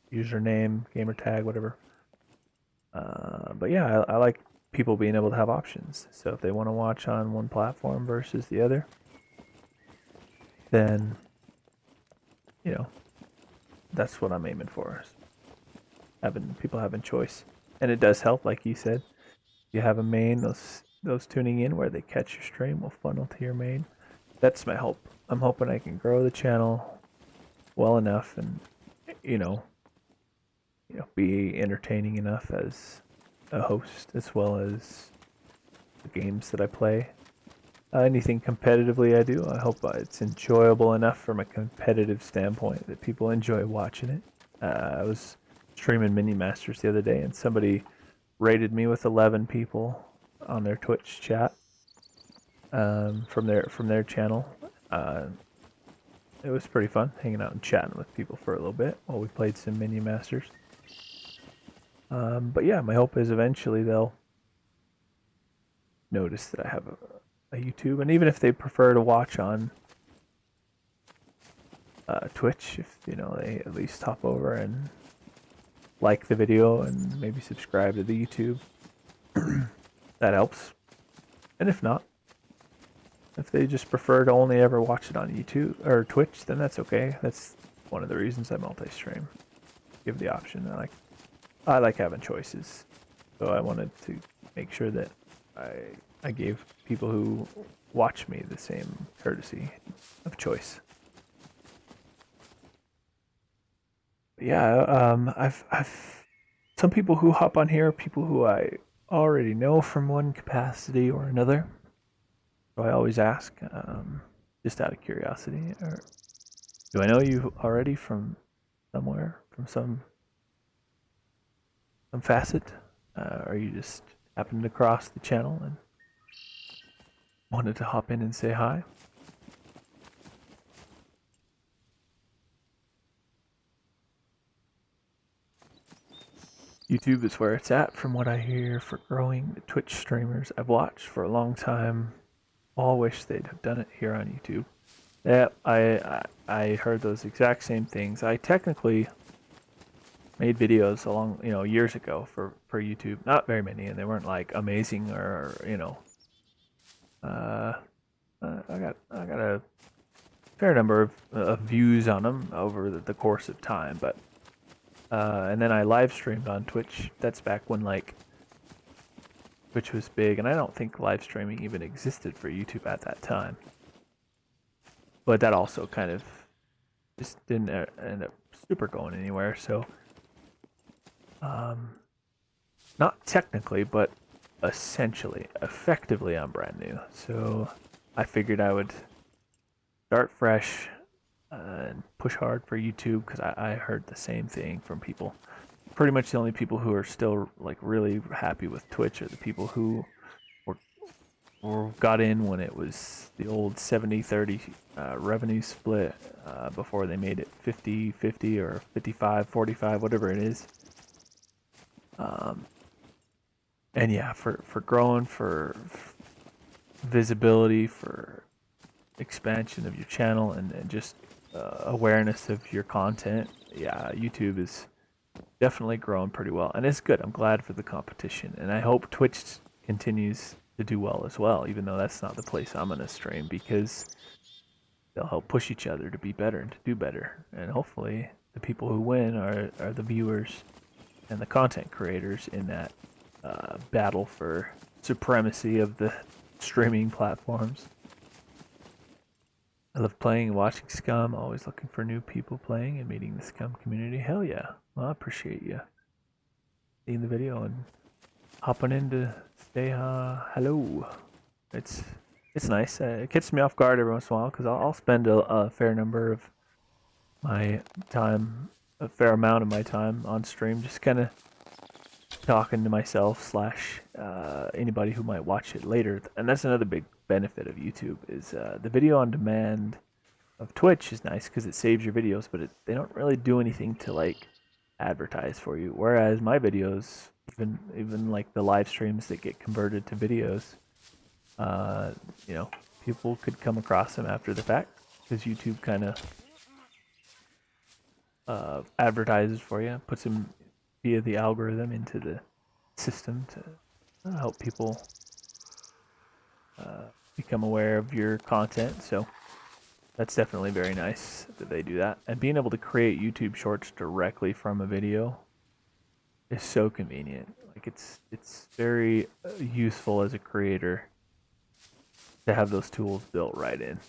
username, gamer tag, whatever. But yeah, I like people being able to have options. So if they want to watch on one platform versus the other, then, you know, that's what I'm aiming for. Having people having choice. And it does help, like you said. You have a main, those tuning in where they catch your stream will funnel to your main. That's my hope. I'm hoping I can grow the channel well enough and you know be entertaining enough as a host as well as the games that I play. Anything competitively I do, I hope it's enjoyable enough from a competitive standpoint that people enjoy watching it. I was streaming Mini Masters the other day and somebody rated me with 11 people on their Twitch chat from their channel. It was pretty fun hanging out and chatting with people for a little bit while we played some Mini Masters. But yeah, my hope is eventually they'll notice that I have a YouTube, and even if they prefer to watch on Twitch, if they at least hop over and like the video and maybe subscribe to the YouTube, that helps. And if not, if they just prefer to only ever watch it on YouTube or Twitch, then that's okay. That's one of the reasons I multi-stream. Give the option. I like having choices, so I wanted to make sure that I gave people who watch me the same courtesy of choice. Yeah, I've some people who hop on here, people who I already know from one capacity or another. So I always ask, just out of curiosity, or do I know you already from somewhere, from some facet, or you just happened to cross the channel and wanted to hop in and say hi? YouTube is where it's at, from what I hear, for growing the Twitch streamers I've watched for a long time. All wish they'd have done it here on YouTube. Yeah, I heard those exact same things. I technically made videos along years ago for YouTube. Not very many, and they weren't like amazing or I got a fair number of views on them over the course of time, but and then I live streamed on Twitch. That's back when Twitch was big, and I don't think live streaming even existed for YouTube at that time. But that also kind of just didn't end up super going anywhere. So, not technically, but effectively, I'm brand new. So I figured I would start fresh and push hard for YouTube, because I heard the same thing from people. Pretty much the only people who are still like really happy with Twitch are the people who got in when it was the old 70-30 revenue split, before they made it 50-50 or 55-45, whatever it is. And yeah, for growing, for visibility, for expansion of your channel, and just awareness of your content, yeah, YouTube is definitely growing pretty well, and it's good. I'm glad for the competition, and I hope Twitch continues to do well as well, even though that's not the place I'm gonna stream, because they'll help push each other to be better and to do better, and hopefully the people who win are the viewers and the content creators in that battle for supremacy of the streaming platforms. I love playing and watching Scum, always looking for new people playing and meeting the Scum community. Hell yeah. Well, I appreciate you seeing the video and hopping in to say hello. It's nice. It gets me off guard every once in a while, because I'll spend a fair number of my time, a fair amount of my time on stream, just kind of talking to myself slash anybody who might watch it later. And that's another big benefit of YouTube, is the video on demand of Twitch is nice because it saves your videos, but they don't really do anything to like advertise for you. Whereas my videos, even like the live streams that get converted to videos, people could come across them after the fact, because YouTube kind of advertises for you, puts them via the algorithm into the system to help people become aware of your content. So that's definitely very nice that they do that. And being able to create YouTube shorts directly from a video is so convenient. Like it's very useful as a creator to have those tools built right in.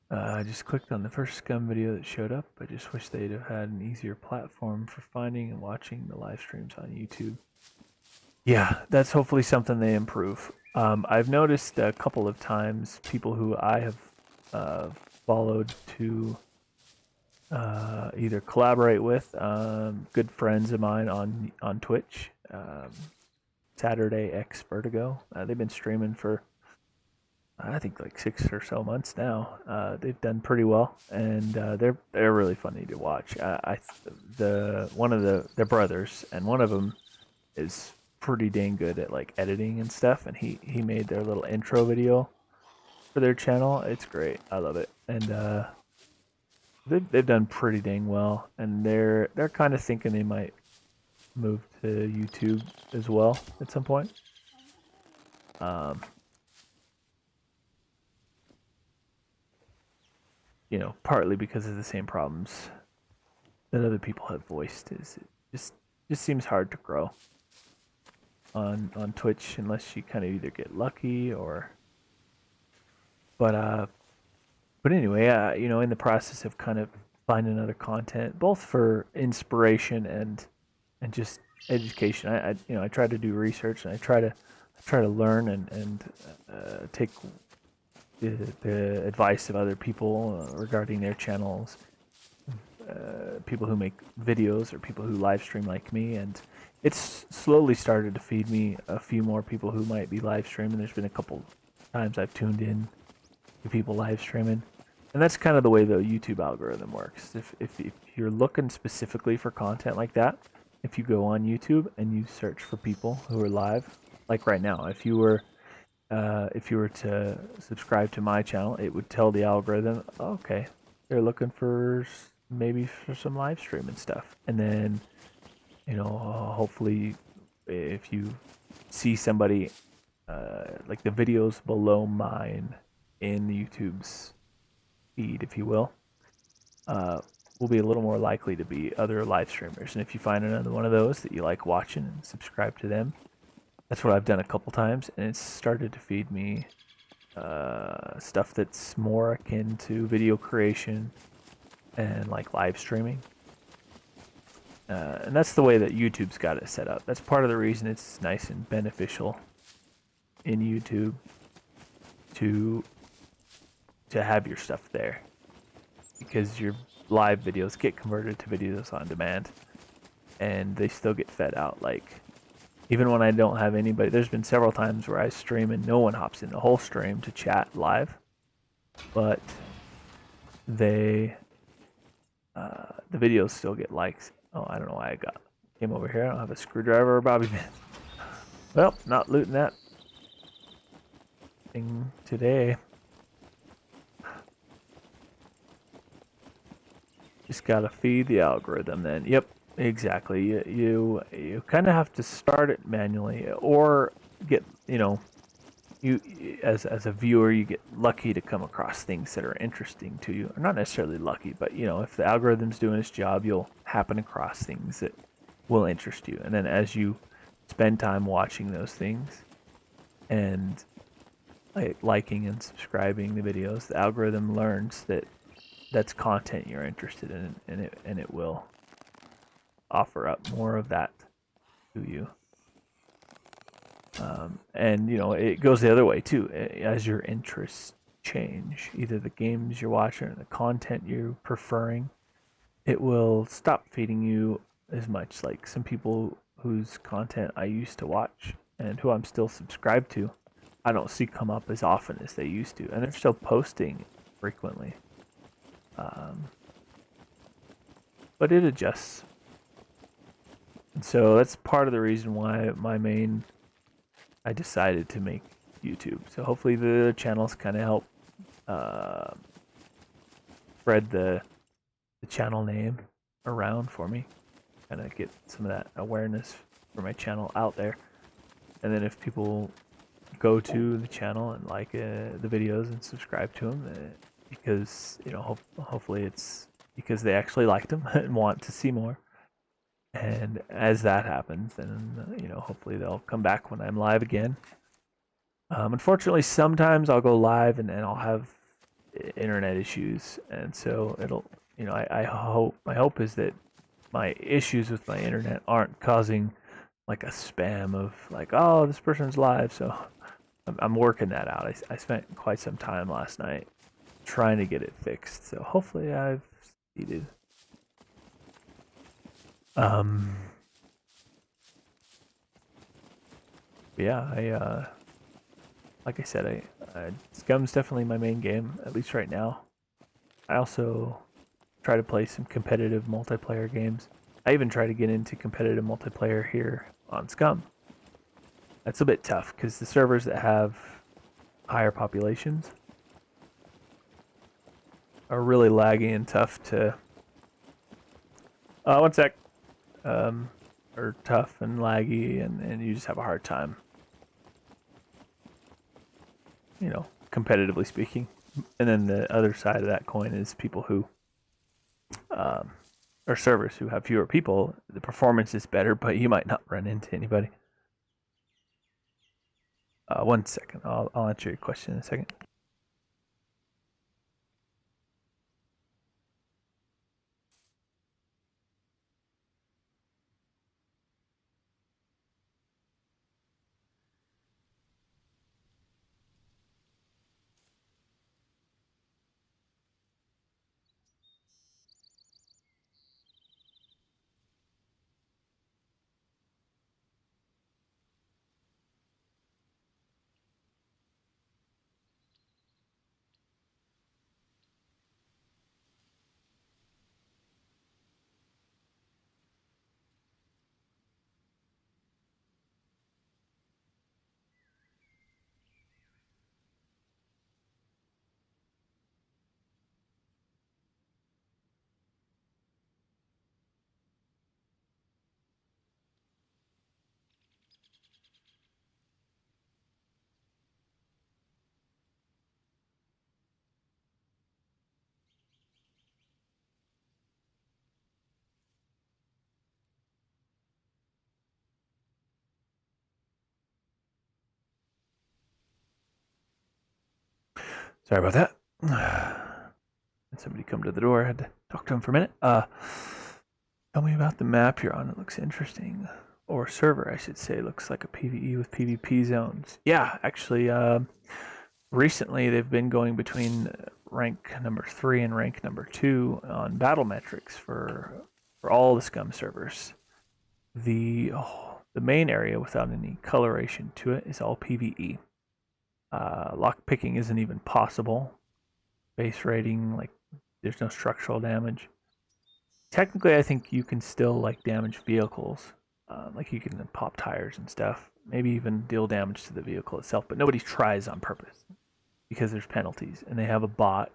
I just clicked on the first Scum video that showed up. I just wish they'd have had an easier platform for finding and watching the live streams on YouTube. Yeah, that's hopefully something they improve. I've noticed a couple of times people who I have followed to either collaborate with, good friends of mine on Twitch, Saturday X Vertigo. They've been streaming for I think like 6 or so months now. They've done pretty well, and they're really funny to watch. One of their brothers, and one of them is pretty dang good at like editing and stuff, and he made their little intro video for their channel. It's great. I love it, and they've done pretty dang well, and they're kind of thinking they might move to YouTube as well at some point. You know, partly because of the same problems that other people have voiced. Is it just seems hard to grow on Twitch unless you kind of either get lucky or. But anyway, you know, in the process of kind of finding other content, both for inspiration and just education. I you know I try to do research and I try to learn and take the advice of other people regarding their channels, people who make videos or people who live stream like me, and it's slowly started to feed me a few more people who might be live streaming. There's been a couple times I've tuned in to people live streaming, and that's kind of the way the YouTube algorithm works. If you're looking specifically for content like that, if you go on YouTube and you search for people who are live, like right now, if you were to subscribe to my channel, it would tell the algorithm, oh, okay, they're looking for maybe for some live streaming stuff. And then, you know, hopefully if you see somebody like the videos below mine in YouTube's feed, if you will be a little more likely to be other live streamers. And if you find another one of those that you like watching and subscribe to them, that's what I've done a couple times, and it's started to feed me stuff that's more akin to video creation and like live streaming. And that's the way that YouTube's got it set up. That's part of the reason it's nice and beneficial in YouTube to have your stuff there, because your live videos get converted to videos on demand, and they still get fed out. Like, even when I don't have anybody, there's been several times where I stream and no one hops in the whole stream to chat live, but the videos still get likes. Oh, I don't know why came over here. I don't have a screwdriver or bobby pin. Well, not looting that thing today. Just gotta feed the algorithm then. Yep, exactly. You kind of have to start it manually, or get, you know, you as a viewer, you get lucky to come across things that are interesting to you. Or not necessarily lucky, but you know, if the algorithm's doing its job, you'll happen across things that will interest you. And then as you spend time watching those things and liking and subscribing the videos, the algorithm learns that that's content you're interested in, and it will offer up more of that to you. And you know, it goes the other way too. As your interests change, either the games you're watching or the content you're preferring, it will stop feeding you as much. Like some people whose content I used to watch and who I'm still subscribed to, I don't see come up as often as they used to, and they're still posting frequently. But it adjusts. And so that's part of the reason why I decided to make YouTube. So hopefully the channels kind of help spread the channel name around for me, kind of get some of that awareness for my channel out there. and then if people go to the channel and like the videos and subscribe to them, because hopefully it's because they actually liked them and want to see more. And as that happens, then hopefully they'll come back when I'm live again. Unfortunately, sometimes I'll go live and I'll have internet issues, and so it'll I hope my hope is that my issues with my internet aren't causing like a spam of like, oh, this person's live. So I'm working that out. I spent quite some time last night trying to get it fixed. So hopefully I've succeeded. Yeah, like I said, Scum's definitely my main game, at least right now. I also try to play some competitive multiplayer games. I even try to get into competitive multiplayer here on Scum. That's a bit tough because the servers that have higher populations are really laggy and tough to. One sec. Are tough and laggy, and you just have a hard time. Competitively speaking. And then the other side of that coin is people who, or servers who have fewer people. The performance is better, but you might not run into anybody. One second. I'll answer your question in a second. Sorry about that. Had somebody come to the door. I had to talk to him for a minute. Tell me about the map you're on. It looks interesting. Or server, I should say. It looks like a PvE with PvP zones. Yeah, actually, recently they've been going between rank number 3 and rank number 2 on battle metrics for all the Scum servers. The main area without any coloration to it is all PvE. Lock picking isn't even possible. Base rating, like, there's no structural damage. Technically, I think you can still like damage vehicles, like you can pop tires and stuff. Maybe even deal damage to the vehicle itself, but nobody tries on purpose because there's penalties, and they have a bot.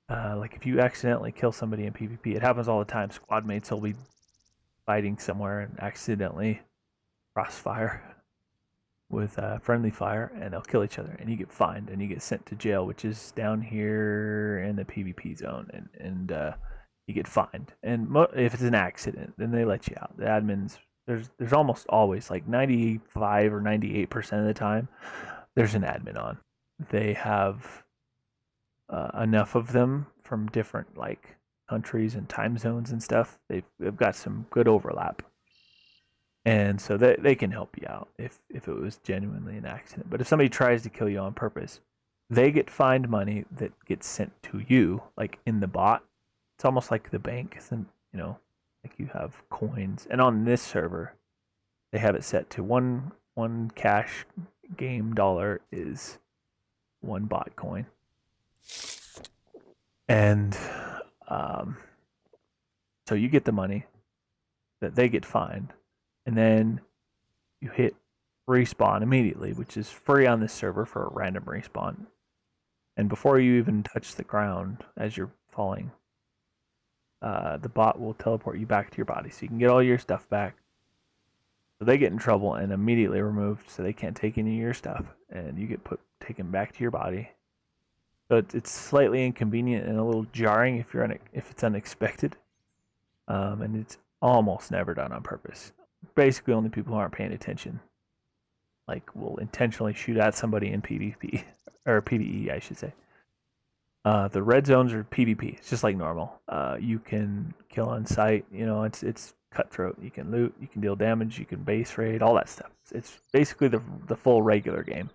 Like if you accidentally kill somebody in PvP, it happens all the time. Squad mates will be fighting somewhere and accidentally crossfire with friendly fire, and they'll kill each other, and you get fined and you get sent to jail, which is down here in the PvP zone, and you get fined. And if it's an accident, then they let you out. The admins, there's almost always, like 95 or 98% of the time, there's an admin on. They have enough of them from different like countries and time zones and stuff. They've got some good overlap, and so they can help you out if it was genuinely an accident. But if somebody tries to kill you on purpose, they get fined money that gets sent to you, like in the bot. It's almost like the bank, isn't like you have coins. And on this server, they have it set to one cash game dollar is one bot coin, and so you get the money that they get fined, and then you hit respawn immediately, which is free on this server for a random respawn. And before you even touch the ground as you're falling, the bot will teleport you back to your body, so you can get all your stuff back. So they get in trouble and immediately removed, so they can't take any of your stuff, and you get taken back to your body. So it's slightly inconvenient and a little jarring if it's unexpected, and it's almost never done on purpose. Basically, only people who aren't paying attention, like, will intentionally shoot at somebody in PvP or PvE, I should say. The red zones are PvP. It's just like normal. You can kill on sight. You know, it's cutthroat. You can loot. You can deal damage. You can base raid. All that stuff. It's basically the full regular game.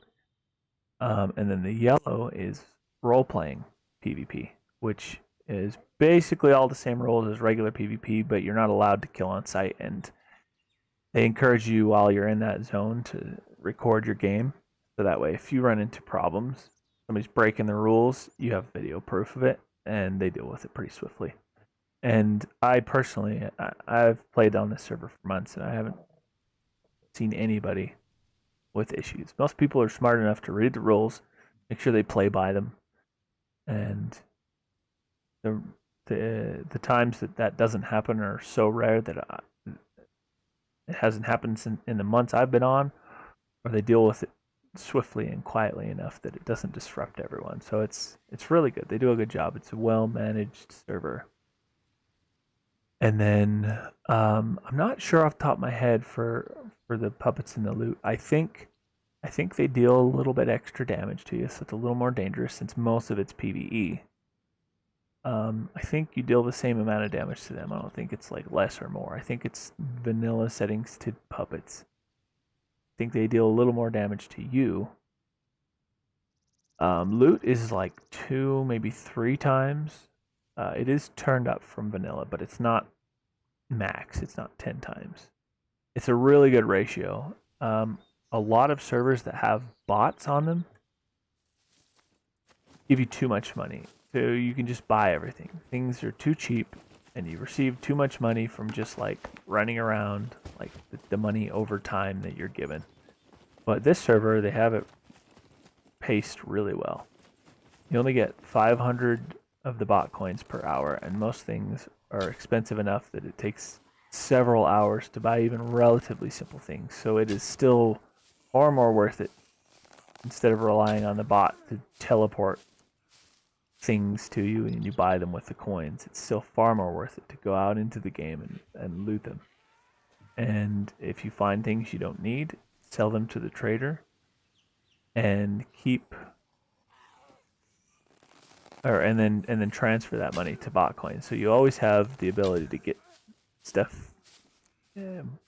And then the yellow is role playing PvP, which is basically all the same rules as regular PvP, but you're not allowed to kill on sight. And they encourage you while you're in that zone to record your game, so that way if you run into problems, somebody's breaking the rules, you have video proof of it, and they deal with it pretty swiftly. And I personally, I've played on this server for months, and I haven't seen anybody with issues. Most people are smart enough to read the rules, make sure they play by them, and the times that doesn't happen are so rare that it hasn't happened in the months I've been on, or they deal with it swiftly and quietly enough that it doesn't disrupt everyone. So it's really good. They do a good job. It's a well managed server. And then I'm not sure off the top of my head for the puppets and the loot. I think they deal a little bit extra damage to you, so it's a little more dangerous since most of it's PvE. I think you deal the same amount of damage to them. I don't think it's like less or more. I think it's vanilla settings to puppets. I think they deal a little more damage to you. Loot is like 2, maybe 3 times. It is turned up from vanilla, but it's not max. It's not 10 times. It's a really good ratio. A lot of servers that have bots on them give you too much money. So you can just buy everything. Things are too cheap, and you receive too much money from just like running around, like the money over time that you're given. But this server, they have it paced really well. You only get 500 of the bot coins per hour, and most things are expensive enough that it takes several hours to buy even relatively simple things. So it is still far more worth it instead of relying on the bot to teleport things to you and you buy them with the coins. It's still far more worth it to go out into the game and loot them. And if you find things you don't need, sell them to the trader and and then transfer that money to bot coins. So you always have the ability to get stuff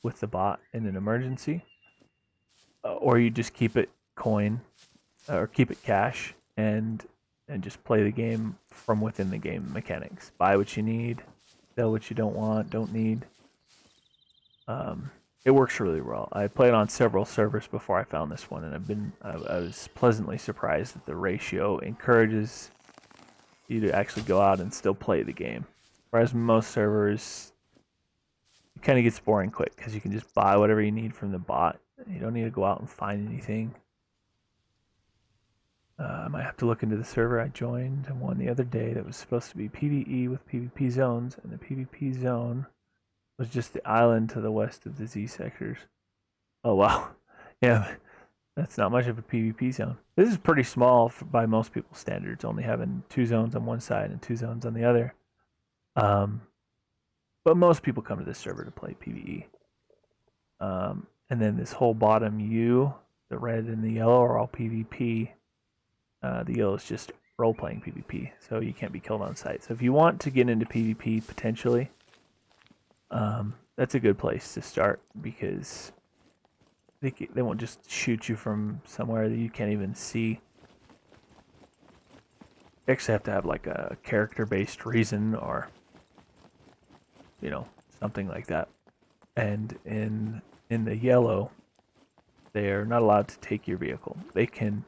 with the bot in an emergency, or you just keep it coin or keep it cash and just play the game from within the game mechanics. Buy what you need, sell what you don't need. It works really well. I played on several servers before I found this one, and I was pleasantly surprised that the ratio encourages you to actually go out and still play the game. Whereas most servers, it kind of gets boring quick because you can just buy whatever you need from the bot. You don't need to go out and find anything. I might have to look into the server. I joined one the other day that was supposed to be PvE with PvP zones, and the PvP zone was just the island to the west of the Z sectors. Oh wow, yeah, that's not much of a PvP zone. This is pretty small by most people's standards, only having 2 zones on one side and 2 zones on the other. But most people come to this server to play PvE. And then this whole bottom U, the red and the yellow, are all PvP. The yellow is just role-playing PvP, so you can't be killed on sight. So if you want to get into PvP potentially, that's a good place to start because they won't just shoot you from somewhere that you can't even see. You actually have to have like a character-based reason or, you know, something like that. And in the yellow, they are not allowed to take your vehicle. They can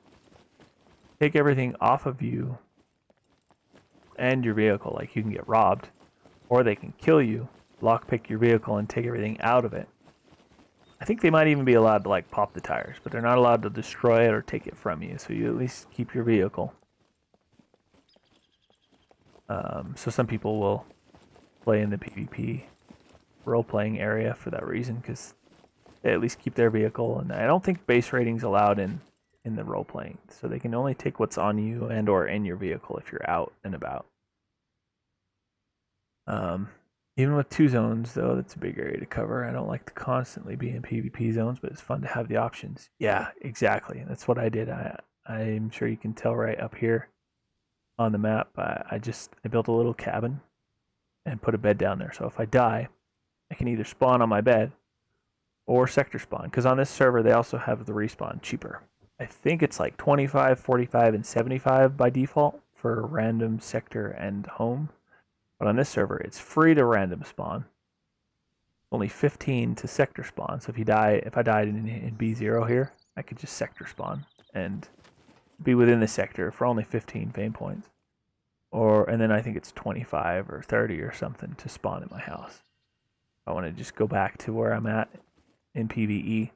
take everything off of you and your vehicle, like you can get robbed, or they can kill you, lockpick your vehicle, and take everything out of it. I think they might even be allowed to like pop the tires, but they're not allowed to destroy it or take it from you, so you at least keep your vehicle. So some people will play in the PvP role-playing area for that reason, because they at least keep their vehicle. And I don't think base rating's allowed in the role playing, so they can only take what's on you and or in your vehicle if you're out and about. Even with 2 zones, though, that's a big area to cover. I don't like to constantly be in PvP zones, but it's fun to have the options. Yeah, exactly. That's what I did. I'm sure you can tell right up here on the map. I built a little cabin and put a bed down there. So if I die, I can either spawn on my bed or sector spawn. Because on this server, they also have the respawn cheaper. I think it's like 25, 45, and 75 by default for random sector and home. But on this server, it's free to random spawn. Only 15 to sector spawn. So if I died in B0 here, I could just sector spawn and be within the sector for only 15 fame points. And then I think it's 25 or 30 or something to spawn in my house. I want to just go back to where I'm at in PvE.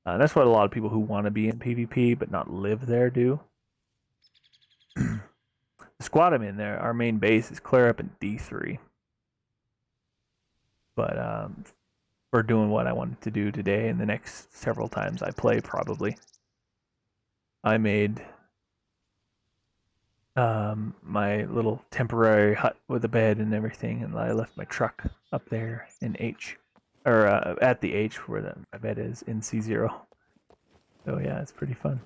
That's what a lot of people who want to be in PvP but not live there do. The squad I'm in there, our main base is clear up in D3. But we're doing what I wanted to do today and the next several times I play probably. I made my little temporary hut with a bed and everything, and I left my truck up there in H, or at the H where my bed is in C0. So yeah, it's pretty fun.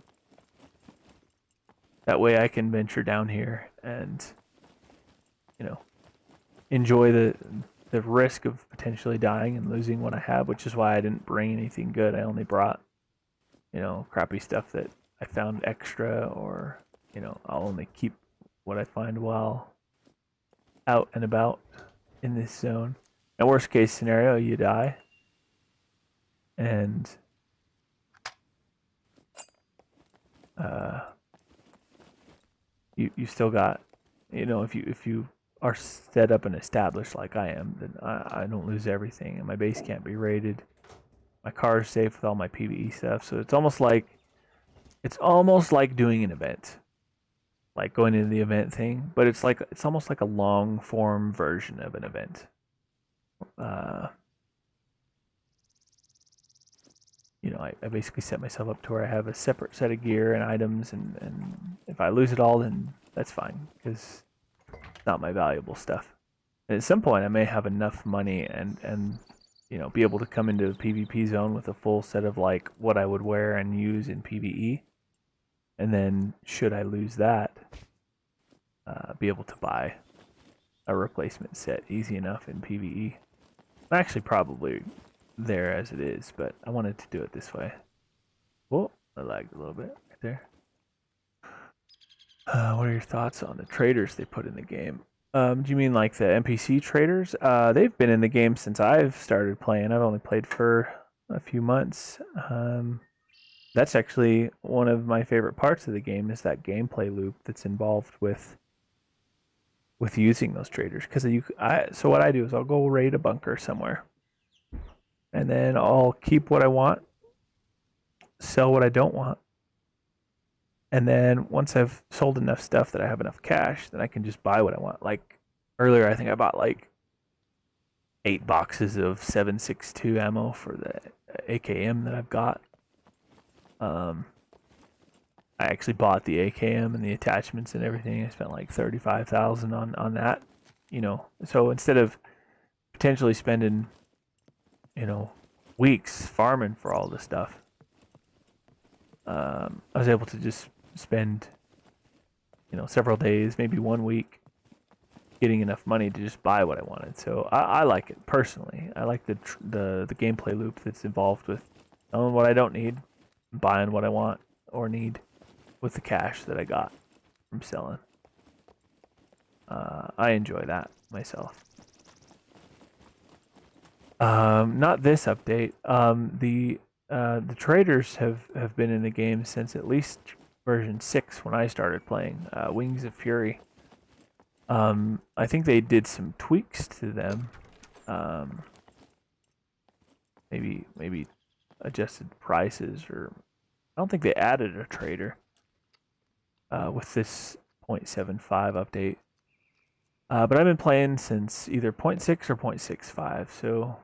That way I can venture down here and, enjoy the risk of potentially dying and losing what I have, which is why I didn't bring anything good. I only brought, crappy stuff that I found extra, or, I'll only keep what I find while out and about in this zone. And worst case scenario, you die. And you still got, if you are set up and established like I am, then I don't lose everything, and my base can't be raided. My car is safe with all my PvE stuff, so it's almost like doing an event, like going into the event thing, but it's almost like a long form version of an event. I basically set myself up to where I have a separate set of gear and items, and if I lose it all, then that's fine, because it's not my valuable stuff. And at some point, I may have enough money and be able to come into the PvP zone with a full set of like what I would wear and use in PvE. And then, should I lose that, be able to buy a replacement set easy enough in PvE. I'm actually probably there as it is, but I wanted to do it this way. Oh, I lagged a little bit right there. What are your thoughts on the traders they put in the game? Do you mean like the NPC traders? They've been in the game since I've started playing. I've only played for a few months. That's actually one of my favorite parts of the game, is that gameplay loop that's involved with using those traders. So what I do is I'll go raid a bunker somewhere, and then I'll keep what I want, sell what I don't want, and then once I've sold enough stuff that I have enough cash, then I can just buy what I want. Like earlier, I think I bought like 8 boxes of 7.62 ammo for the AKM that I've got. I actually bought the AKM and the attachments and everything. I spent like 35,000 on that. So instead of potentially spending, weeks farming for all this stuff, I was able to just spend, several days, maybe 1 week, getting enough money to just buy what I wanted. So I like it personally. I like the gameplay loop that's involved with knowing what I don't need, buying what I want or need with the cash that I got from selling. I enjoy that myself. Not this update. The traders have been in the game since at least version 6 when I started playing. Wings of Fury. I think they did some tweaks to them. Maybe adjusted prices, or I don't think they added a trader with this 0.75 update. But I've been playing since either 0.6 or 0.65, so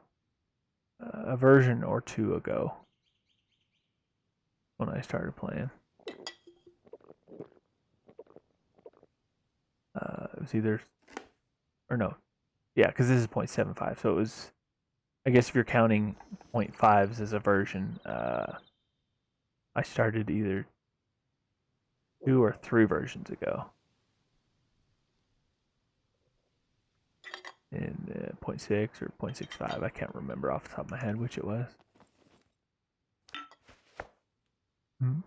a version or two ago when I started playing. It was either, or no, yeah, because this is 0.75, so it was, I guess if you're counting 0.5s as a version, I started either 2 or 3 versions ago. In 0.6 or 0.65, I can't remember off the top of my head which it was. Hmm.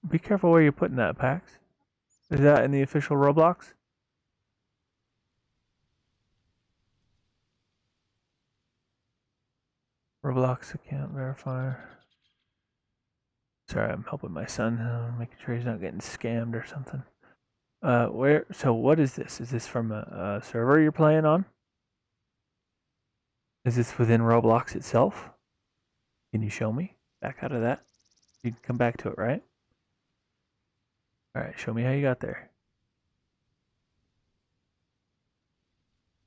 Be careful where you're putting that, Pax. Is that in the official Roblox? Roblox account verifier. Sorry, I'm helping my son, making sure he's not getting scammed or something. Where? So what is this? Is this from a server you're playing on? Is this within Roblox itself? Can you show me? Back out of that. You can come back to it, right? All right, show me how you got there.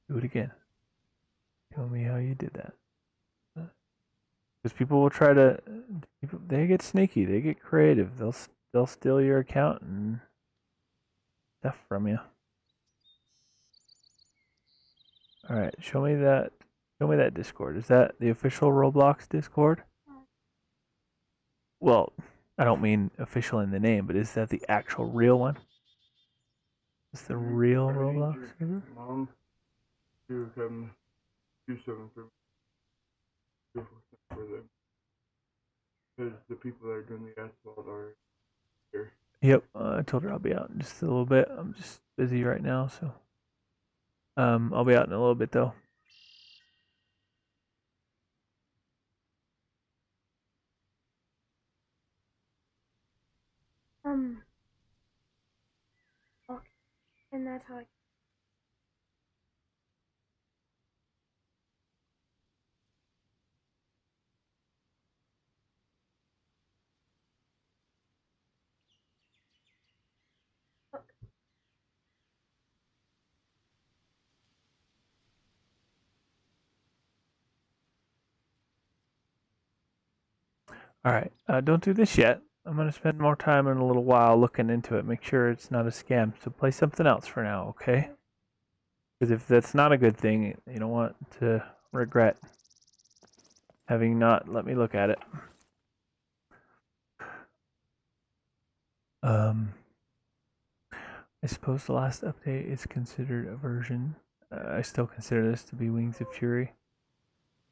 Do it again. Show me how you did that. Because people will try to, they get sneaky, they get creative. They'll steal your account and stuff from you. All right, show me that. Show me that Discord. Is that the official Roblox Discord? Well, I don't mean official in the name, but is that the actual real one? Is the real Roblox server? Mom, to come do something for them. Because the people that are doing the asphalt are here. Yep, I told her I'll be out in just a little bit. I'm just busy right now, so I'll be out in a little bit though. Okay. And that's how I. All right, don't do this yet. I'm gonna spend more time in a little while looking into it, make sure it's not a scam. So play something else for now, okay? Because if that's not a good thing, you don't want to regret having not let me look at it. I suppose the last update is considered a version. I still consider this to be Wings of Fury.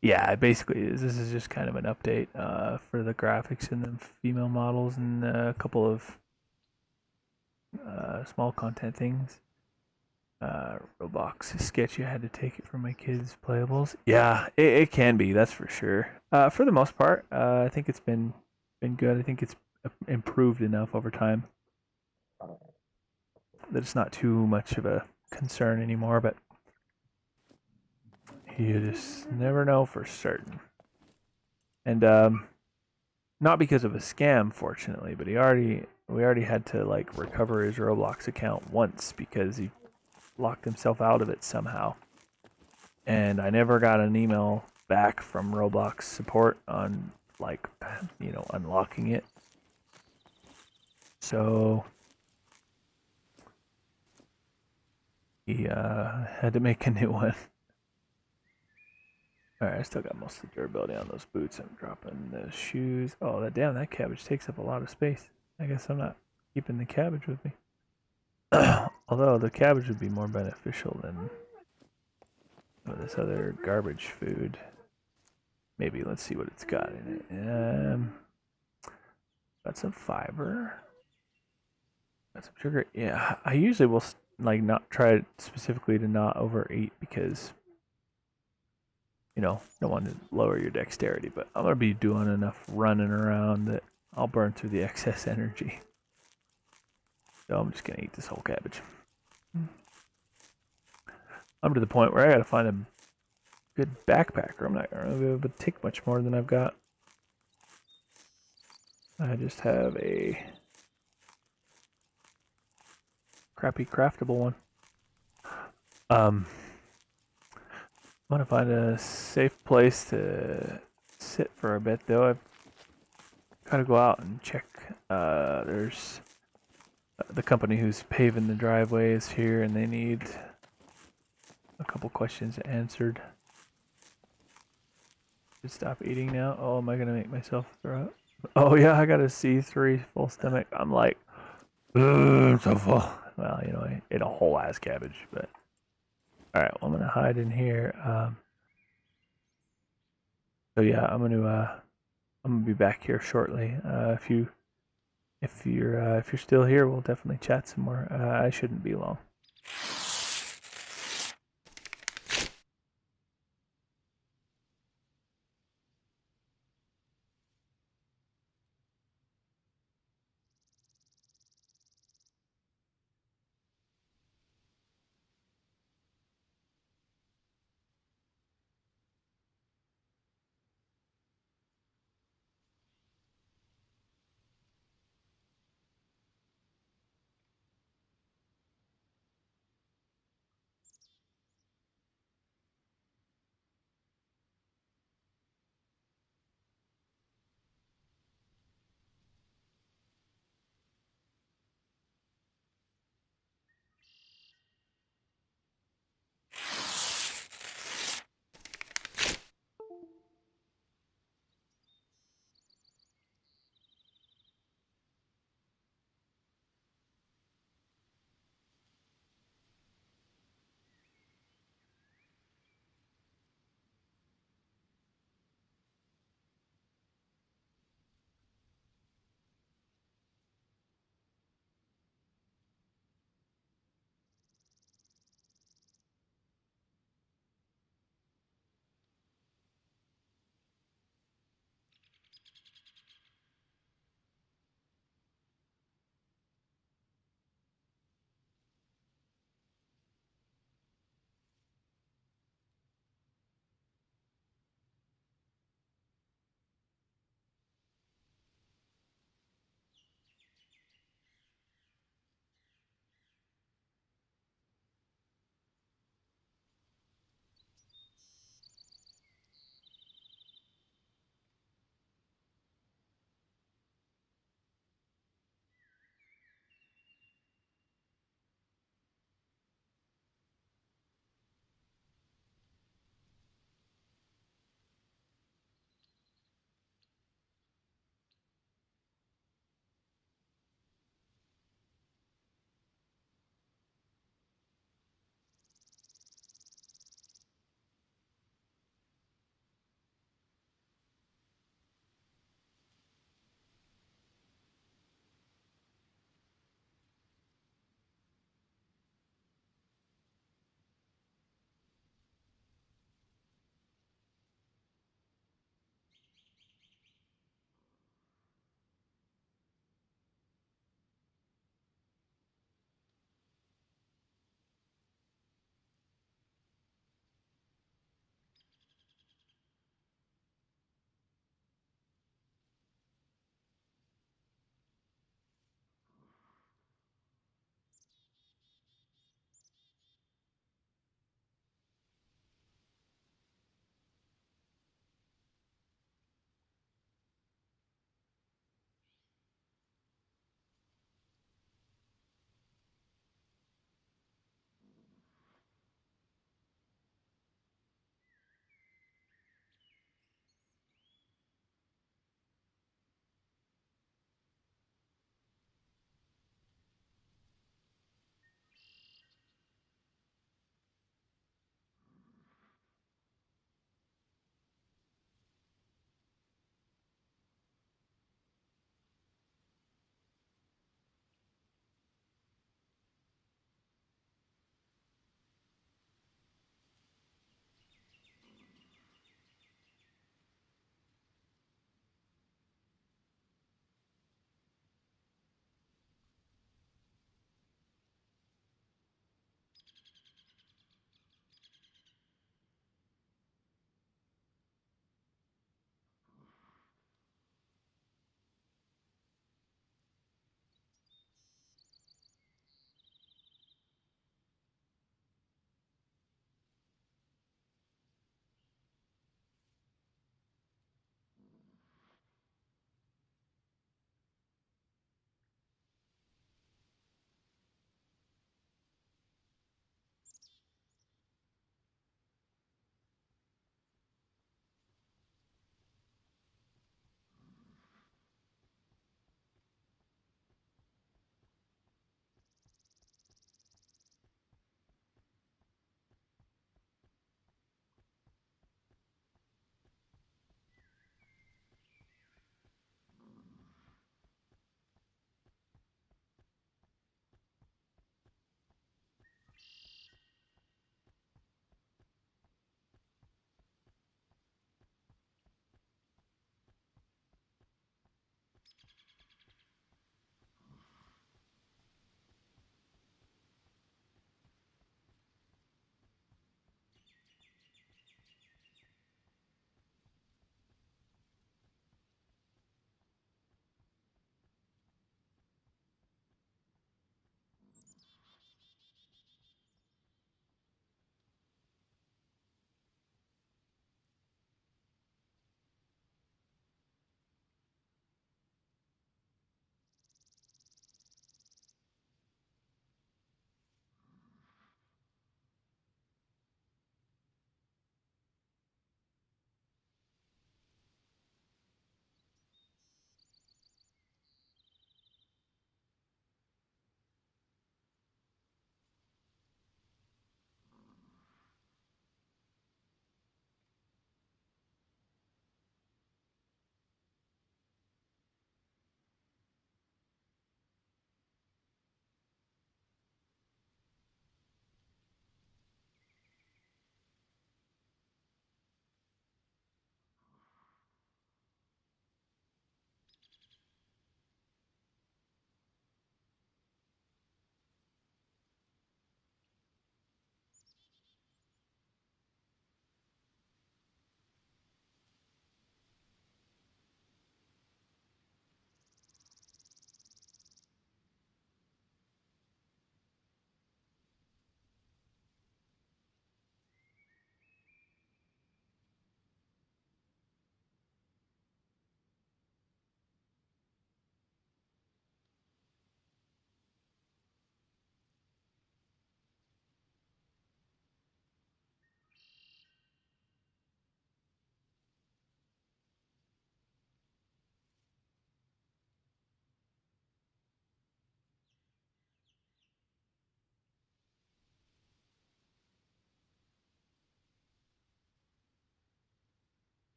Yeah, it basically is. This is just kind of an update for the graphics and the female models and a couple of small content things. Roblox is sketchy. I had to take it from my kids' playables. Yeah, it can be. That's for sure. For the most part, I think it's been good. I think it's improved enough over time that it's not too much of a concern anymore. But you just never know for certain. And not because of a scam, fortunately, but we already had to like recover his Roblox account once because he locked himself out of it somehow. And I never got an email back from Roblox support on like, you know, unlocking it. So he had to make a new one. Alright, I still got most of the durability on those boots. I'm dropping the shoes. Oh, that cabbage takes up a lot of space. I guess I'm not keeping the cabbage with me. Although the cabbage would be more beneficial than this other garbage food. Maybe let's see what it's got in it. Got some fiber. Got some sugar. Yeah, I usually will like not try specifically to not overeat because you know, don't want to lower your dexterity, but I'm gonna be doing enough running around that I'll burn through the excess energy. So I'm just gonna eat this whole cabbage. I'm to the point where I gotta find a good backpacker. I'm not gonna be able to take much more than I've got. I just have a crappy craftable one. I'm gonna find a safe place to sit for a bit though. I've gotta go out and check. There's the company who's paving the driveway is here, and they need a couple questions answered. Should stop eating now. Oh, am I gonna make myself throw up? Oh yeah, I got a C3 full stomach. I'm like, I'm so full. Well, you know, I ate a whole ass cabbage, but all right. Well, I'm gonna hide in here. So yeah, I'm gonna be back here shortly. If you're still here, we'll definitely chat some more. I shouldn't be long.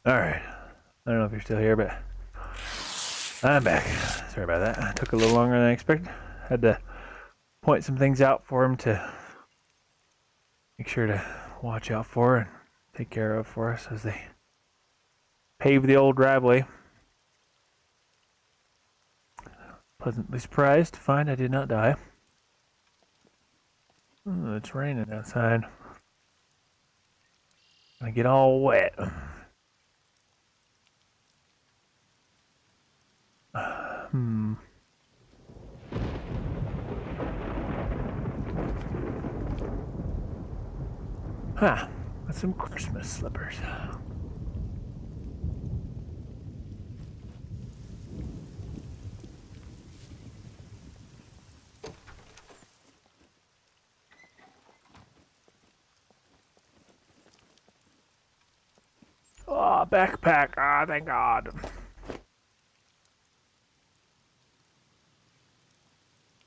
Alright. I don't know if you're still here, but I'm back. Sorry about that. It took a little longer than I expected. Had to point some things out for him to make sure to watch out for and take care of for us as they pave the old driveway. Pleasantly surprised to find I did not die. Ooh, it's raining outside. I get all wet. Huh. Got some Christmas slippers. Oh, backpack. Ah, thank God.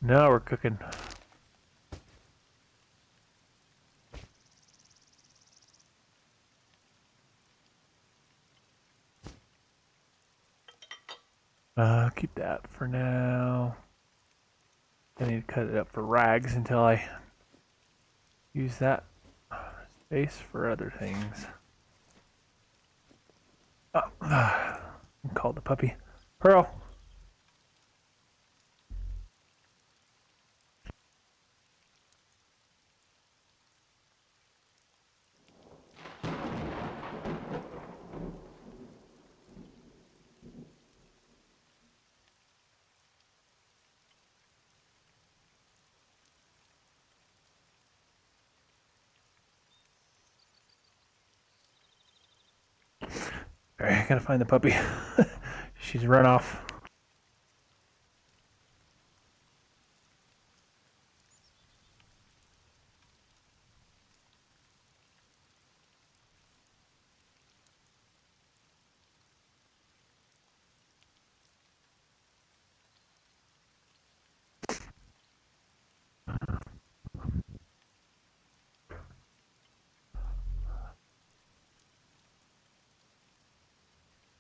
Now we're cooking. Keep that for now. I need to cut it up for rags until I use that space for other things. Oh, called the puppy. Pearl. Alright, I gotta find the puppy. She's run off.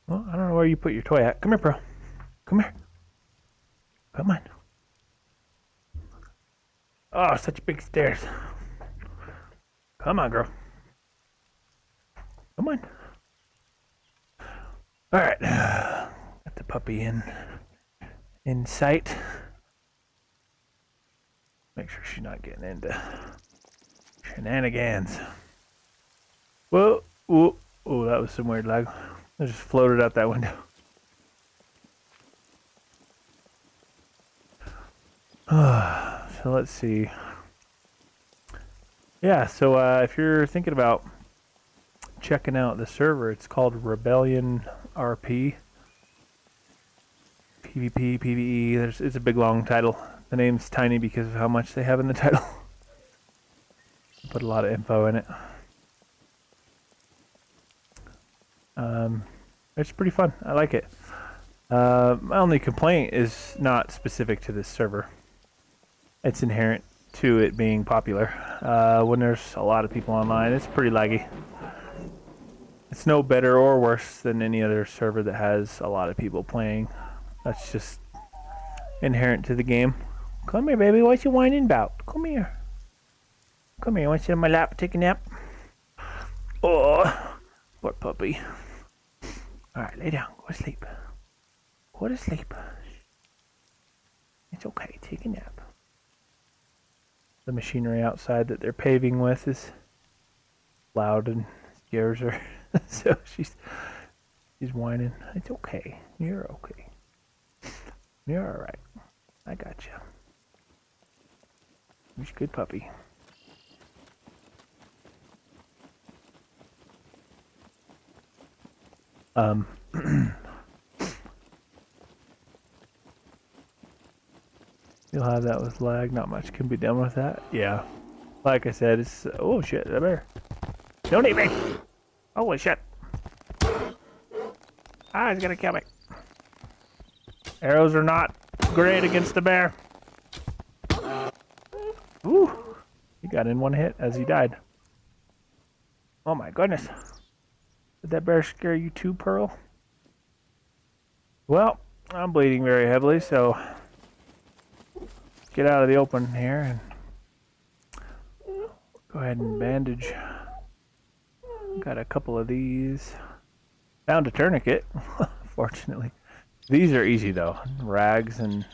Well, I don't know where you put your toy at. Come here, Pearl. Come here. Come on. Oh, such big stairs. Come on, girl. Come on. Alright. Got the puppy in sight. Make sure she's not getting into shenanigans. Whoa. Whoa. Oh, that was some weird lag. I just floated out that window. So let's see. Yeah, so if you're thinking about checking out the server, it's called Rebellion RP. PvP, PvE. It's a big long title. The name's tiny because of how much they have in the title. Put a lot of info in it. It's pretty fun. I like it. My only complaint is not specific to this server. It's inherent to it being popular. When there's a lot of people online, it's pretty laggy. It's no better or worse than any other server that has a lot of people playing. That's just inherent to the game. Come here, baby. What you whining about? Come here. Come here. You want to sit on my lap, take a nap? Oh, poor puppy. Alright, lay down. Go to sleep. Go to sleep. It's okay. Take a nap. The machinery outside that they're paving with is loud and scares her. So she's whining. It's okay. You're okay. You're alright. I got you. You're a good puppy. You'll have that with lag. Not much can be done with that. Yeah. Like I said, it's... Oh, shit. A bear. Don't eat me! Holy shit. Ah, he's gonna kill me. Arrows are not great against the bear. Ooh. He got in one hit as he died. Oh my goodness. Did that bear scare you too, Pearl? Well, I'm bleeding very heavily, so let's get out of the open here and go ahead and bandage. Got a couple of these. Found a tourniquet, fortunately. These are easy though. Rags and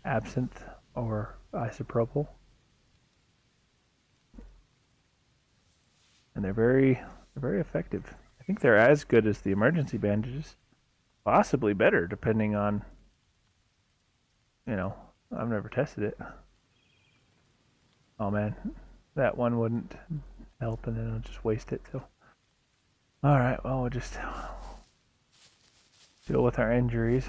absinthe or isopropyl. And they're very effective. I think they're as good as the emergency bandages. Possibly better, depending on, you know, I've never tested it. Oh man, that one wouldn't help, and then I'll just waste it. So, all right, well, we'll just deal with our injuries.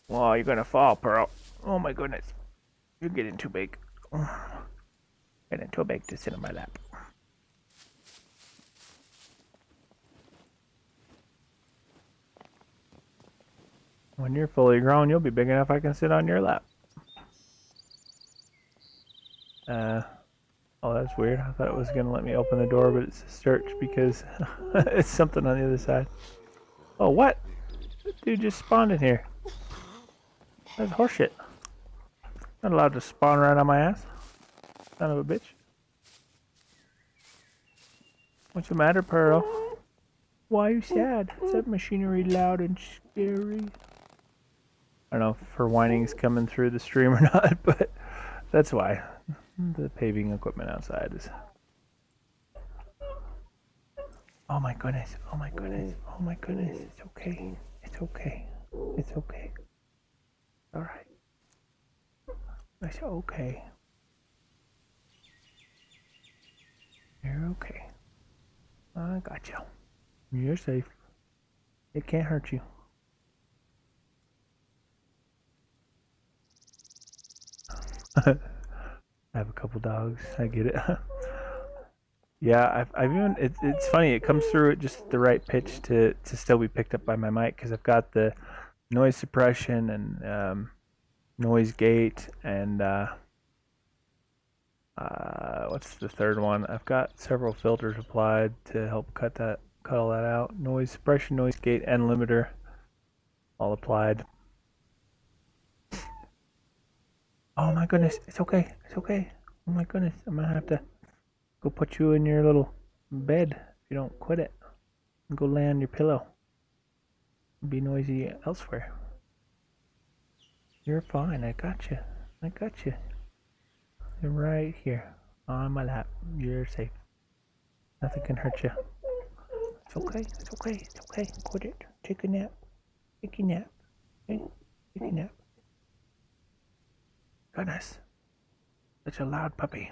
Well, you're gonna fall, Pearl. Oh my goodness, you're getting too big. Getting too big to sit on my lap. When you're fully grown, you'll be big enough I can sit on your lap. Oh, that's weird. I thought it was going to let me open the door, but it's a search because it's something on the other side. Oh, what? This dude just spawned in here. That's horseshit. Not allowed to spawn right on my ass. Son of a bitch. What's the matter, Pearl? Why are you sad? Is that machinery loud and scary? I don't know if her whining's coming through the stream or not, but that's why. The paving equipment outside is... Oh my goodness, oh my goodness, oh my goodness. It's okay, it's okay, it's okay. Alright. It's okay. You're okay. I got you. You're safe. It can't hurt you. I have a couple dogs. I get it. Yeah, I've even it's funny. It comes through at just the right pitch to still be picked up by my mic because I've got the noise suppression and noise gate and what's the third one? I've got several filters applied to help cut all that out. Noise suppression, noise gate, and limiter all applied. Oh my goodness, it's okay, it's okay. Oh my goodness, I'm gonna have to go put you in your little bed if you don't quit it. And go lay on your pillow. Be noisy elsewhere. You're fine, I got you. I got you. You're right here on my lap. You're safe. Nothing can hurt you. It's okay, it's okay, it's okay. Quit it. Take a nap. Take a nap. Okay? Take a nap. Goodness. Such a loud puppy.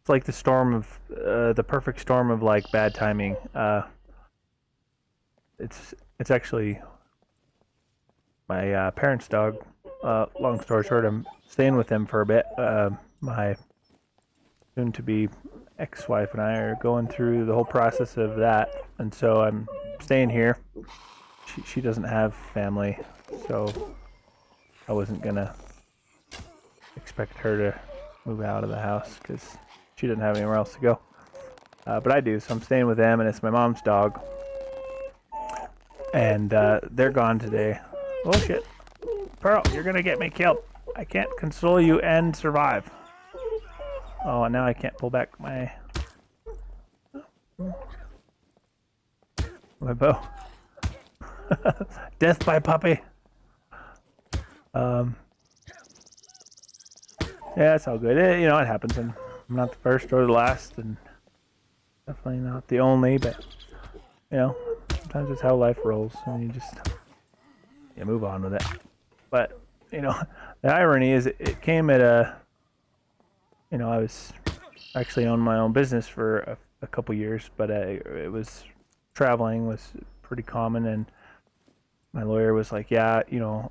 It's like the storm of, the perfect storm of like bad timing. It's actually my parents' dog. Long story short, I'm staying with them for a bit. My soon-to-be ex-wife and I are going through the whole process of that, and so I'm staying here. She doesn't have family, so I wasn't gonna expect her to move out of the house because she didn't have anywhere else to go. But I do, so I'm staying with them, and it's my mom's dog. And they're gone today. Oh shit. Pearl, you're gonna get me killed. I can't console you and survive. Oh, and now I can't pull back my bow. Death by puppy. Yeah, it's all good. It happens, and I'm not the first or the last, and definitely not the only, but sometimes it's how life rolls, and you move on with it. But the irony is it came at I was actually on my own business for a couple years, but it was traveling was pretty common, and my lawyer was like, yeah, you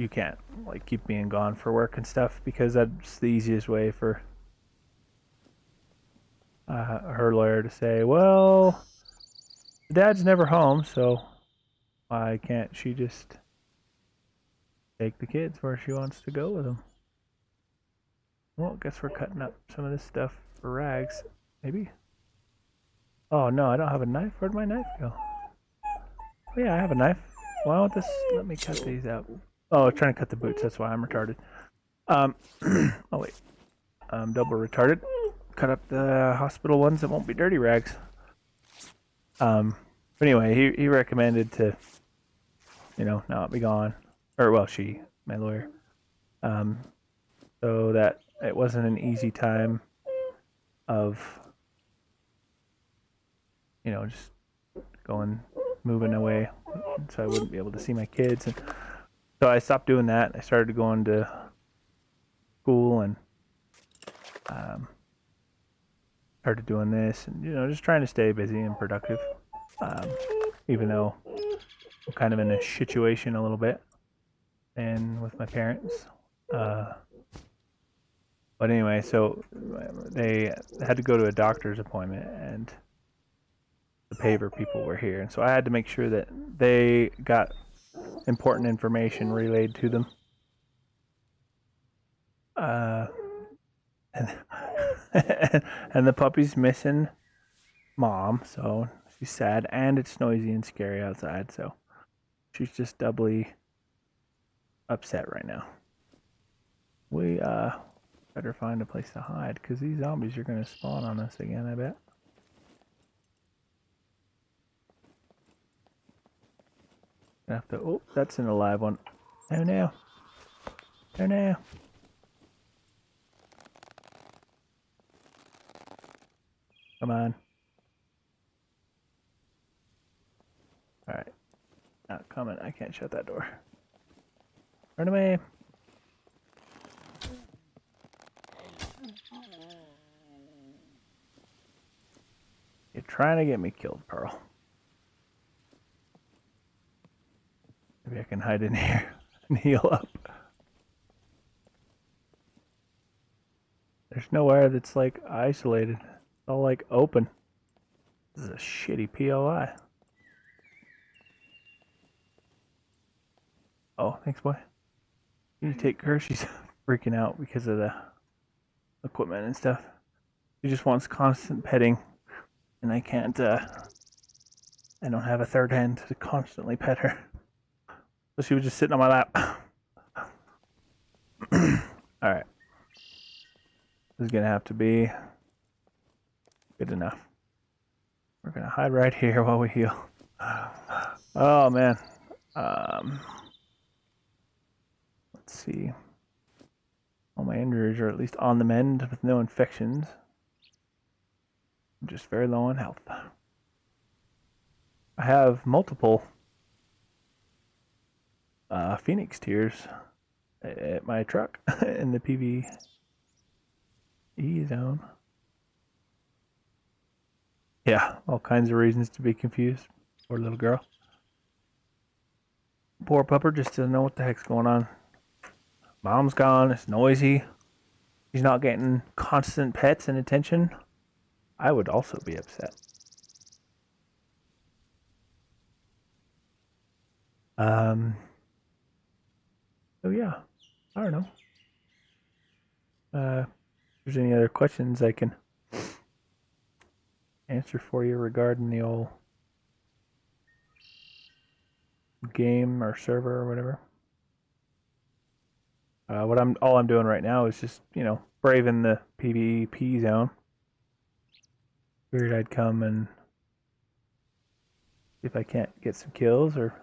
can't like keep being gone for work and stuff because that's the easiest way for her lawyer to say, well, Dad's never home, so why can't she just take the kids where she wants to go with them. Well, I guess we're cutting up some of this stuff for rags. Maybe? Oh no, I don't have a knife. Where'd my knife go? Oh yeah, I have a knife. Why won't this let me cut these out? Oh, I'm trying to cut the boots. That's why I'm retarded. Oh wait. I'm double retarded. Cut up the hospital ones that won't be dirty rags. But anyway, he recommended to, not be gone. Or, well, she, my lawyer. So that it wasn't an easy time of, just moving away. So I wouldn't be able to see my kids. And so I stopped doing that. I started going to school and started doing this and, just trying to stay busy and productive. Even though I'm kind of in a situation a little bit and with my parents. But anyway, so they had to go to a doctor's appointment and the paver people were here. And so I had to make sure that they got important information relayed to them. And, and the puppy's missing mom, so she's sad, and it's noisy and scary outside, so she's just doubly upset right now. We better find a place to hide, because these zombies are going to spawn on us again, I bet. I have to, oh, that's an alive one. Oh no. Oh no. Come on. Alright. Not coming. I can't shut that door. Run away. You're trying to get me killed, Pearl. Maybe I can hide in here and heal up. There's nowhere that's like isolated. It's all like open. This is a shitty POI. Oh, thanks, boy. You need to take her. She's freaking out because of the equipment and stuff. She just wants constant petting, and I can't. I don't have a third hand to constantly pet her. So she was just sitting on my lap. Alright. This is gonna have to be good enough. We're gonna hide right here while we heal. Oh man. Let's see. All my injuries are at least on the mend with no infections. I'm just very low on health. I have multiple Phoenix tears at my truck in the PvE zone. Yeah, all kinds of reasons to be confused. Poor little girl. Poor pupper just doesn't know what the heck's going on. Mom's gone, it's noisy. She's not getting constant pets and attention. I would also be upset. So yeah, I don't know. If there's any other questions I can answer for you regarding the old game or server or whatever. All I'm doing right now is just, braving the PvP zone. Figured I'd come and see if I can't get some kills or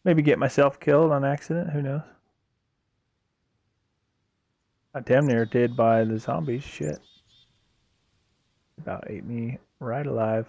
maybe get myself killed on accident, who knows. I damn near did by the zombies, shit. About ate me right alive.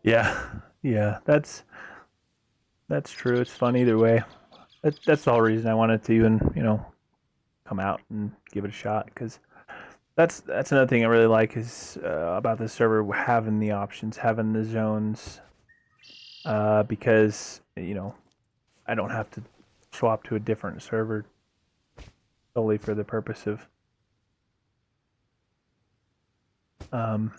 Yeah, that's true. It's fun either way. That's the whole reason I wanted to even, come out and give it a shot, because that's another thing I really like is about this server, having the options, having the zones, because I don't have to swap to a different server solely for the purpose of um,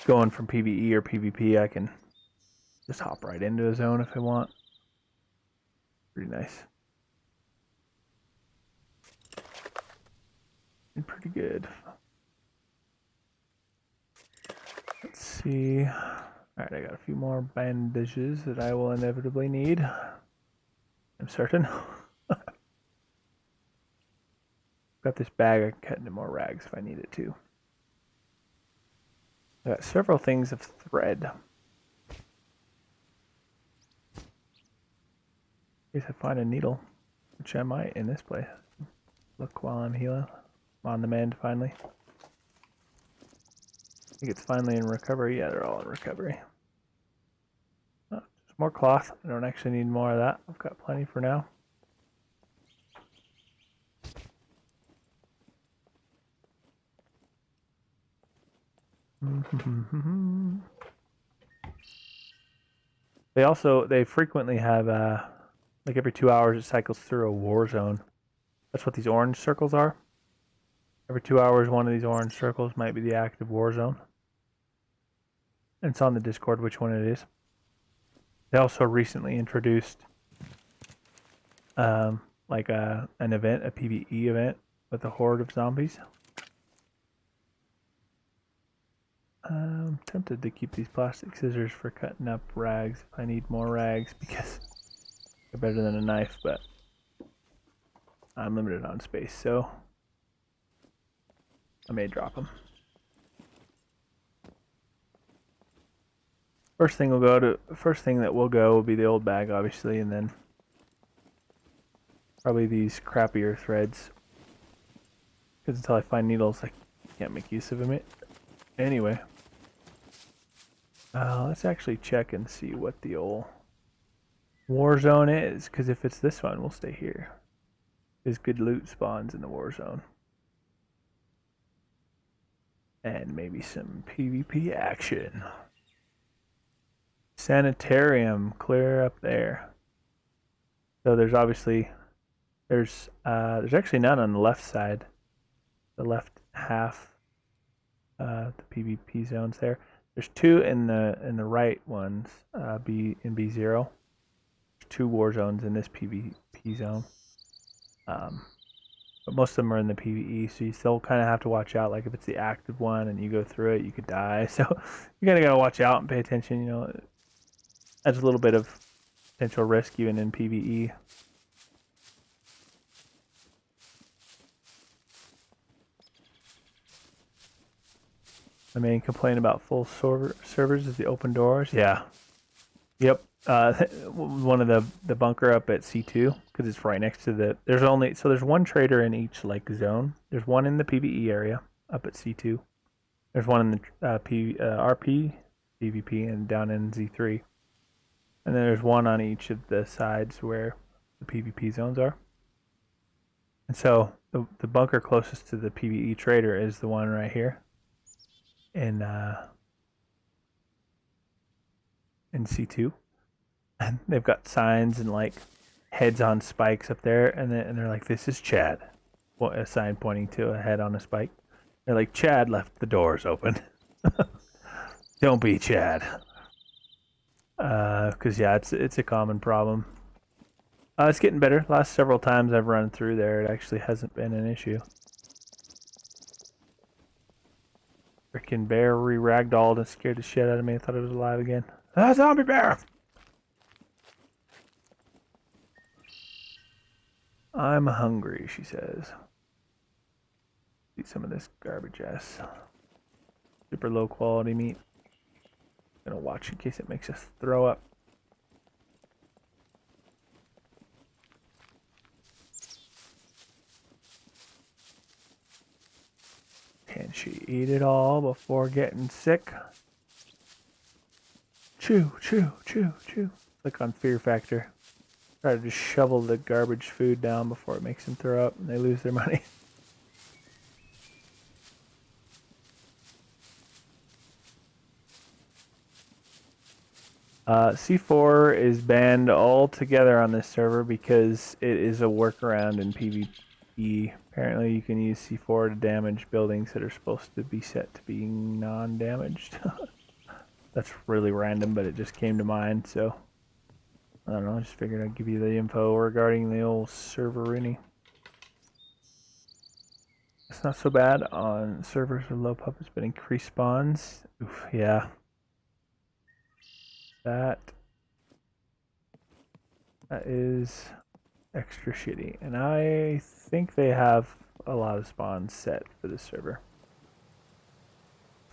going from PvE or PvP. I can just hop right into a zone if I want. Pretty nice. And pretty good. Let's see. Alright, I got a few more bandages that I will inevitably need. I'm certain. Got this bag, I can cut into more rags if I need it to. I got several things of thread. In case I find a needle, which I might in this place. Look while I'm healing. I'm on the mend finally. I think it's finally in recovery. Yeah, they're all in recovery. Oh, there's more cloth. I don't actually need more of that. I've got plenty for now. They frequently have like every 2 hours it cycles through a war zone. That's what these orange circles are. Every 2 hours one of these orange circles might be the active war zone. And it's on the Discord which one it is. They also recently introduced like an event, a PvE event with a horde of zombies. I'm tempted to keep these plastic scissors for cutting up rags if I need more rags, because they're better than a knife, but I'm limited on space, so I may drop them. First thing that will go will be the old bag, obviously, and then probably these crappier threads, because until I find needles, I can't make use of them. Anyway, let's actually check and see what the old war zone is, because if it's this one, we'll stay here. There's good loot spawns in the war zone. And maybe some PvP action. Sanitarium, clear up there. So there's obviously, there's actually none on the left side. The left half, the PvP zones there. There's two in the right ones, B and B0. There's 2 war zones in this PvP zone. But most of them are in the PvE, so you still kind of have to watch out. Like if it's the active one and you go through it, you could die. So you gotta watch out and pay attention. Adds a little bit of potential risk even in PvE. The main complaint about full servers is the open doors. Yeah. Yep. One of the bunker up at C2, because it's right next to there's one trader in each like zone. There's one in the PvE area up at C2. There's one in the RP, PvP, and down in Z3. And then there's one on each of the sides where the PvP zones are. And so the bunker closest to the PvE trader is the one right here in C2. And they've got signs and like heads on spikes up there, and they're like, "This is Chad." Well, a sign pointing to a head on a spike. They're like, "Chad left the doors open." Don't be Chad. Because yeah, it's a common problem. It's getting better. Last several times I've run through there, it actually hasn't been an issue. Freaking bear re-ragdolled and scared the shit out of me. I thought it was alive again. Ah, zombie bear! I'm hungry, she says. Eat some of this garbage ass. Super low quality meat. Gonna watch in case it makes us throw up. much eat it all before getting sick. Chew, chew, chew, chew. Like on Fear Factor. Try to just shovel the garbage food down before it makes them throw up and they lose their money. C4 is banned altogether on this server because it is a workaround in PvP. Apparently you can use C4 to damage buildings that are supposed to be set to being non-damaged. That's really random, but it just came to mind, so I don't know, I just figured I'd give you the info regarding the old serverini. It's not so bad on servers with low puppets, but increased spawns. Oof, yeah. That is extra shitty. And I think they have a lot of spawns set for this server.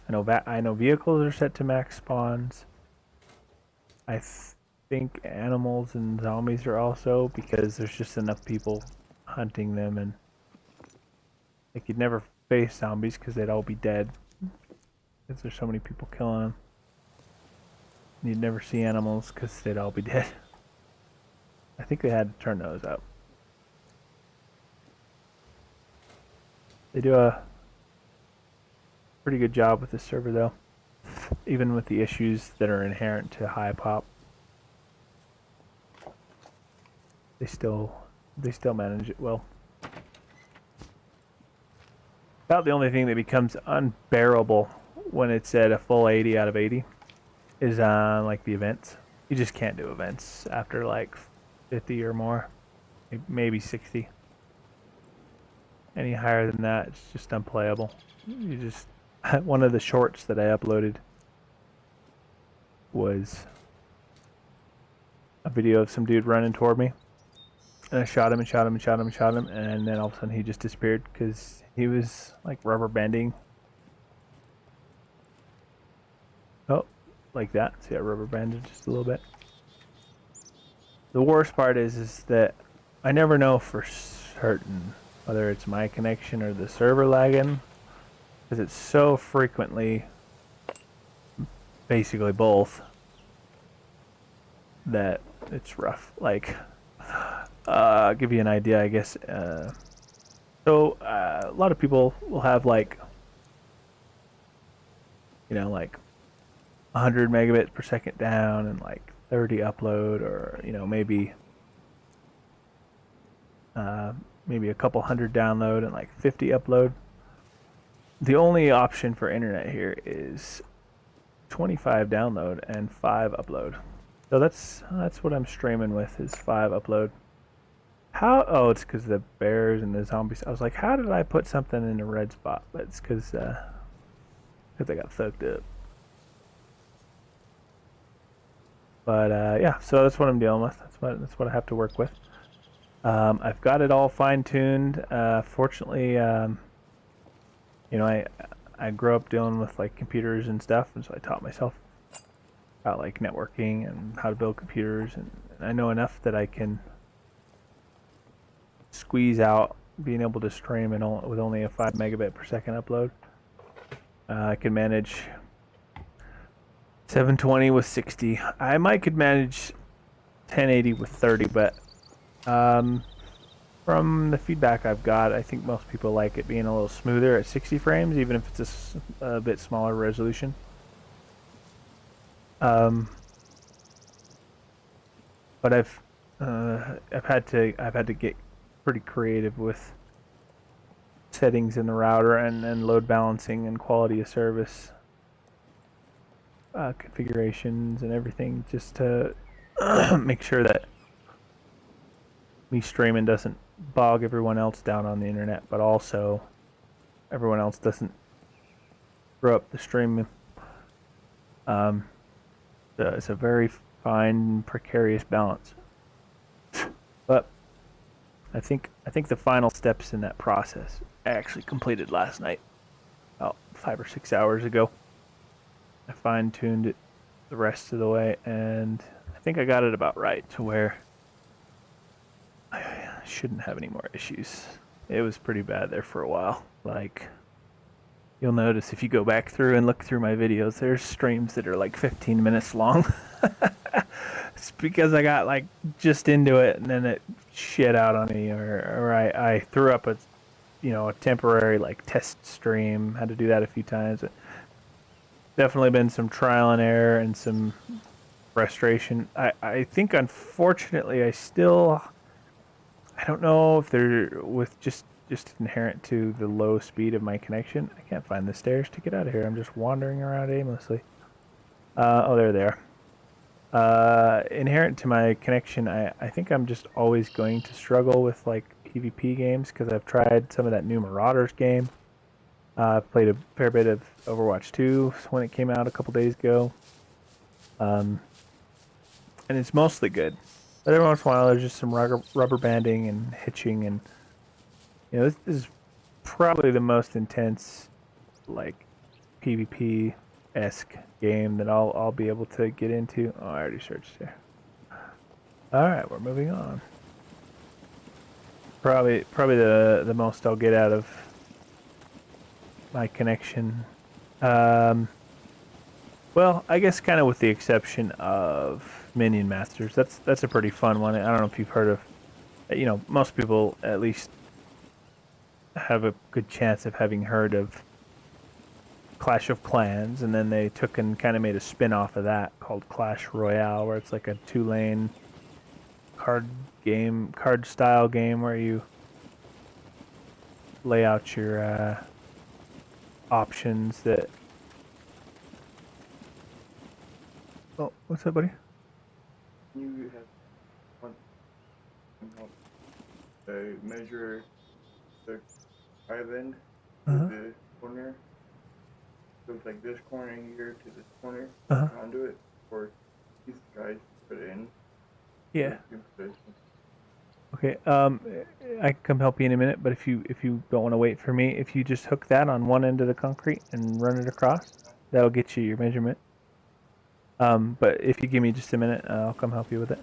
I know vehicles are set to max spawns. I think animals and zombies are also, because there's just enough people hunting them, and like you'd never face zombies because they'd all be dead because there's so many people killing them. And you'd never see animals because they'd all be dead. I think they had to turn those up. They do a pretty good job with this server though, even with the issues that are inherent to high pop. They still manage it well. About the only thing that becomes unbearable when it's at a full 80 out of 80 is like the events. You just can't do events after like 50 or more, maybe 60. Any higher than that, it's just unplayable. You just one of the shorts that I uploaded was a video of some dude running toward me, and I shot him and shot him and shot him and shot him, and then all of a sudden he just disappeared because he was like rubber banding. Oh, like that. See, I rubber banded just a little bit. The worst part is that I never know for certain whether it's my connection or the server lagging, because it's so frequently basically both that it's rough. Like, I'll give you an idea, I guess. So a lot of people will have like, you know, like 100 megabits per second down and like 30 upload, or you know, maybe a couple hundred download and like 50 upload. The only option for internet here is 25 download and 5 upload. So that's what I'm streaming with, is 5 upload. How? Oh, it's because the bears and the zombies. I was like, how did I put something in a red spot? But it's because I got fucked up. But yeah, so that's what I'm dealing with. That's what I have to work with. I've got it all fine-tuned. Fortunately, you know, I grew up dealing with like computers and stuff, and so I taught myself about like networking and how to build computers, and I know enough that I can squeeze out being able to stream with only a 5 megabit per second upload. I can manage 720 with 60. I might could manage 1080 with 30, but from the feedback I've got, I think most people like it being a little smoother at 60 frames, even if it's a bit smaller resolution. But I've had to get pretty creative with settings in the router and load balancing and quality of service configurations and everything, just to make sure that me streaming doesn't bog everyone else down on the internet, but also everyone else doesn't screw up the stream. It's a very fine, precarious balance. But I think the final steps in that process I actually completed last night, about 5 or 6 hours ago. I fine-tuned it the rest of the way, and I think I got it about right to where I shouldn't have any more issues. It was pretty bad there for a while. Like, You'll notice if you go back through and look through my videos, there's streams that are like 15 minutes long. It's because I got like just into it and then it shit out on me, or I threw up a a temporary like test stream. Had to do that a few times. Definitely been some trial and error and some frustration. I think unfortunately I don't know if they're with just inherent to the low speed of my connection. I can't find the stairs to get out of here. I'm just wandering around aimlessly. Oh, there they are. Inherent to my connection, I think I'm just always going to struggle with like PvP games because I've tried some of that new Marauders game. I've played a fair bit of Overwatch 2 when it came out a couple days ago. And it's mostly good. But every once in a while, there's just some rubber banding and hitching, and this is probably the most intense, like PvP-esque game that I'll be able to get into. Oh, I already searched there. All right, we're moving on. Probably the most I'll get out of my connection. Well, I guess kind of with the exception of Minion Masters. That's a pretty fun one. I don't know if you've heard of. Most people at least have a good chance of having heard of Clash of Clans, and then they took and kind of made a spin-off of that called Clash Royale, where it's like a 2-lane card style game where you lay out your options that. Oh, what's up, buddy? You have one measure the island to the corner. So it's like this corner here to this corner, conduit, or these guys put in. Yeah. Okay. I can come help you in a minute, but if you don't want to wait for me, if you just hook that on one end of the concrete and run it across, that'll get you your measurement. But if you give me just a minute, I'll come help you with it.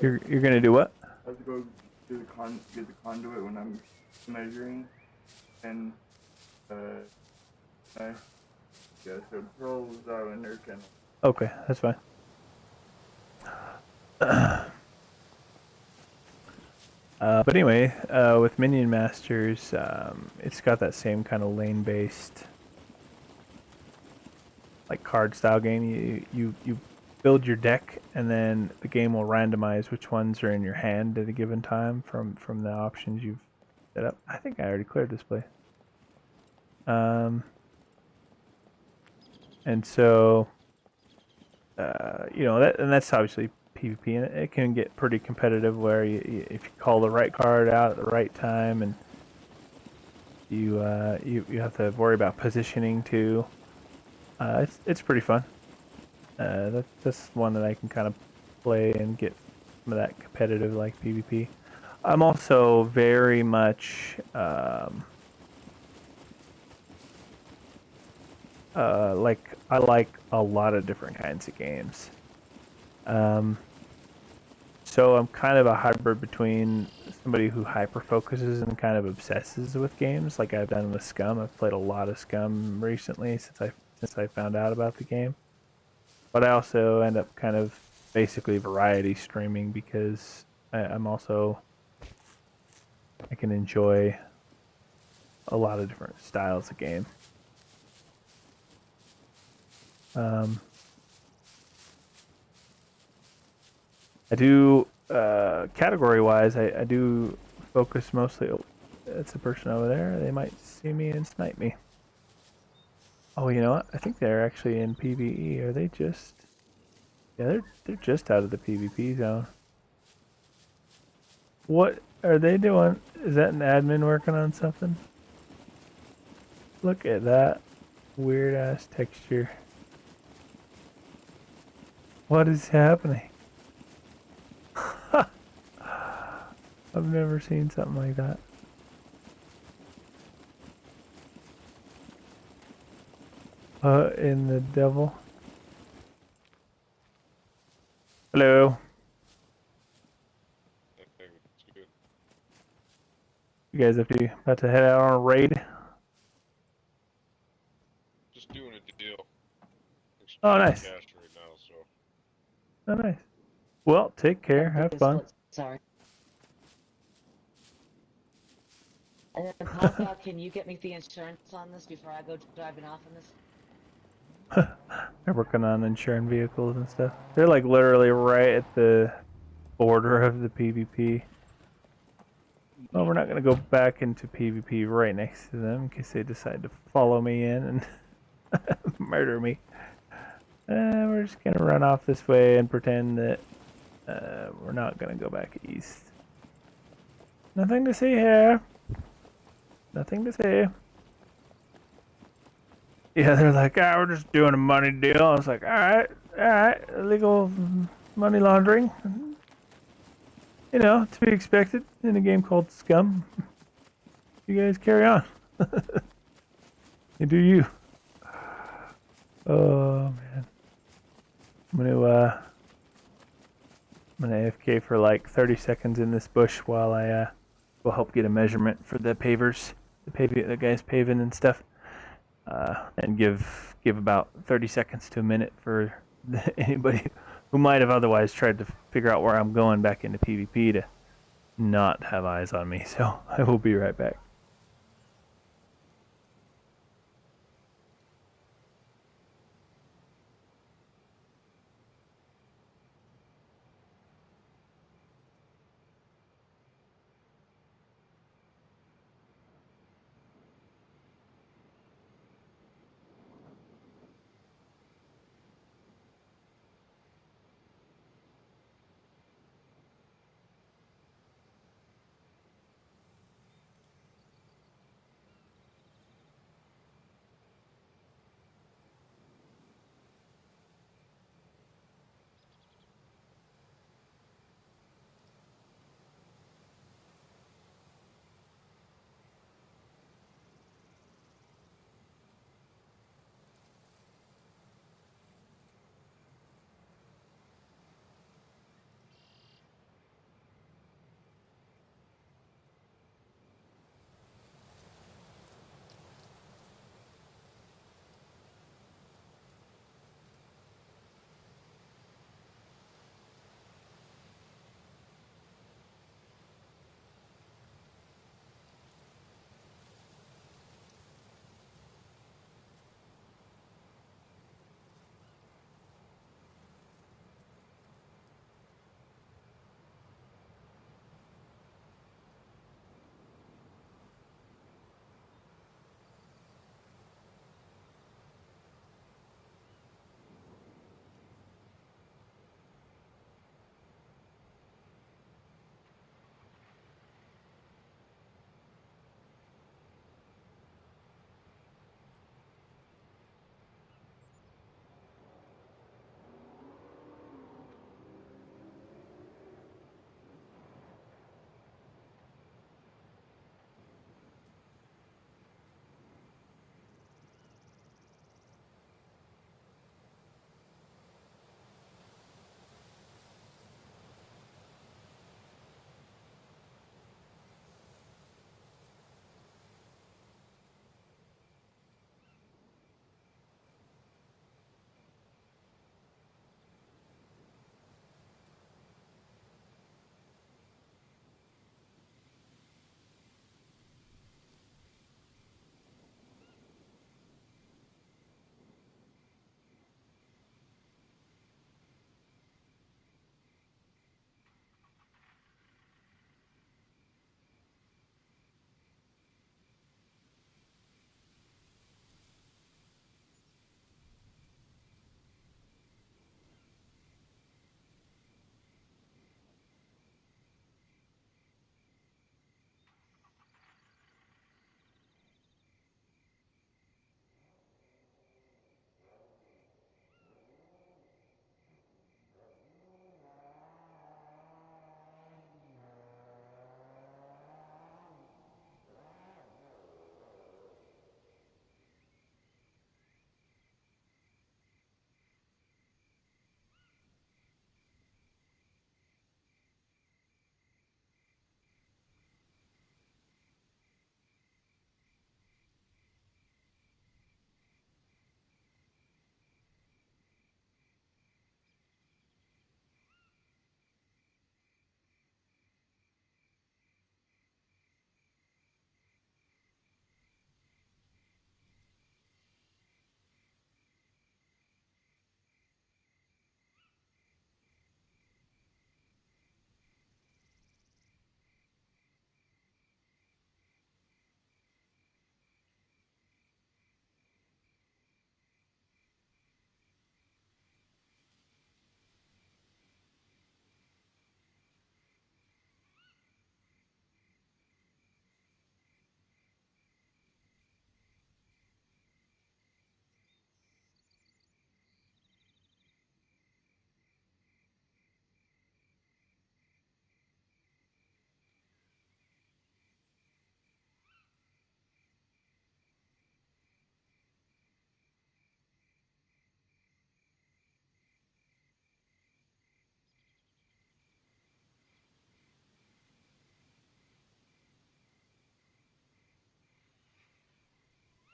You're gonna do what? I have to go do get the conduit when I'm measuring, and so it rolls out in there kind of. Okay, that's fine. But anyway, with Minion Masters, it's got that same kind of lane-based, like card style game. You build your deck, and then the game will randomize which ones are in your hand at a given time from the options you've set up. I think I already cleared this place. And so, that's obviously PvP, and it can get pretty competitive where if you call the right card out at the right time, and you have to worry about positioning too. It's pretty fun. That's one that I can kind of play and get some of that competitive like PvP. I'm also very much I like a lot of different kinds of games. So I'm kind of a hybrid between somebody who hyper focuses and kind of obsesses with games, like I've done with Scum. I've played a lot of Scum recently since I found out about the game. But I also end up kind of basically variety streaming because I can enjoy a lot of different styles of game. I do, category-wise, I do focus mostly. Oh, that's a person over there. They might see me and snipe me. Oh, you know what? I think they're actually in PvE. Are they just? Yeah, they're just out of the PvP zone. What are they doing? Is that an admin working on something? Look at that weird ass texture. What is happening? I've never seen something like that. In the devil. Hello. you guys up to? About to head out on a raid? Just doing a deal. Oh, nice. Cash right now, so. Oh, nice. Well, take care. Have fun. Sorry. And then, Papa, can you get me the insurance on this before I go driving off in this? They're working on insuring vehicles and stuff. They're like literally right at the border of the PvP. Well, we're not going to go back into PvP right next to them in case they decide to follow me in and murder me. We're just going to run off this way and pretend that we're not going to go back east. Nothing to see here. Nothing to see. Yeah, they're like, we're just doing a money deal. I was like, alright, illegal money laundering. You know, to be expected in a game called Scum. You guys carry on. You do you. Oh, man. I'm gonna AFK for like 30 seconds in this bush while I go help get a measurement for the pavers, the guys paving and stuff, and give about 30 seconds to a minute for anybody who might have otherwise tried to figure out where I'm going back into PvP to not have eyes on me. So I will be right back.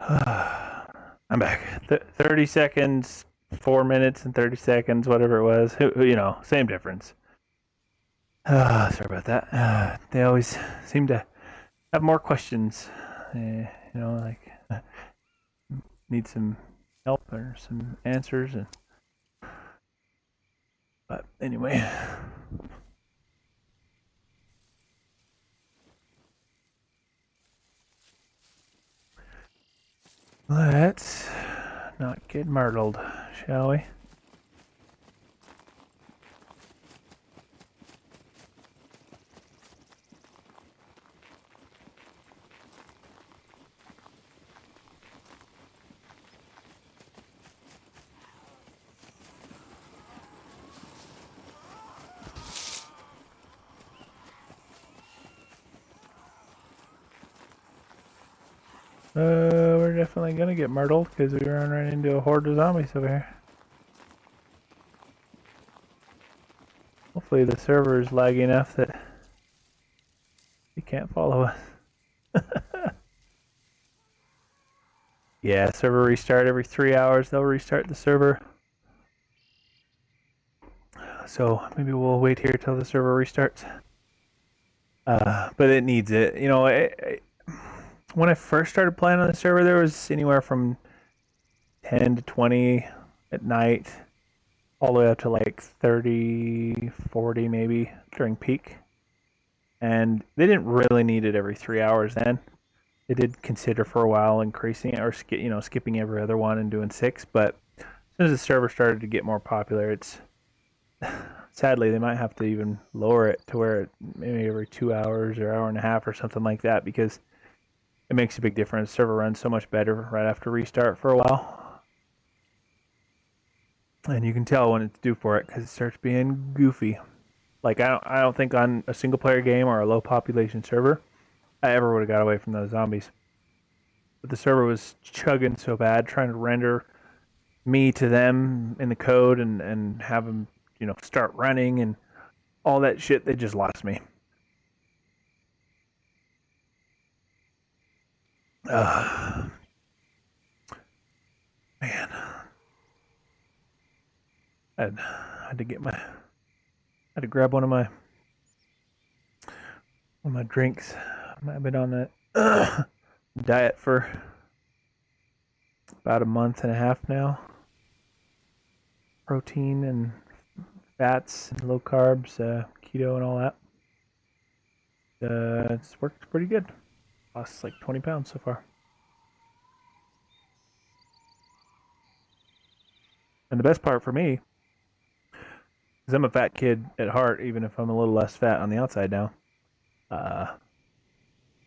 I'm back. 30 seconds, 4 minutes and 30 seconds, whatever it was. You know, same difference. Sorry about that. They always seem to have more questions. You know, like need some help or some answers. But anyway. Let's not get myrtled, shall we? We're definitely gonna get myrtled because we run right into a horde of zombies over here. Hopefully the server is laggy enough that he can't follow us. Yeah, server restart every 3 hours. They'll restart the server. So maybe we'll wait here till the server restarts. But it needs it. You know, when I first started playing on the server, there was anywhere from 10 to 20 at night, all the way up to like 30, 40 maybe during peak. And they didn't really need it every 3 hours then. They did consider for a while increasing it or skipping every other one and doing 6, but as soon as the server started to get more popular, it's sadly they might have to even lower it to where it maybe every 2 hours or hour and a half or something like that, because it makes a big difference. The server runs so much better right after restart for a while. And you can tell when it's due for it because it starts being goofy. Like I don't think on a single player game or a low population server I ever would have got away from those zombies. But the server was chugging so bad, trying to render me to them in the code and have them, you know, start running and all that shit. They just lost me. Man. I had to get my... I had to grab one of my drinks. I've been on that diet for about a month and a half now. Protein and fats and low carbs, keto and all that. It's worked pretty good. Lost like 20 pounds so far. And the best part for me, because I'm a fat kid at heart, even if I'm a little less fat on the outside now.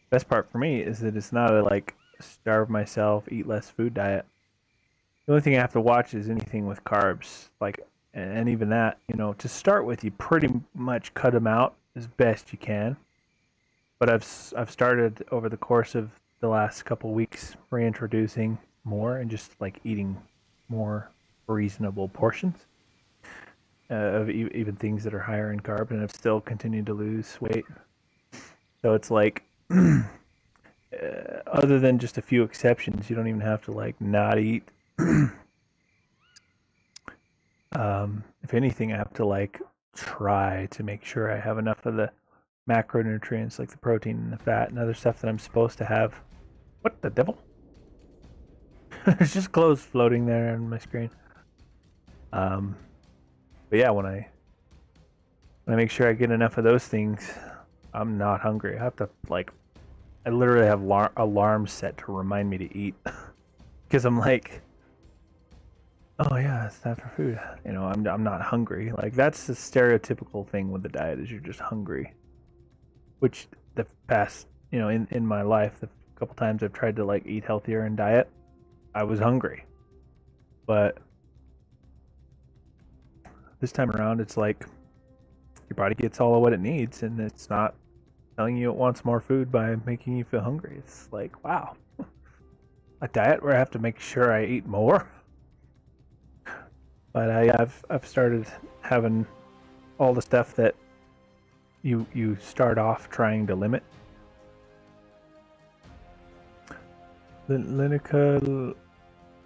Best part for me is that it's not a like starve myself, eat less food diet. The only thing I have to watch is anything with carbs, like, and even that, you know, to start with, you pretty much cut them out as best you can. But I've started over the course of the last couple weeks reintroducing more and just like eating more reasonable portions of even things that are higher in carb, and I've still continued to lose weight. So it's like, other than just a few exceptions, you don't even have to like not eat. If anything, I have to like try to make sure I have enough of the macronutrients like the protein and the fat and other stuff that I'm supposed to have. What the devil? There's just clothes floating there on my screen. But yeah, when I make sure I get enough of those things, I'm not hungry. I have to like, I literally have alarms set to remind me to eat because I'm like, oh yeah, it's time for food. You know, I'm not hungry. Like that's the stereotypical thing with the diet, is you're just hungry. Which the past, you know, in my life, the couple times I've tried to like eat healthier and diet, I was hungry. But this time around, it's like your body gets all of what it needs, and it's not telling you it wants more food by making you feel hungry. It's like, wow, a diet where I have to make sure I eat more. But I've started having all the stuff that you start off trying to limit. Linica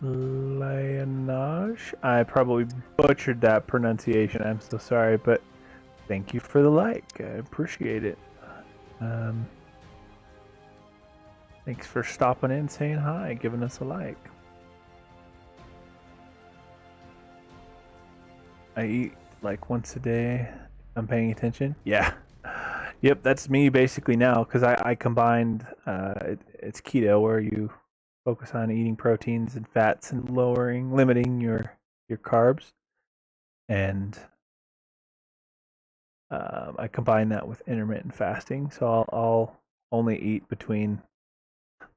Lionage. I probably butchered that pronunciation. I'm so sorry, but thank you for the like. I appreciate it. Thanks for stopping in, saying hi, giving us a like. I eat like once a day. I'm paying attention. Yeah. Yep, that's me basically now because I combined. It's keto where you focus on eating proteins and fats and limiting your carbs, and I combine that with intermittent fasting. So I'll only eat between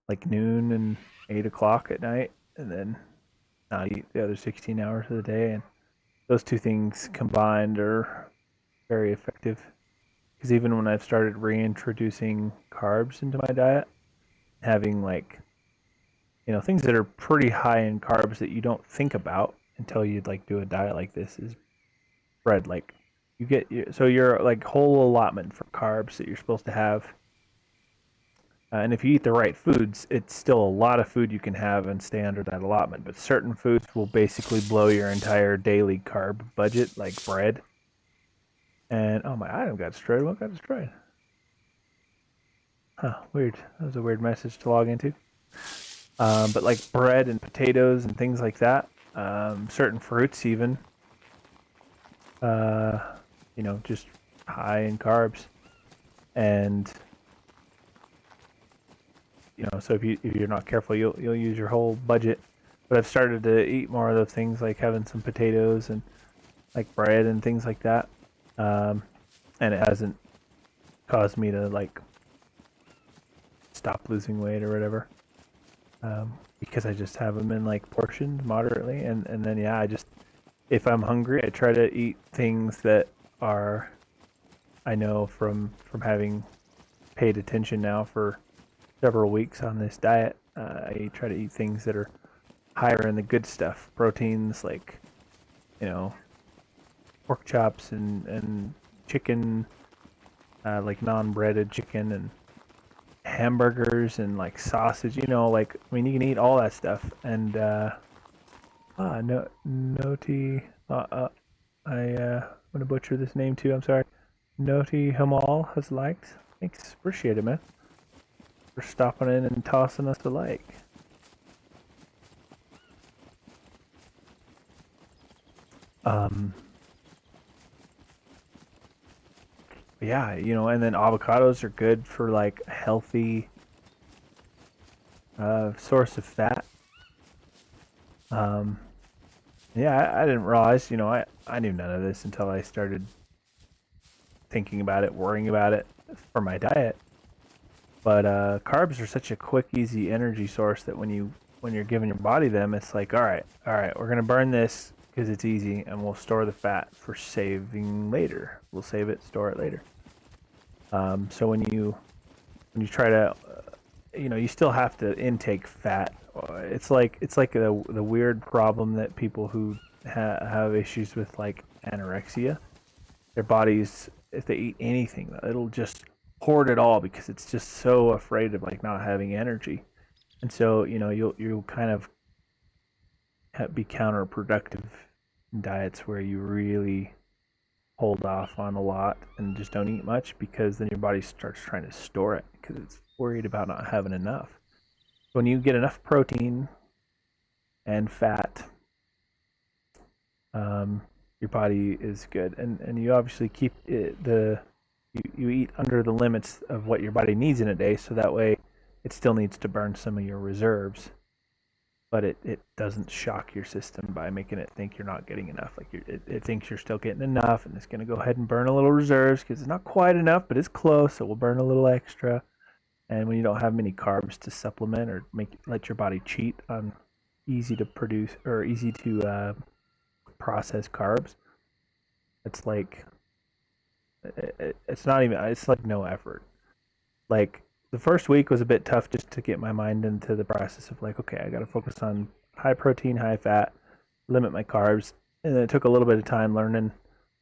like noon and 8 o'clock at night, and then not eat the other 16 hours of the day. And those two things combined are very effective. Because even when I've started reintroducing carbs into my diet, having like, things that are pretty high in carbs that you don't think about until you like do a diet like this is bread. Like you get, so your like whole allotment for carbs that you're supposed to have. And if you eat the right foods, it's still a lot of food you can have and stay under that allotment. But certain foods will basically blow your entire daily carb budget, like bread. And oh, my item got destroyed. What got destroyed? Huh, weird. That was a weird message to log into. But like bread and potatoes and things like that, certain fruits even, just high in carbs. And so if you're not careful, you'll use your whole budget. But I've started to eat more of those things, like having some potatoes and like bread and things like that. And it hasn't caused me to like stop losing weight or whatever, because I just have them in like portions moderately, and then I just, if I'm hungry, I try to eat things that are, I know from having paid attention now for several weeks on this diet, I try to eat things that are higher in the good stuff, proteins like pork chops and chicken, like non-breaded chicken, and hamburgers and like sausage, like, I mean, you can eat all that stuff. And Noti, I'm gonna butcher this name too, I'm sorry. Noti Hamal has liked. Thanks, appreciate it, man, for stopping in and tossing us a like. Yeah, and then avocados are good for like a healthy source of fat. Yeah, I didn't realize, I knew none of this until I started thinking about it, worrying about it for my diet. But carbs are such a quick, easy energy source that when you're giving your body them, it's like, all right, we're gonna burn this because it's easy, and we'll store the fat for saving later. We'll save it, store it later. So when you try to, you still have to intake fat. It's like the weird problem that people who have issues with like anorexia, their bodies, if they eat anything, it'll just hoard it all because it's just so afraid of like not having energy. And so you'll kind of be counterproductive in diets where you really hold off on a lot and just don't eat much, because then your body starts trying to store it because it's worried about not having enough. When you get enough protein and fat, your body is good, and you obviously keep you eat under the limits of what your body needs in a day, so that way it still needs to burn some of your reserves, but it doesn't shock your system by making it think you're not getting enough. Like it thinks you're still getting enough, and it's going to go ahead and burn a little reserves because it's not quite enough, but it's close, so we'll burn a little extra. And when you don't have many carbs to supplement or let your body cheat on easy to produce or easy to process carbs, it's like it's not even, it's like no effort. Like the first week was a bit tough just to get my mind into the process of like, okay, I got to focus on high protein, high fat, limit my carbs. And then it took a little bit of time learning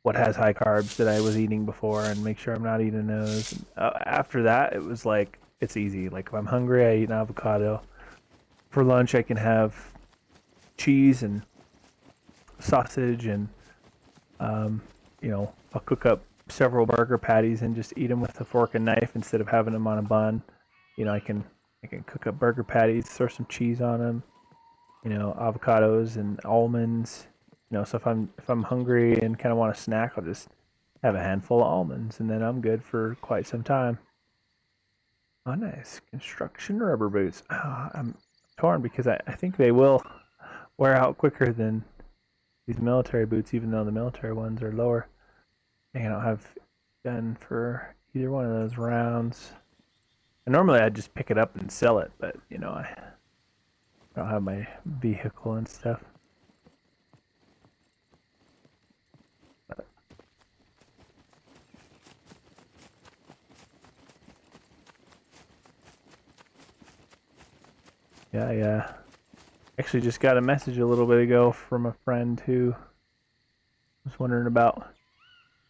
what has high carbs that I was eating before and make sure I'm not eating those. And, after that, it was like, it's easy. Like if I'm hungry, I eat an avocado. for lunch I can have cheese and sausage and you know, I'll cook up several burger patties and just eat them with a fork and knife instead of having them on a bun. You know, I can cook up burger patties, throw some cheese on them, you know, avocados and almonds. You know, so if I'm hungry and kind of want a snack, I'll just have a handful of almonds, and then I'm good for quite some time. Oh, nice. Construction rubber boots. Oh, I'm torn because I think they will wear out quicker than these military boots, even though the military ones are lower. I don't have gun for either one of those rounds. And normally I'd just pick it up and sell it, but you know, I don't have my vehicle and stuff. But yeah, I actually just got a message a little bit ago from a friend who was wondering about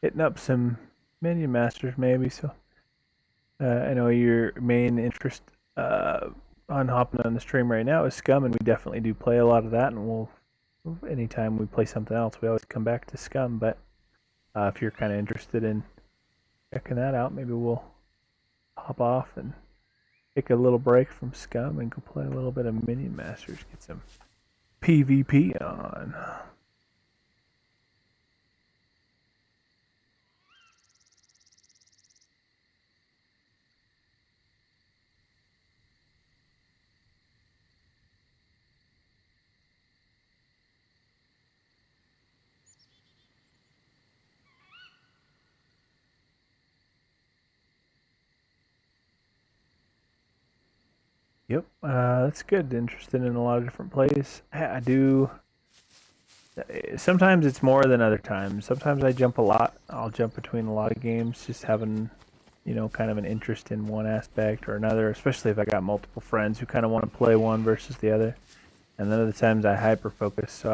hitting up some Minion Masters maybe. So I know your main interest on hopping on the stream right now is Scum, and we definitely do play a lot of that, and we'll anytime we play something else we always come back to Scum. But if you're kind of interested in checking that out, maybe we'll hop off and take a little break from Scum and go play a little bit of Minion Masters, get some PvP on. Yep, that's good. Interested in a lot of different plays. I do. Sometimes it's more than other times. Sometimes I jump a lot. I'll jump between a lot of games, just having, you know, kind of an interest in one aspect or another, especially if I got multiple friends who kind of want to play one versus the other. And then other times I hyper focus. So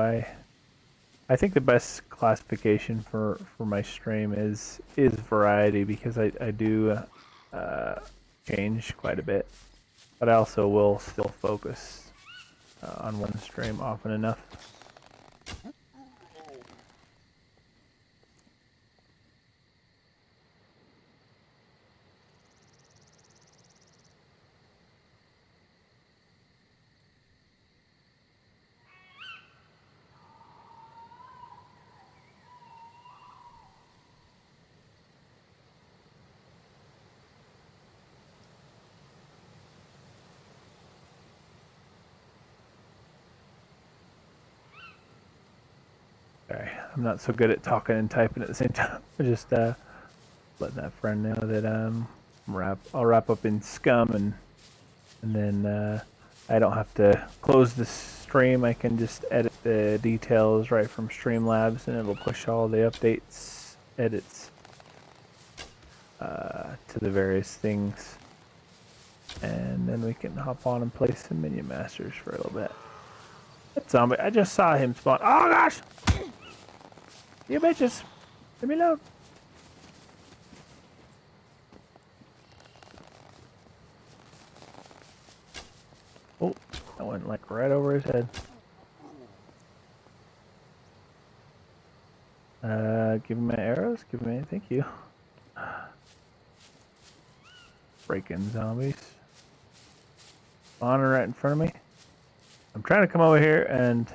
I think the best classification for my stream is variety, because I do change quite a bit. But I also will still focus on one stream often enough. Sorry, I'm not so good at talking and typing at the same time. I just letting that friend know that I'll wrap up in Scum, and then I don't have to close the stream. I can just edit the details right from Streamlabs, and it'll push all the updates, edits to the various things, and then we can hop on and play some Minion Masters for a little bit. That zombie, I just saw him spawn. Oh gosh! You bitches! Leave me alone! Oh, that went like right over his head. Give me my arrows. Give me, thank you. Break-in zombies. Spawning right in front of me. I'm trying to come over here and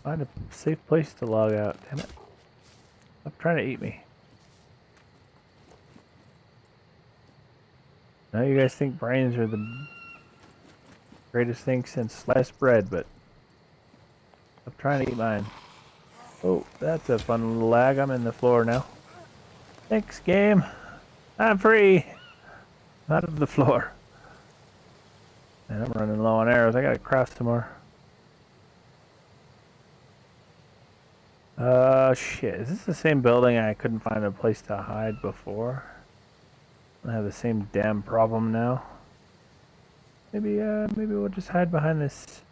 find a safe place to log out. Damn it! Stop trying to eat me. Now you guys think brains are the greatest thing since sliced bread, but I'm trying to eat mine. Oh, that's a fun little lag. I'm in the floor now. Thanks, game. I'm free. Out of the floor. And I'm running low on arrows. I gotta craft some more. Shit. Is this the same building I couldn't find a place to hide before? I have the same damn problem now. Maybe we'll just hide behind this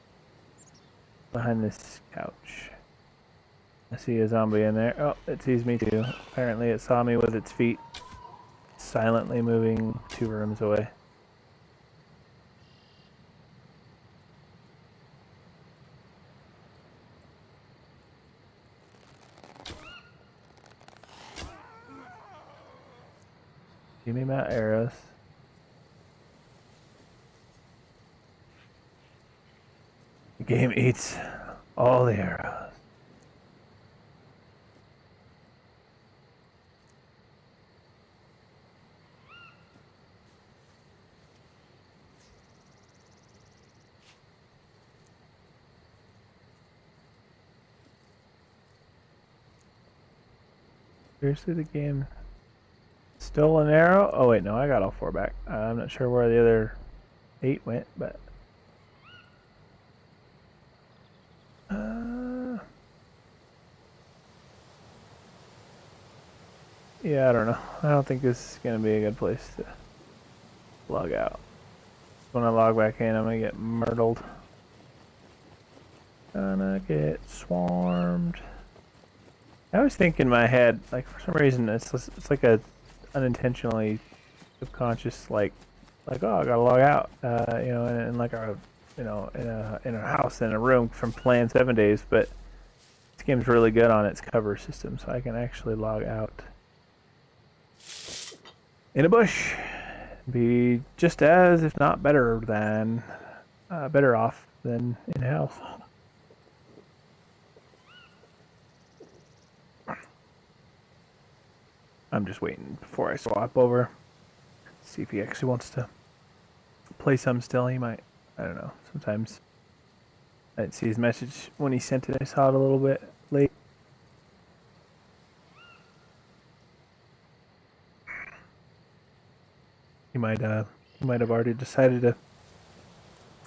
couch. I see a zombie in there. Oh, it sees me too. Apparently it saw me with its feet silently moving 2 rooms away. Give me my arrows. The game eats all the arrows. Seriously, the game stole an arrow? Oh wait, no, I got all 4 back. I'm not sure where the other 8 went, but... yeah, I don't know. I don't think this is going to be a good place to log out. When I log back in, I'm going to get murdered. Gonna get swarmed. I always think in my head, like for some reason, it's like a unintentionally subconscious, like oh, I gotta log out, you know, in like a, you know, in a house in a room from playing 7 days. But this game's really good on its cover system, so I can actually log out in a bush, be just as, if not better than, better off than in a house. I'm just waiting before I swap over. See if he actually wants to play some still. He might. I don't know. Sometimes I didn't see his message when he sent it. I saw it a little bit late. He might have already decided to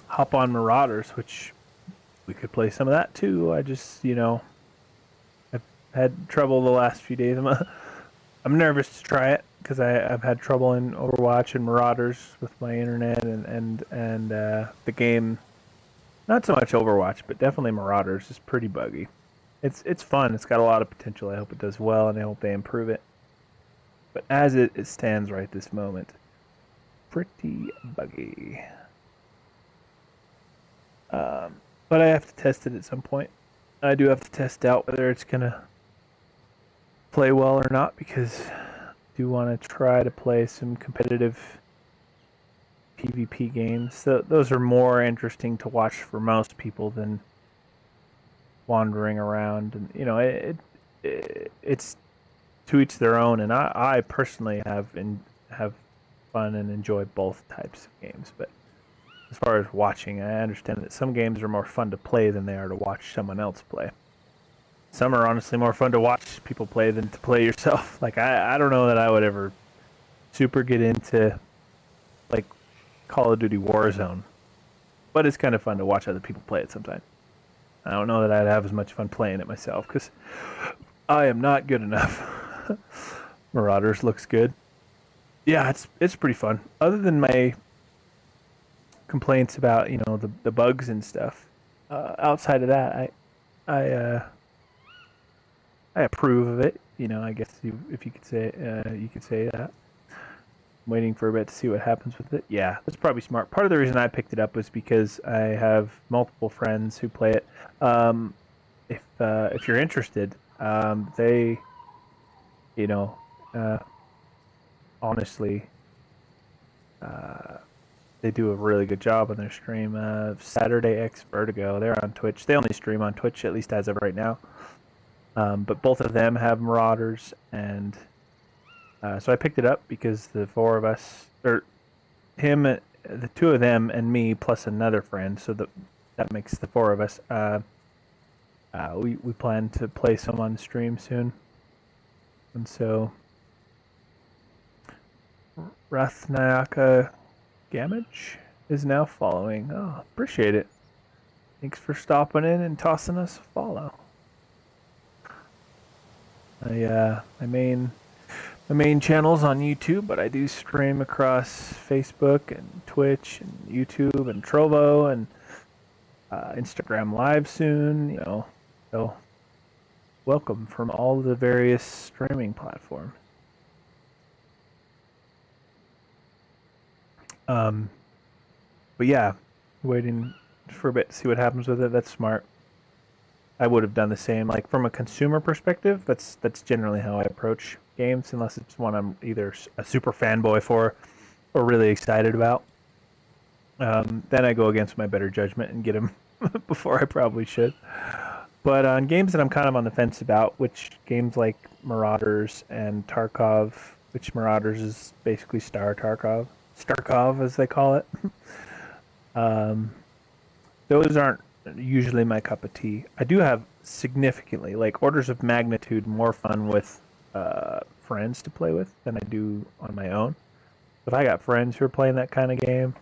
hop on Marauders, which we could play some of that too. I just, you know, I've had trouble the last few days. I'm nervous to try it because I've had trouble in Overwatch and Marauders with my internet and the game. Not so much Overwatch, but definitely Marauders is pretty buggy. It's fun. It's got a lot of potential. I hope it does well, and I hope they improve it. But as it stands right this moment, pretty buggy. But I have to test it at some point. I do have to test out whether it's gonna play well or not, because I do want to try to play some competitive PvP games. So those are more interesting to watch for most people than wandering around, and you know, it's to each their own. And I personally have fun and enjoy both types of games. But as far as watching, I understand that some games are more fun to play than they are to watch someone else play. Some are honestly more fun to watch people play than to play yourself. Like, I don't know that I would ever super get into, like, Call of Duty Warzone. But it's kind of fun to watch other people play it sometimes. I don't know that I'd have as much fun playing it myself, because I am not good enough. Marauders looks good. Yeah, it's pretty fun. Other than my complaints about, you know, the bugs and stuff, outside of that, I approve of it, you know. I guess if you could say you could say that. I'm waiting for a bit to see what happens with it. Yeah, that's probably smart. Part of the reason I picked it up was because I have multiple friends who play it. If you're interested, they, you know, honestly, they do a really good job on their stream. Saturday X Vertigo, they're on Twitch. They only stream on Twitch, at least as of right now. But both of them have Marauders, and so I picked it up because the 4 of us, or him, the 2 of them, and me plus another friend, so that makes the 4 of us. We plan to play some on stream soon, and so Rathnayaka Gamage is now following. Oh, appreciate it. Thanks for stopping in and tossing us a follow. My main channel's on YouTube, but I do stream across Facebook and Twitch and YouTube and Trovo and Instagram Live soon. You know, so welcome from all the various streaming platforms. But yeah, waiting for a bit to see what happens with it. That's smart. I would have done the same. Like from a consumer perspective, that's generally how I approach games, unless it's one I'm either a super fanboy for or really excited about. Then I go against my better judgment and get them before I probably should. But on games that I'm kind of on the fence about, which games like Marauders and Tarkov, which Marauders is basically Starkov as they call it. Those aren't usually my cup of tea. I do have significantly, like orders of magnitude, more fun with friends to play with than I do on my own. If I got friends who are playing that kind of game,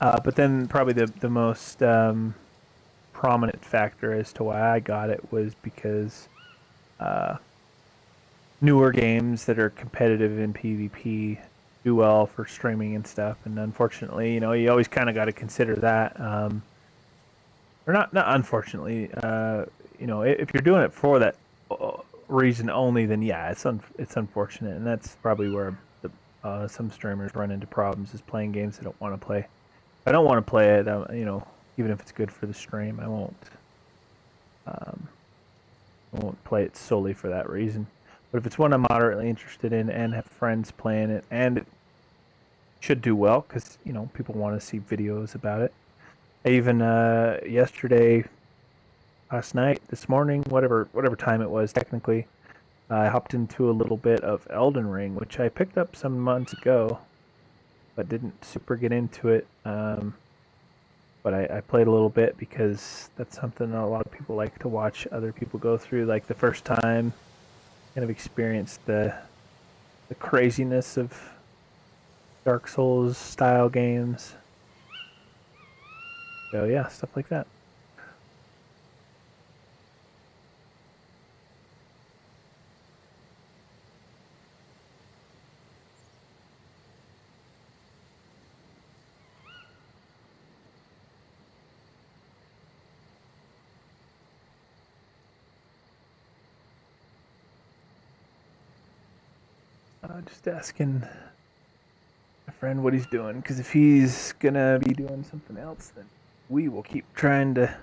but then probably the most prominent factor as to why I got it was because newer games that are competitive in PvP do well for streaming and stuff, and unfortunately, you always kind of got to consider that. Or not unfortunately, if you're doing it for that reason only, then yeah, it's unfortunate, and that's probably where some streamers run into problems, is playing games they don't want to play. If I don't want to play it, even if it's good for the stream, I won't play it solely for that reason. But if it's one I'm moderately interested in and have friends playing it, and it should do well, because people want to see videos about it. I even yesterday, last night, this morning, whatever time it was technically, I hopped into a little bit of Elden Ring, which I picked up some months ago, but didn't super get into it. But I played a little bit because that's something that a lot of people like to watch other people go through, like the first time, kind of experience the craziness of Dark Souls style games. So yeah, stuff like that. Just asking my friend what he's doing, because if he's gonna be doing something else, then we will keep trying to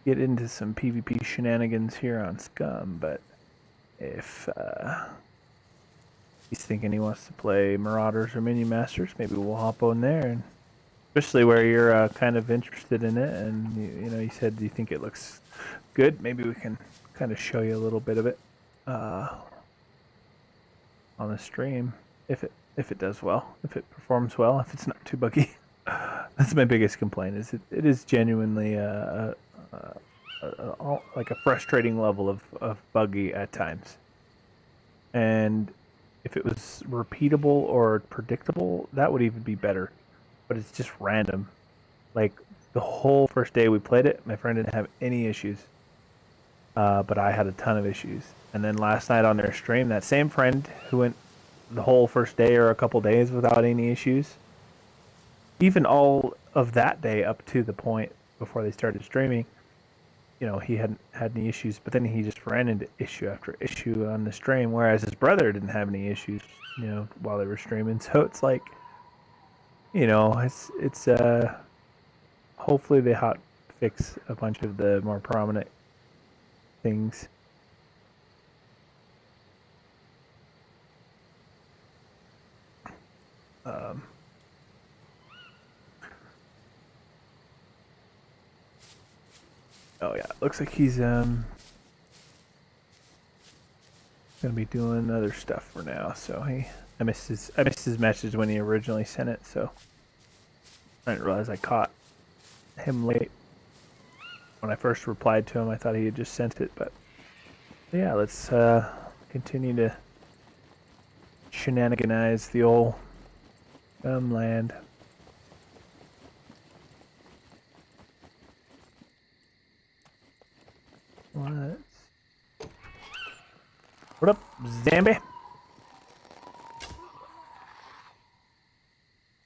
get into some PvP shenanigans here on Scum. But if he's thinking he wants to play Marauders or Minion Masters, maybe we'll hop on there, and especially where you're kind of interested in it, and you said you think it looks good. Maybe we can kind of show you a little bit of it on the stream, if it does well, if it performs well, if it's not too buggy. That's my biggest complaint. Is it is genuinely like a frustrating level of buggy at times. And if it was repeatable or predictable, that would even be better. But it's just random. Like the whole first day we played it, my friend didn't have any issues. But I had a ton of issues. And then last night on their stream, that same friend who went the whole first day or a couple days without any issues, even all of that day up to the point before they started streaming, he hadn't had any issues. But then he just ran into issue after issue on the stream, whereas his brother didn't have any issues, while they were streaming. So it's like, it's hopefully they hot fix a bunch of the more prominent things. Oh yeah, looks like he's gonna be doing other stuff for now. So I missed his message when he originally sent it. So I didn't realize I caught him late. When I first replied to him, I thought he had just sent it. But yeah, let's continue to shenaniganize the old land. What up, Zambi?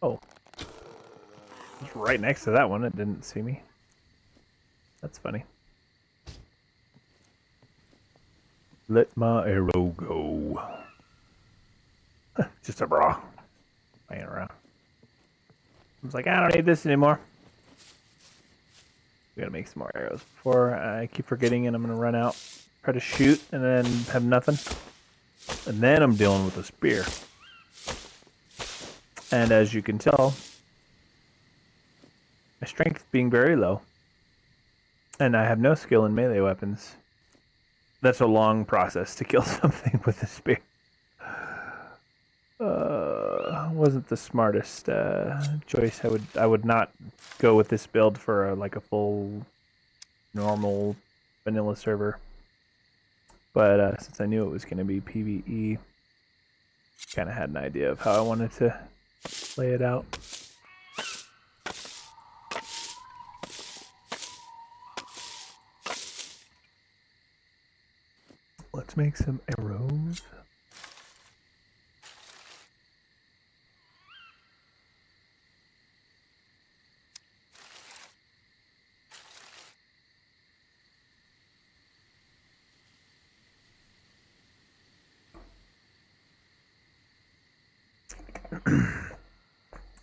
Oh. It's right next to that one. It didn't see me. That's funny. Let my arrow go. Just a bra. Playing around. I was like, I don't need this anymore. We gotta make some more arrows before I keep forgetting and I'm gonna run out, try to shoot, and then have nothing. And then I'm dealing with a spear. And as you can tell, my strength being very low, and I have no skill in melee weapons. That's a long process to kill something with a spear. Wasn't the smartest choice. I would not go with this build for like a full normal vanilla server. But since I knew it was going to be PvE, kind of had an idea of how I wanted to play it out. Let's make some arrows.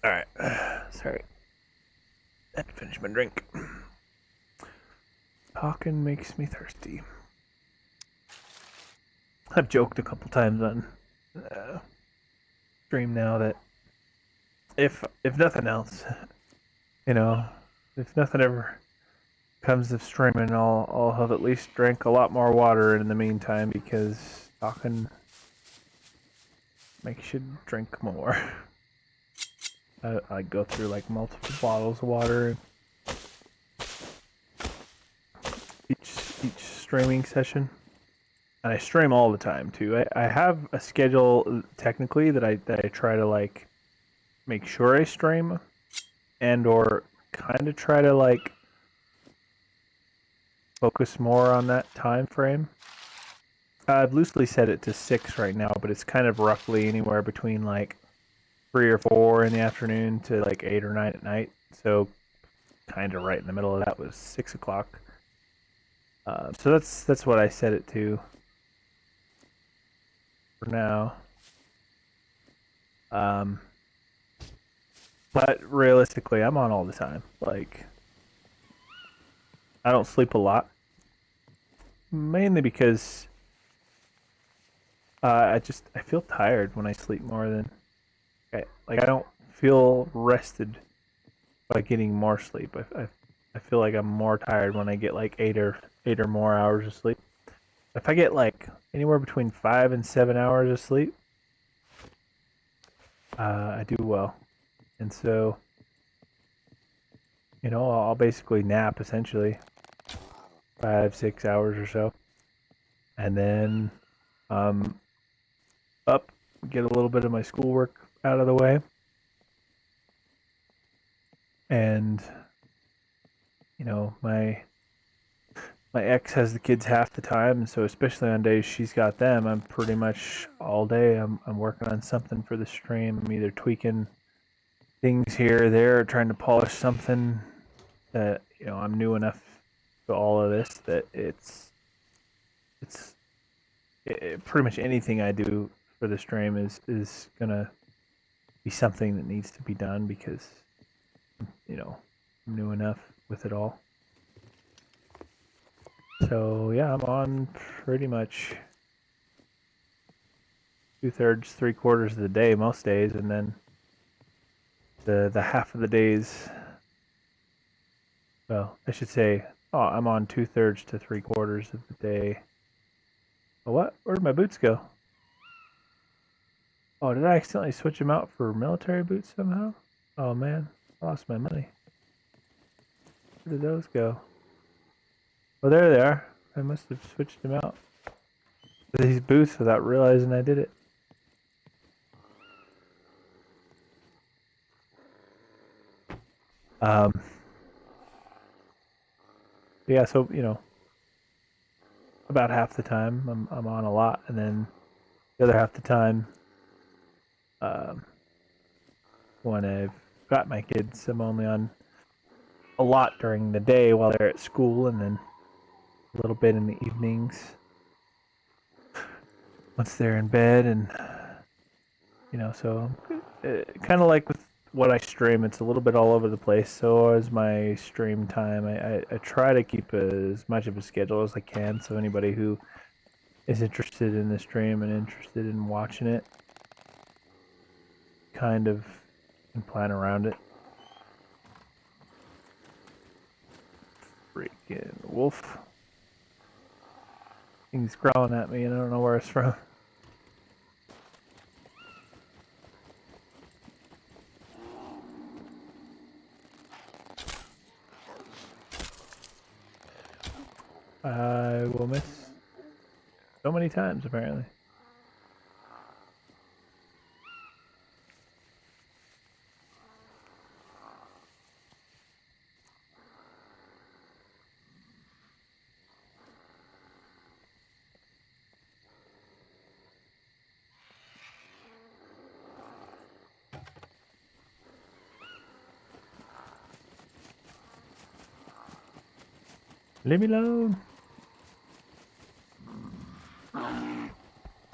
Alright, sorry. I had to finish my drink. Talking makes me thirsty. I've joked a couple times on stream now that if nothing else, you know, if nothing ever comes of streaming, I'll have at least drank a lot more water in the meantime, because talking makes you drink more. I go through like multiple bottles of water each streaming session. And I stream all the time too. I have a schedule technically that I try to like make sure I stream, and or kind of try to like focus more on that time frame. I've loosely set it to 6 right now, but it's kind of roughly anywhere between like 3 or 4 in the afternoon to like 8 or 9 at night. So kind of right in the middle of that was 6 o'clock. So that's what I set it to for now. But realistically, I'm on all the time. Like, I don't sleep a lot, mainly because I feel tired when I sleep more than I don't feel rested by getting more sleep. I feel like I'm more tired when I get like 8 or more hours of sleep. If I get like anywhere between 5 and 7 hours of sleep, I do well. And so, you know, I'll basically nap essentially 5-6 hours or so, and then up, get a little bit of my schoolwork out of the way, and you know, my ex has the kids half the time, and so especially on days she's got them, I'm pretty much all day I'm working on something for the stream. I'm either tweaking things here or there, or trying to polish something that, you know, I'm new enough to all of this that it's pretty much anything I do for the stream is gonna be something that needs to be done, because, you know, I'm new enough with it all. So yeah, I'm on pretty much 2/3, 3/4 of the day most days, and then the half of the days. Well, I should say, I'm on 2/3 to 3/4 of the day. Oh, what? Where did my boots go? Oh, did I accidentally switch them out for military boots somehow? Oh man, I lost my money. Where did those go? Oh, there they are. I must have switched them out for these boots without realizing I did it. Yeah, so, you know, about half the time I'm on a lot, and then the other half the time, when I've got my kids, I'm only on a lot during the day while they're at school, and then a little bit in the evenings once they're in bed. And you know, so kind of like what I stream. It's a little bit all over the place. So is my stream time. I try to keep as much of a schedule as I can. So anybody who is interested in the stream and interested in watching it, kind of can plan around it. Freaking wolf. He's growling at me and I don't know where it's from. I will miss so many times apparently. Leave me alone.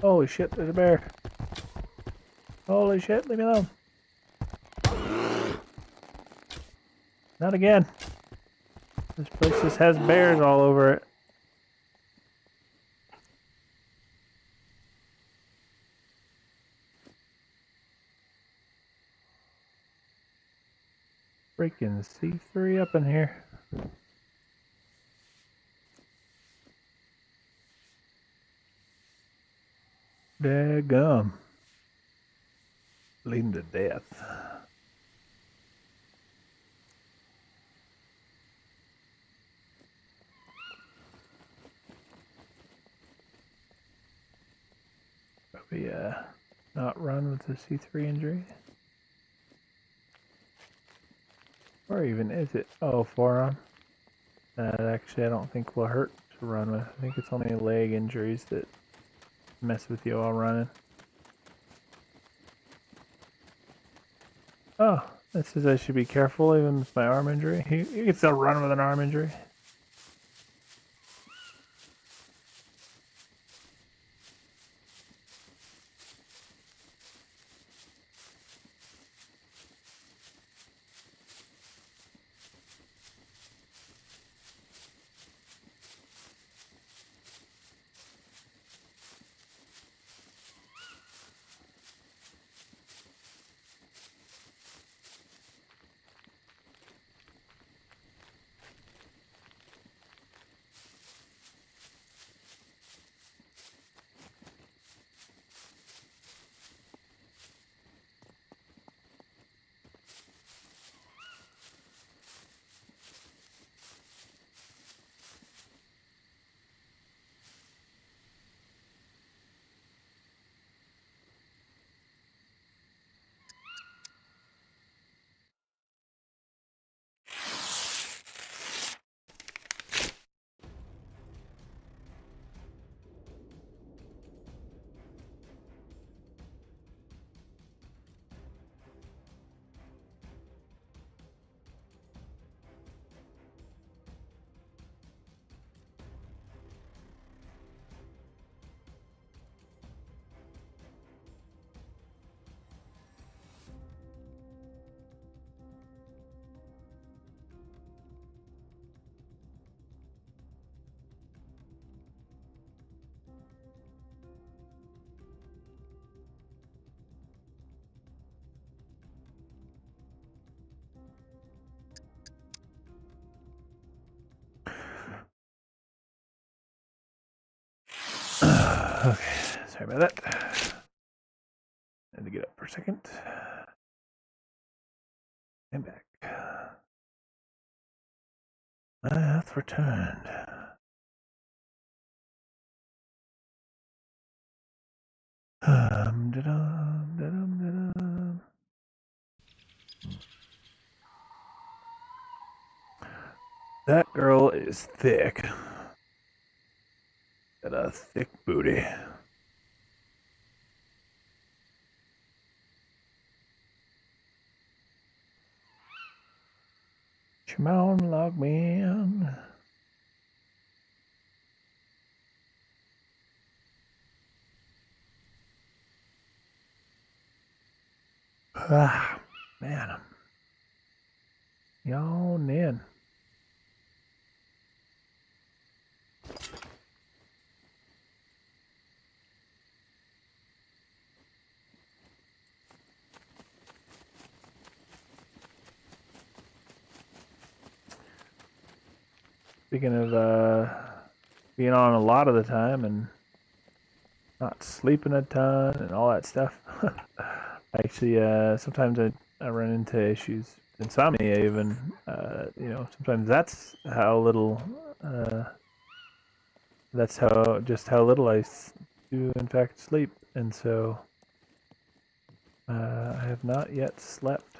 Holy shit, there's a bear. Holy shit, leave me alone. Not again. This place just has bears all over it. Freaking C3 up in here. Daggum. Bleeding to death. Probably not run with the C3 injury. Or even is it? Oh, forearm. That actually I don't think will hurt to run with. I think it's only leg injuries that mess with you while running. Oh, this says I should be careful even with my arm injury. You can still run with an arm injury. Okay, sorry about that. Had to get up for a second. And back. My health returned. Da-dum, da-dum, da-dum. That girl is thick. Got a thick booty. Come on, log me in. Ah, Man, I'm yawning. Speaking of being on a lot of the time and not sleeping a ton and all that stuff, actually, sometimes I run into issues, insomnia even. You know, sometimes that's how little, just how little I do in fact sleep, and so I have not yet slept.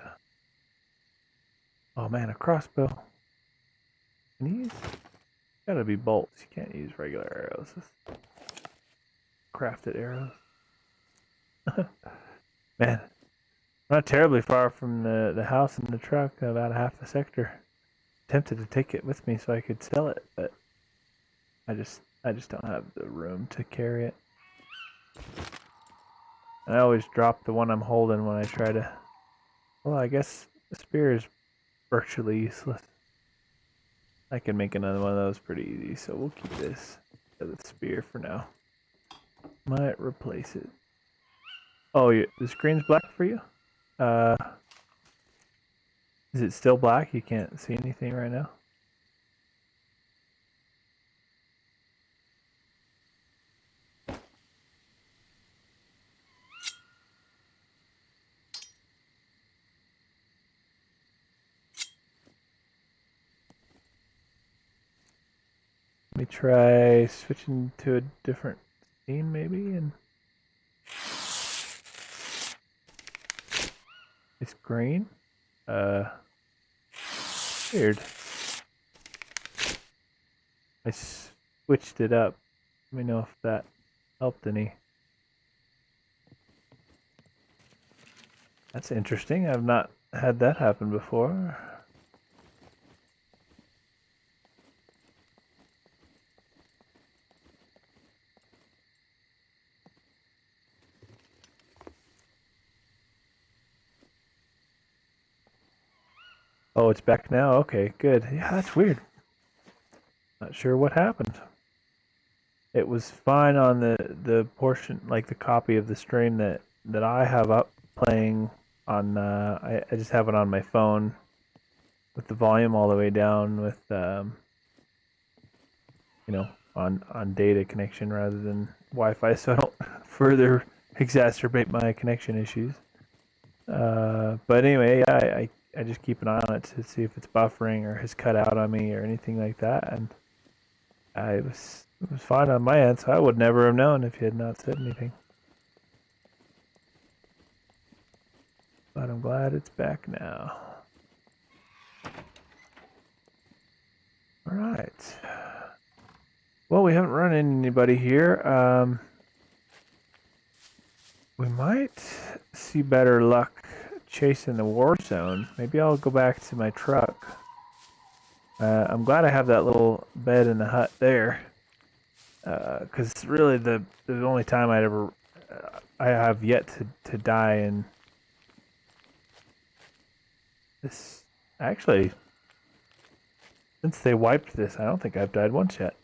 Oh man, a crossbow. Can these? Gotta be bolts. You can't use regular arrows. Just crafted arrows. Man, not terribly far from the house and the truck, about half a sector. Tempted to take it with me so I could sell it, but I just don't have the room to carry it. And I always drop the one I'm holding when I try to. Well, I guess the spear is virtually useless. I can make another one of those pretty easy, so we'll keep this as a spear for now. Might replace it. Oh, the screen's black for you? Is it still black? You can't see anything right now? Let me try switching to a different scene maybe, and it's green. Weird. I switched it up. Let me know if that helped any. That's interesting. I've not had that happen before. Oh, it's back now? Okay, good. Yeah, that's weird. Not sure what happened. It was fine on the portion, like the copy of the stream that I have up playing on, I just have it on my phone with the volume all the way down with, you know, on data connection rather than Wi-Fi, so I don't further exacerbate my connection issues. But anyway, yeah, I just keep an eye on it to see if it's buffering or has cut out on me or anything like that, and it was fine on my end, so I would never have known if you had not said anything. But I'm glad it's back now. Alright. Well, we haven't run into anybody here. We might see better luck chasing the war zone. Maybe I'll go back to my truck. I'm glad I have that little bed in the hut there, because really the only time I have yet to die in this. Actually, since they wiped this, I don't think I've died once yet,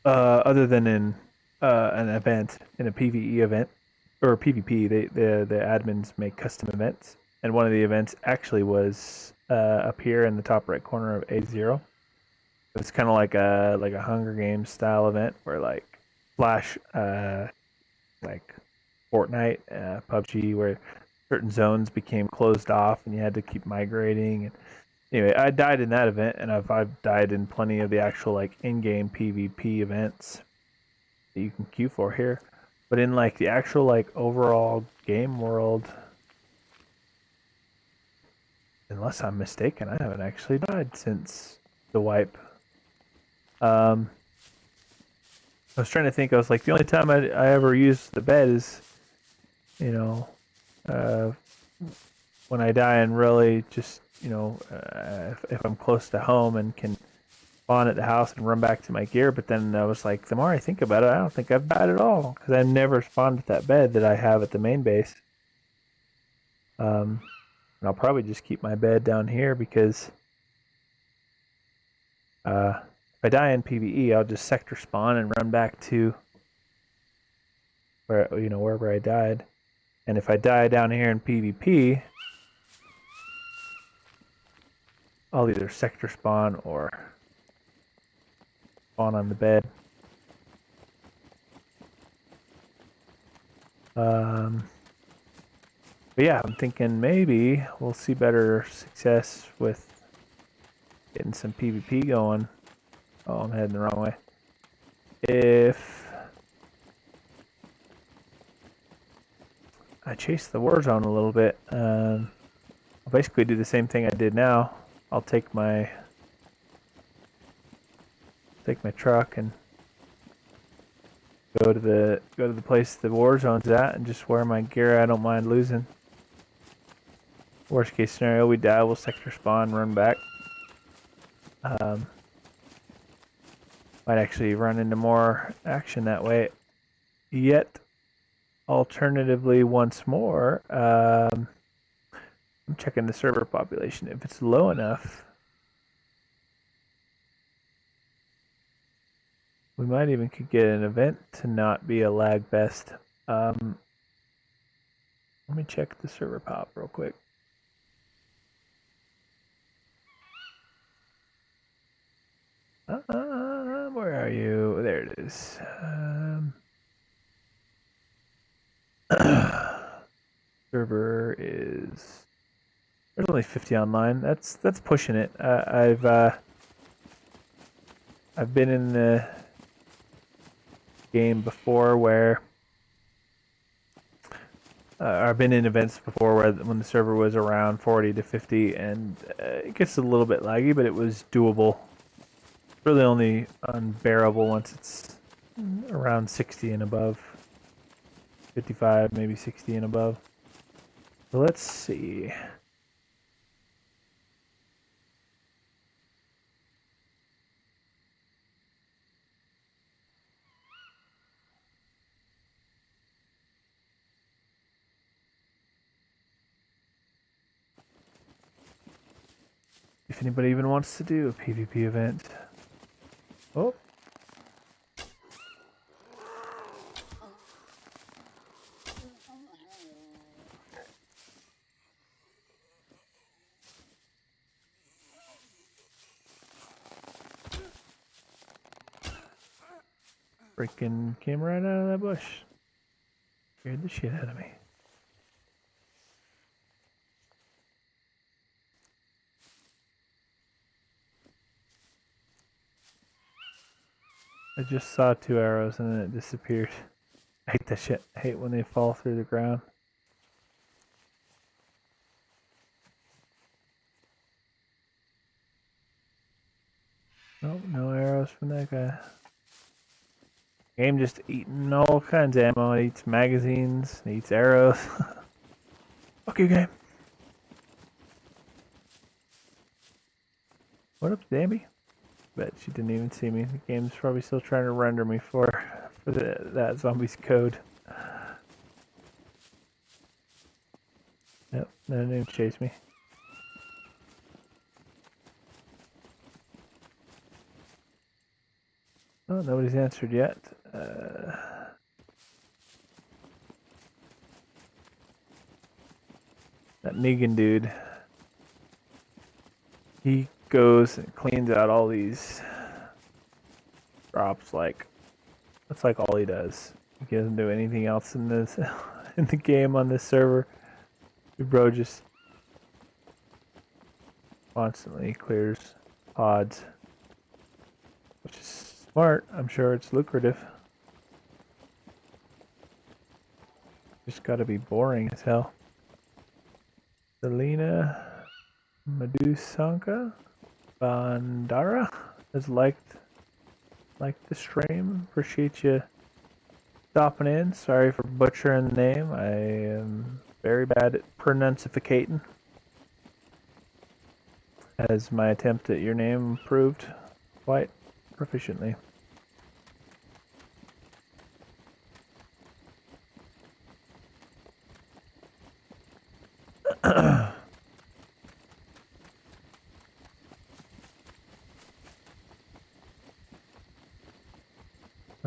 other than in an event, in a PvE event. Or PvP, the admins make custom events, and one of the events actually was up here in the top right corner of A0. It's kind of like a Hunger Games style event where like Flash, like Fortnite, PUBG, where certain zones became closed off and you had to keep migrating. And anyway, I died in that event, and I've died in plenty of the actual like in-game PvP events that you can queue for here. But in like the actual like overall game world, unless I'm mistaken, I haven't actually died since the wipe. I was trying to think. I was like, the only time I ever use the bed is, you know, when I die and really just, you know, if I'm close to home and can spawn at the house and run back to my gear. But then I was like, the more I think about it, I don't think I've died at all, because I never spawned at that bed that I have at the main base. And I'll probably just keep my bed down here because if I die in PvE, I'll just sector spawn and run back to where, you know, wherever I died. And if I die down here in PvP, I'll either sector spawn or spawn on the bed. But yeah, I'm thinking maybe we'll see better success with getting some PvP going. Oh, I'm heading the wrong way. If I chase the war zone a little bit, I'll basically do the same thing I did now. I'll take my truck and go to the place the war zone's at and just wear my gear I don't mind losing. Worst case scenario, we die, we'll sector spawn, run back. Might actually run into more action that way. Yet, alternatively, once more, I'm checking the server population. If it's low enough, we might even could get an event to not be a lag fest. Let me check the server pop real quick. Where are you? There it is. Server is. There's only 50 online. That's pushing it. I've been in the game before where. I've been in events before where when the server was around 40 to 50, and it gets a little bit laggy, but it was doable. Really only unbearable once it's around 60 and above. 55, maybe 60 and above. So let's see. If anybody even wants to do a PvP event. Oh. Freaking came right out of that bush. Scared the shit out of me. I just saw 2 arrows and then it disappeared. I hate that shit. I hate when they fall through the ground. Nope, no arrows from that guy. Game just eating all kinds of ammo. It eats magazines, it eats arrows. Fuck you, game. What up, Zamby? Bet she didn't even see me. The game's probably still trying to render me for that zombie's code. Yep, no, didn't even chase me. Oh, nobody's answered yet. That Negan dude. He goes and cleans out all these drops that's like all he does. He doesn't do anything else in this in the game on this server. The bro just constantly clears pods. Which is smart. I'm sure it's lucrative. Just gotta be boring as hell. Selena Medusanka Bandara has liked the stream. Appreciate you stopping in. Sorry for butchering the name. I am very bad at pronunciating, as my attempt at your name proved quite proficiently.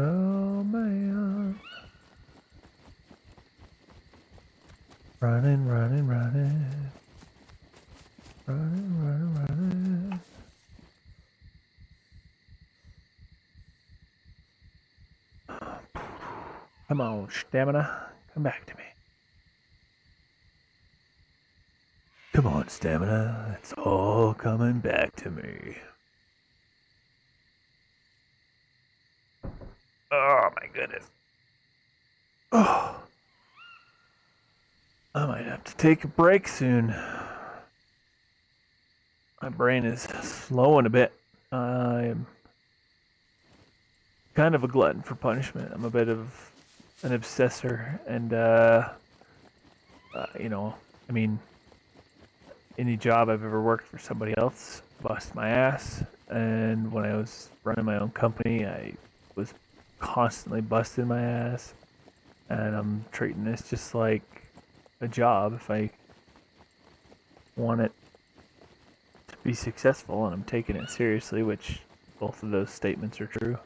Oh man. Running, running, running. Running, running, running. Come on, stamina. Come back to me. Come on, stamina. It's all coming back to me. Oh my goodness. Oh. I might have to take a break soon. My brain is slowing a bit. I'm kind of a glutton for punishment. I'm a bit of an obsessor, and you know, I mean, any job I've ever worked for somebody else, bust my ass. And when I was running my own company, I was constantly busting my ass. And I'm treating this just like a job if I want it to be successful, and I'm taking it seriously, which both of those statements are true.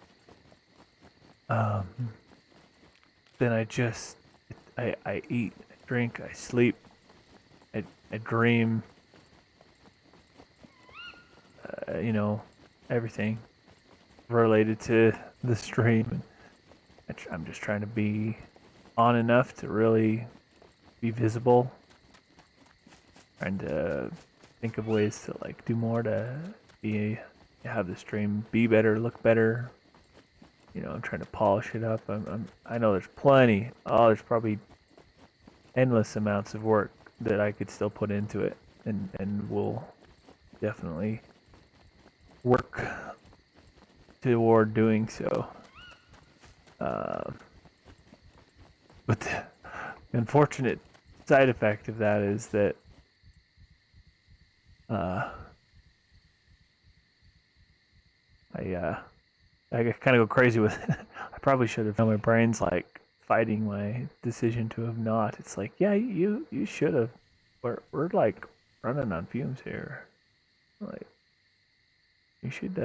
Then I eat, I drink, I sleep, I dream, you know, everything related to the stream. I'm just trying to be on enough to really be visible. Trying to think of ways to like do more to have the stream be better, look better. You know, I'm trying to polish it up. I know there's plenty. Oh, there's probably endless amounts of work that I could still put into it, and will definitely work toward doing so. But the unfortunate side effect of that is that I kind of go crazy with it. I probably should have. My brain's like fighting my decision to have not. It's like, yeah, you should have. We're like running on fumes here. Like, you should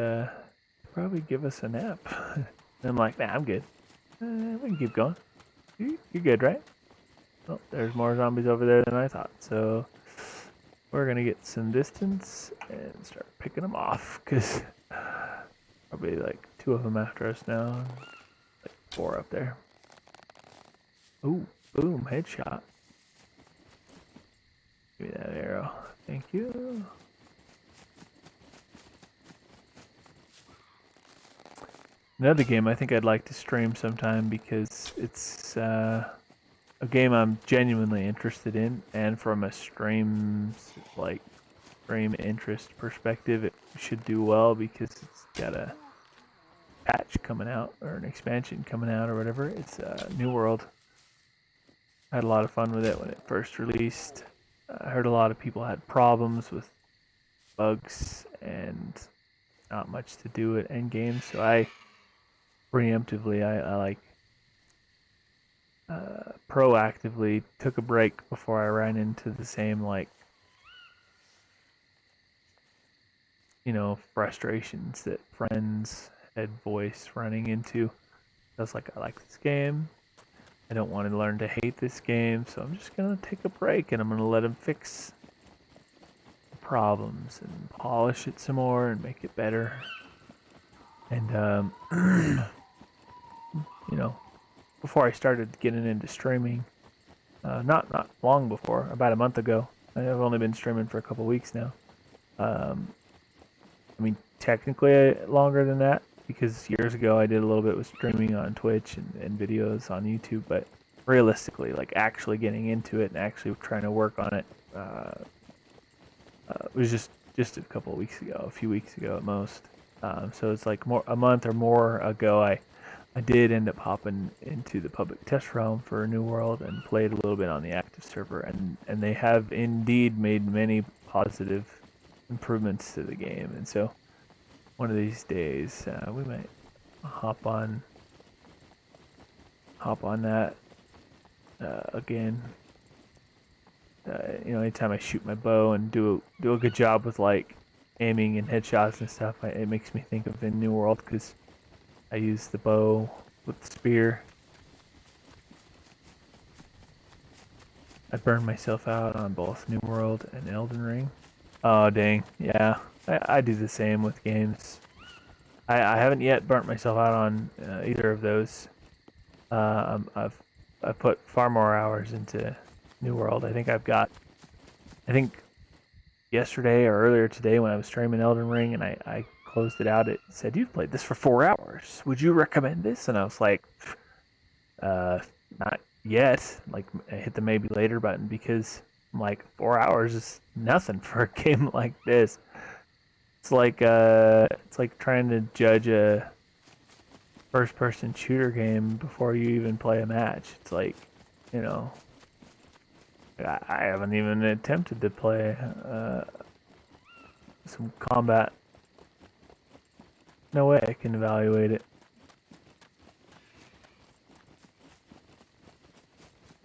probably give us a nap. And I'm like, nah, I'm good. We can keep going. You're good, right? Oh, there's more zombies over there than I thought. So we're gonna get some distance and start picking them off, because probably like 2 of them after us now. Like 4 up there. Ooh, boom, headshot. Give me that arrow. Thank you. Another game I think I'd like to stream sometime, because it's a game I'm genuinely interested in, and from a stream interest perspective, it should do well because it's got a patch coming out, or an expansion coming out, or whatever. It's New World. I had a lot of fun with it when it first released. I heard a lot of people had problems with bugs and not much to do at endgame, so I preemptively, I proactively took a break before I ran into the same, like, you know, frustrations that friends had voiced running into. I was like, I like this game. I don't want to learn to hate this game, so I'm just going to take a break, and I'm going to let them fix the problems and polish it some more and make it better. And, you know, before I started getting into streaming, not long before, about a month ago. I've only been streaming for a couple weeks now. I mean, technically longer than that, because years ago I did a little bit with streaming on Twitch and videos on YouTube, but realistically, like actually getting into it and actually trying to work on it, was just a couple of weeks ago, a few weeks ago at most. So it's like a month or more ago, I did end up hopping into the public test realm for New World and played a little bit on the active server, and they have indeed made many positive improvements to the game. And so one of these days we might hop on that again. You know, anytime I shoot my bow and do a good job with like aiming and headshots and stuff, it makes me think of in New World, because I use the bow with the spear. I burned myself out on both New World and Elden Ring. Oh dang, yeah. I do the same with games. I haven't yet burnt myself out on either of those. I've put far more hours into New World. I think yesterday or earlier today when I was streaming Elden Ring and I closed it out, it said, "You've played this for 4 hours. Would you recommend this?" And I was like, not yet. Like, I hit the maybe later button because I'm like, 4 hours is nothing for a game like this. It's like trying to judge a first-person shooter game before you even play a match. It's like, you know, I haven't even attempted to play some combat. No way I can evaluate it.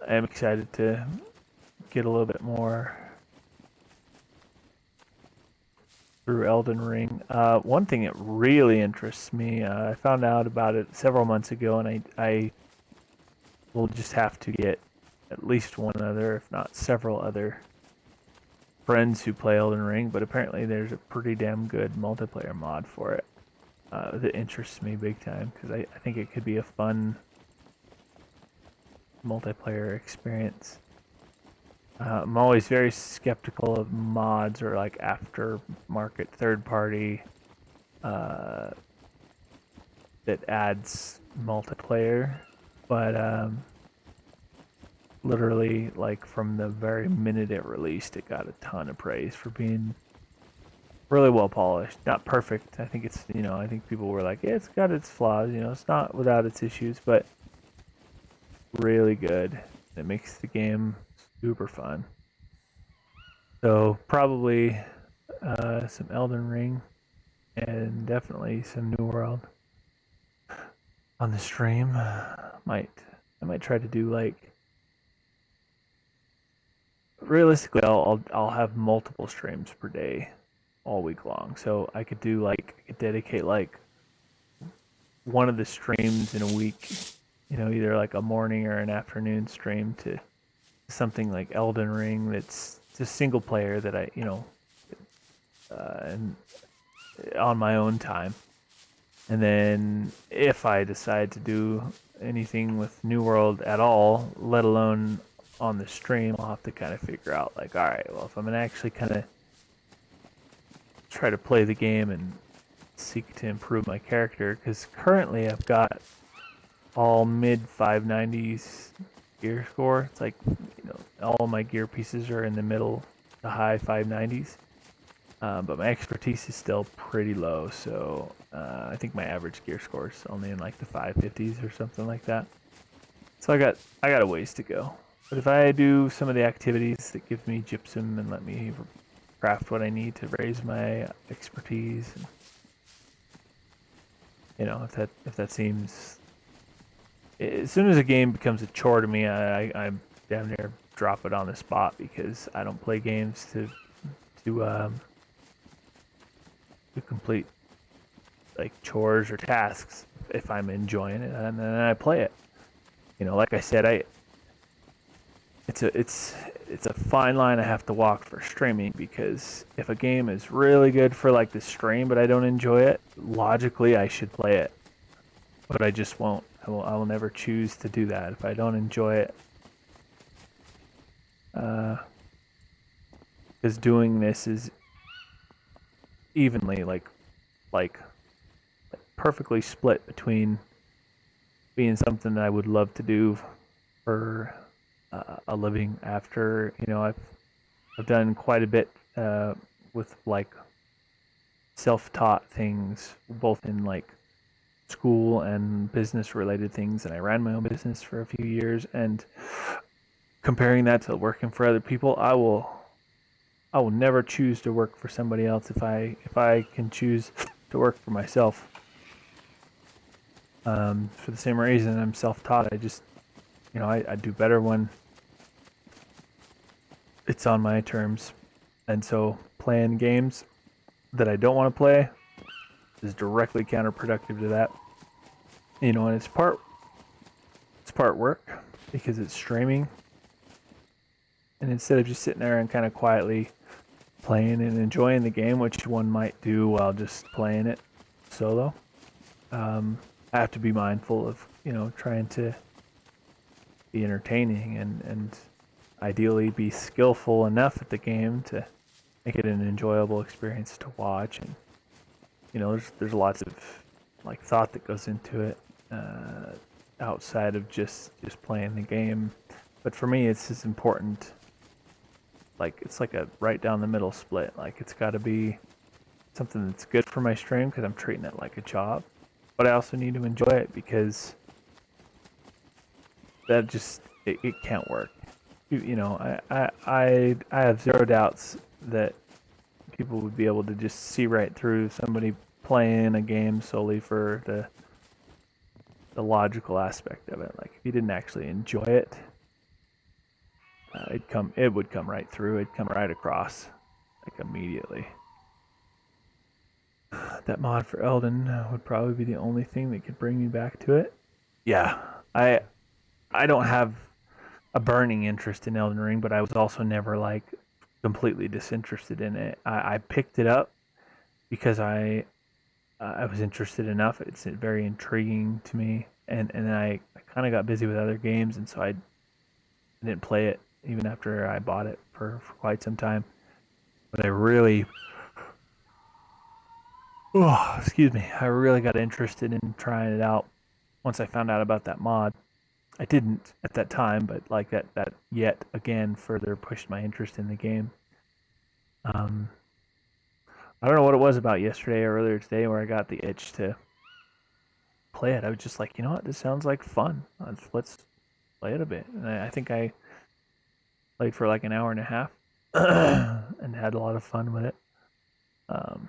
I am excited to get a little bit more through Elden Ring. One thing that really interests me, I found out about it several months ago, and I will just have to get at least one other, if not several other friends who play Elden Ring, but apparently there's a pretty damn good multiplayer mod for it that interests me big time, because I think it could be a fun multiplayer experience. I'm always very skeptical of mods or like aftermarket third party that adds multiplayer, but literally, like, from the very minute it released, it got a ton of praise for being really well polished. Not perfect. I think it's, I think people were like, yeah, it's got its flaws, it's not without its issues, but really good. It makes the game super fun. So probably some Elden Ring and definitely some New World on the stream. I might try to do, like, realistically I'll have multiple streams per day all week long. So I could do, like, dedicate like one of the streams in a week, either like a morning or an afternoon stream to something like Elden Ring that's just single player that I, and on my own time. And then if I decide to do anything with New World at all, let alone on the stream, I'll have to kind of figure out, like, all right, well, if I'm going to actually kind of try to play the game and seek to improve my character, because currently I've got all mid 590s gear score. It's like, all my gear pieces are in the middle, the high 590s. But my expertise is still pretty low, so I think my average gear score is only in like the 550s or something like that. So I got a ways to go. But if I do some of the activities that give me gypsum and let me craft what I need to raise my expertise, and, if that seems, as soon as a game becomes a chore to me, I damn near drop it on the spot, because I don't play games to complete, like, chores or tasks. If I'm enjoying it, and then I play it. Like I said, it's a fine line I have to walk for streaming, because if a game is really good for, like, the stream, but I don't enjoy it, logically I should play it, but I just won't. I will never choose to do that if I don't enjoy it. Because doing this is evenly, like perfectly split between being something that I would love to do for a living after, I've done quite a bit with, like, self-taught things, both in, like, school and business related things, and I ran my own business for a few years, and comparing that to working for other people, I will never choose to work for somebody else if I can choose to work for myself. For the same reason I'm self-taught. I just, I do better when it's on my terms. And so playing games that I don't want to play is directly counterproductive to that. And it's part most part work because it's streaming. And instead of just sitting there and kind of quietly playing and enjoying the game, which one might do while just playing it solo, I have to be mindful of, trying to be entertaining and ideally be skillful enough at the game to make it an enjoyable experience to watch. And there's lots of like thought that goes into it outside of just playing the game. But for me, it's as important. Like it's like a right down the middle split. Like it's got to be something that's good for my stream because I'm treating it like a job, but I also need to enjoy it because that just it can't work. I have zero doubts that people would be able to just see right through somebody playing a game solely for the logical aspect of it. Like if you didn't actually enjoy it, it would come right through. It'd come right across, like immediately. That mod for Elden would probably be the only thing that could bring me back to it. Yeah, I don't have a burning interest in Elden Ring, but I was also never like completely disinterested in it. I picked it up because I was interested enough. It's very intriguing to me, and I kind of got busy with other games, and so I didn't play it even after I bought it for quite some time. But I really, excuse me, I really got interested in trying it out once I found out about that mod. I didn't at that time, but like that yet again further pushed my interest in the game. I don't know what it was about yesterday or earlier today where I got the itch to play it. I was just like, you know what, this sounds like fun. Let's play it a bit. And I think I played for like an hour and a half and had a lot of fun with it. But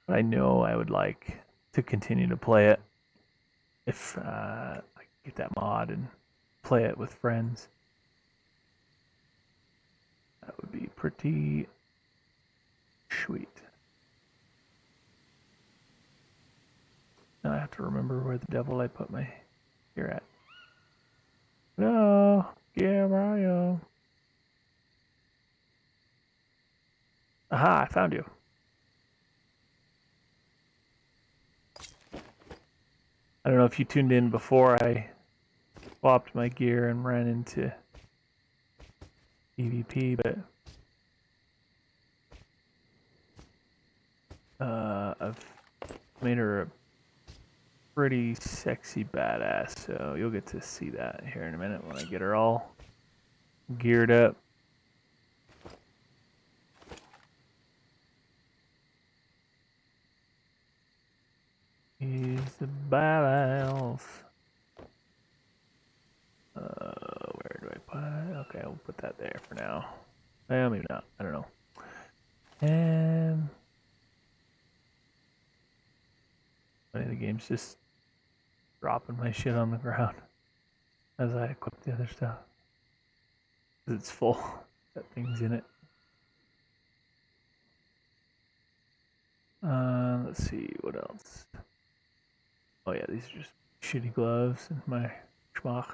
I know I would like to continue to play it if I could get that mod and play it with friends. That would be pretty sweet. Now I have to remember where the devil I put my gear at. No, Gabriel. Aha, I found you. I don't know if you tuned in before I swapped my gear and ran into PvP, but I've made her a pretty sexy badass, so you'll get to see that here in a minute when I get her all geared up. He's the badass. Where do I put it? Okay, we'll put that there for now. Well, maybe not. I don't know. And one of the game's just dropping my shit on the ground as I equip the other stuff. It's full. That thing's in it. Let's see what else. Oh yeah, these are just shitty gloves and my schmach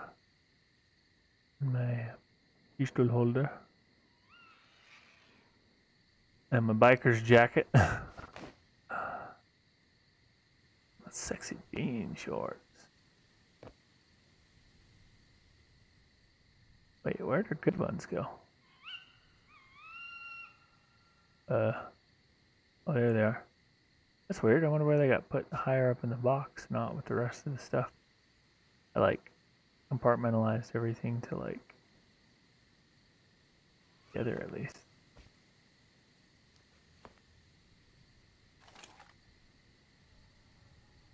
and my pistol holder and my biker's jacket. Sexy jean shorts. Wait, where'd our good ones go? Oh, there they are. That's weird. I wonder where they got put higher up in the box, not with the rest of the stuff. I like compartmentalized everything to like together at least.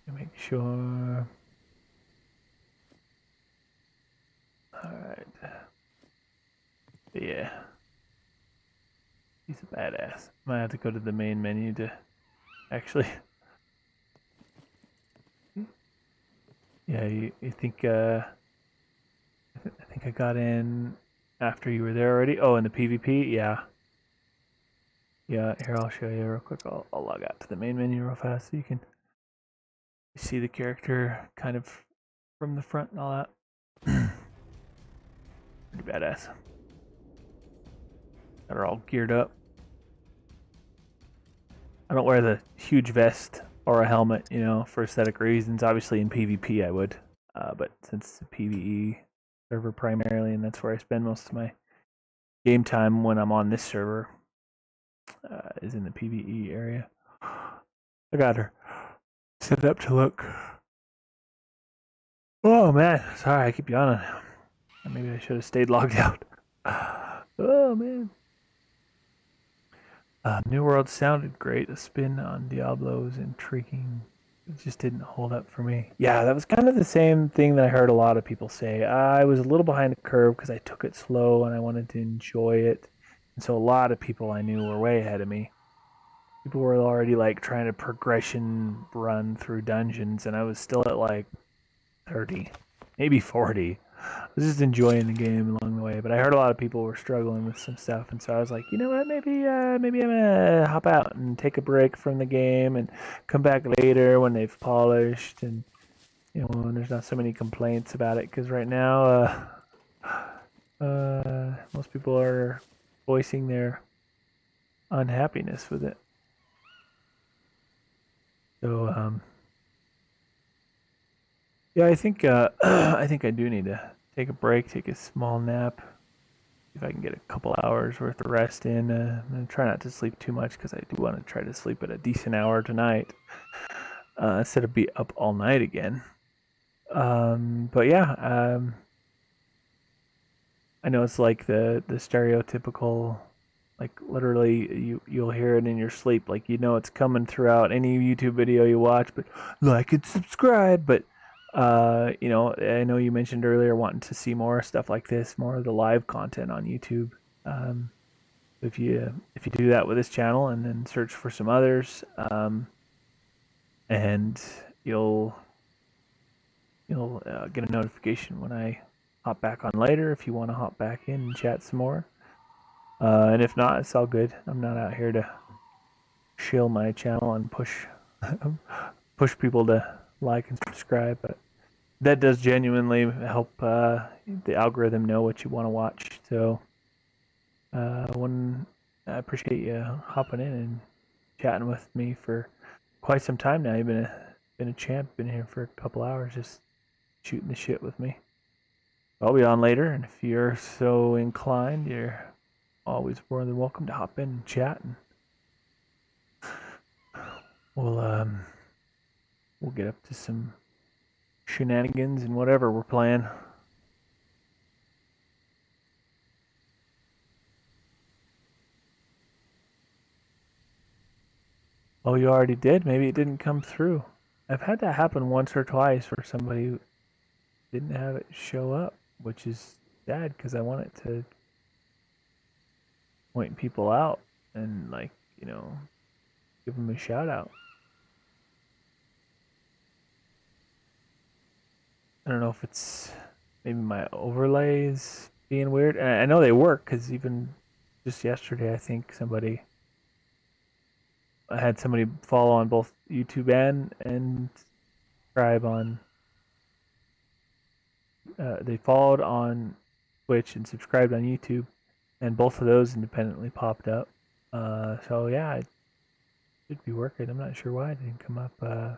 To make sure. Alright. Yeah. He's a badass. Might have to go to the main menu to actually. Yeah, you think I think I got in after you were there already. Oh, in the PvP? Yeah. Yeah, here I'll show you real quick. I'll log out to the main menu real fast so you can see the character kind of from the front and all that. Pretty badass. Got her all geared up. I don't wear the huge vest or a helmet, you know, for aesthetic reasons. Obviously, in PvP, I would. But since it's a PvE server primarily, and that's where I spend most of my game time when I'm on this server, is in the PvE area. I got her set up to look. Oh man, sorry, I keep yawning. Maybe I should have stayed logged out. Oh man. New World sounded great. A spin on Diablo was intriguing. It just didn't hold up for me. Yeah, that was kind of the same thing that I heard a lot of people say. I was a little behind the curve because I took it slow and I wanted to enjoy it. And so a lot of people I knew were way ahead of me. People were already like trying to progression run through dungeons, and I was still at like 30, maybe 40. I was just enjoying the game along the way, but I heard a lot of people were struggling with some stuff, and so I was like, you know what, maybe I'm gonna hop out and take a break from the game and come back later when they've polished and, you know, when there's not so many complaints about it. Because right now, most people are voicing their unhappiness with it. So, yeah, I think I think I do need to take a break, take a small nap, if I can get a couple hours worth of rest in. I'm gonna try not to sleep too much because I do want to try to sleep at a decent hour tonight instead of be up all night again. But yeah, I know it's like the stereotypical, like literally you'll hear it in your sleep, like you know it's coming throughout any YouTube video you watch, but like and subscribe. But you know, I know you mentioned earlier wanting to see more stuff like this, more of the live content on YouTube. If you do that with this channel and then search for some others, and you'll get a notification when I hop back on later if you want to hop back in and chat some more. And if not, it's all good. I'm not out here to shill my channel and push people to like and subscribe, but that does genuinely help the algorithm know what you want to watch. So I appreciate you hopping in and chatting with me for quite some time now. You've been a champ. Been here for a couple hours just shooting the shit with me. I'll be on later, and if you're so inclined, you're always more than welcome to hop in and chat, and we'll get up to some shenanigans and whatever we're playing. Oh, you already did? Maybe it didn't come through. I've had that happen once or twice where somebody didn't have it show up, which is sad because I want it to point people out and, like, you know, give them a shout out. I don't know if it's maybe my overlays being weird. And I know they work because even just yesterday, I think I had somebody follow on both YouTube and subscribe on. They followed on Twitch and subscribed on YouTube, and both of those independently popped up. So yeah, it should be working. I'm not sure why it didn't come up. I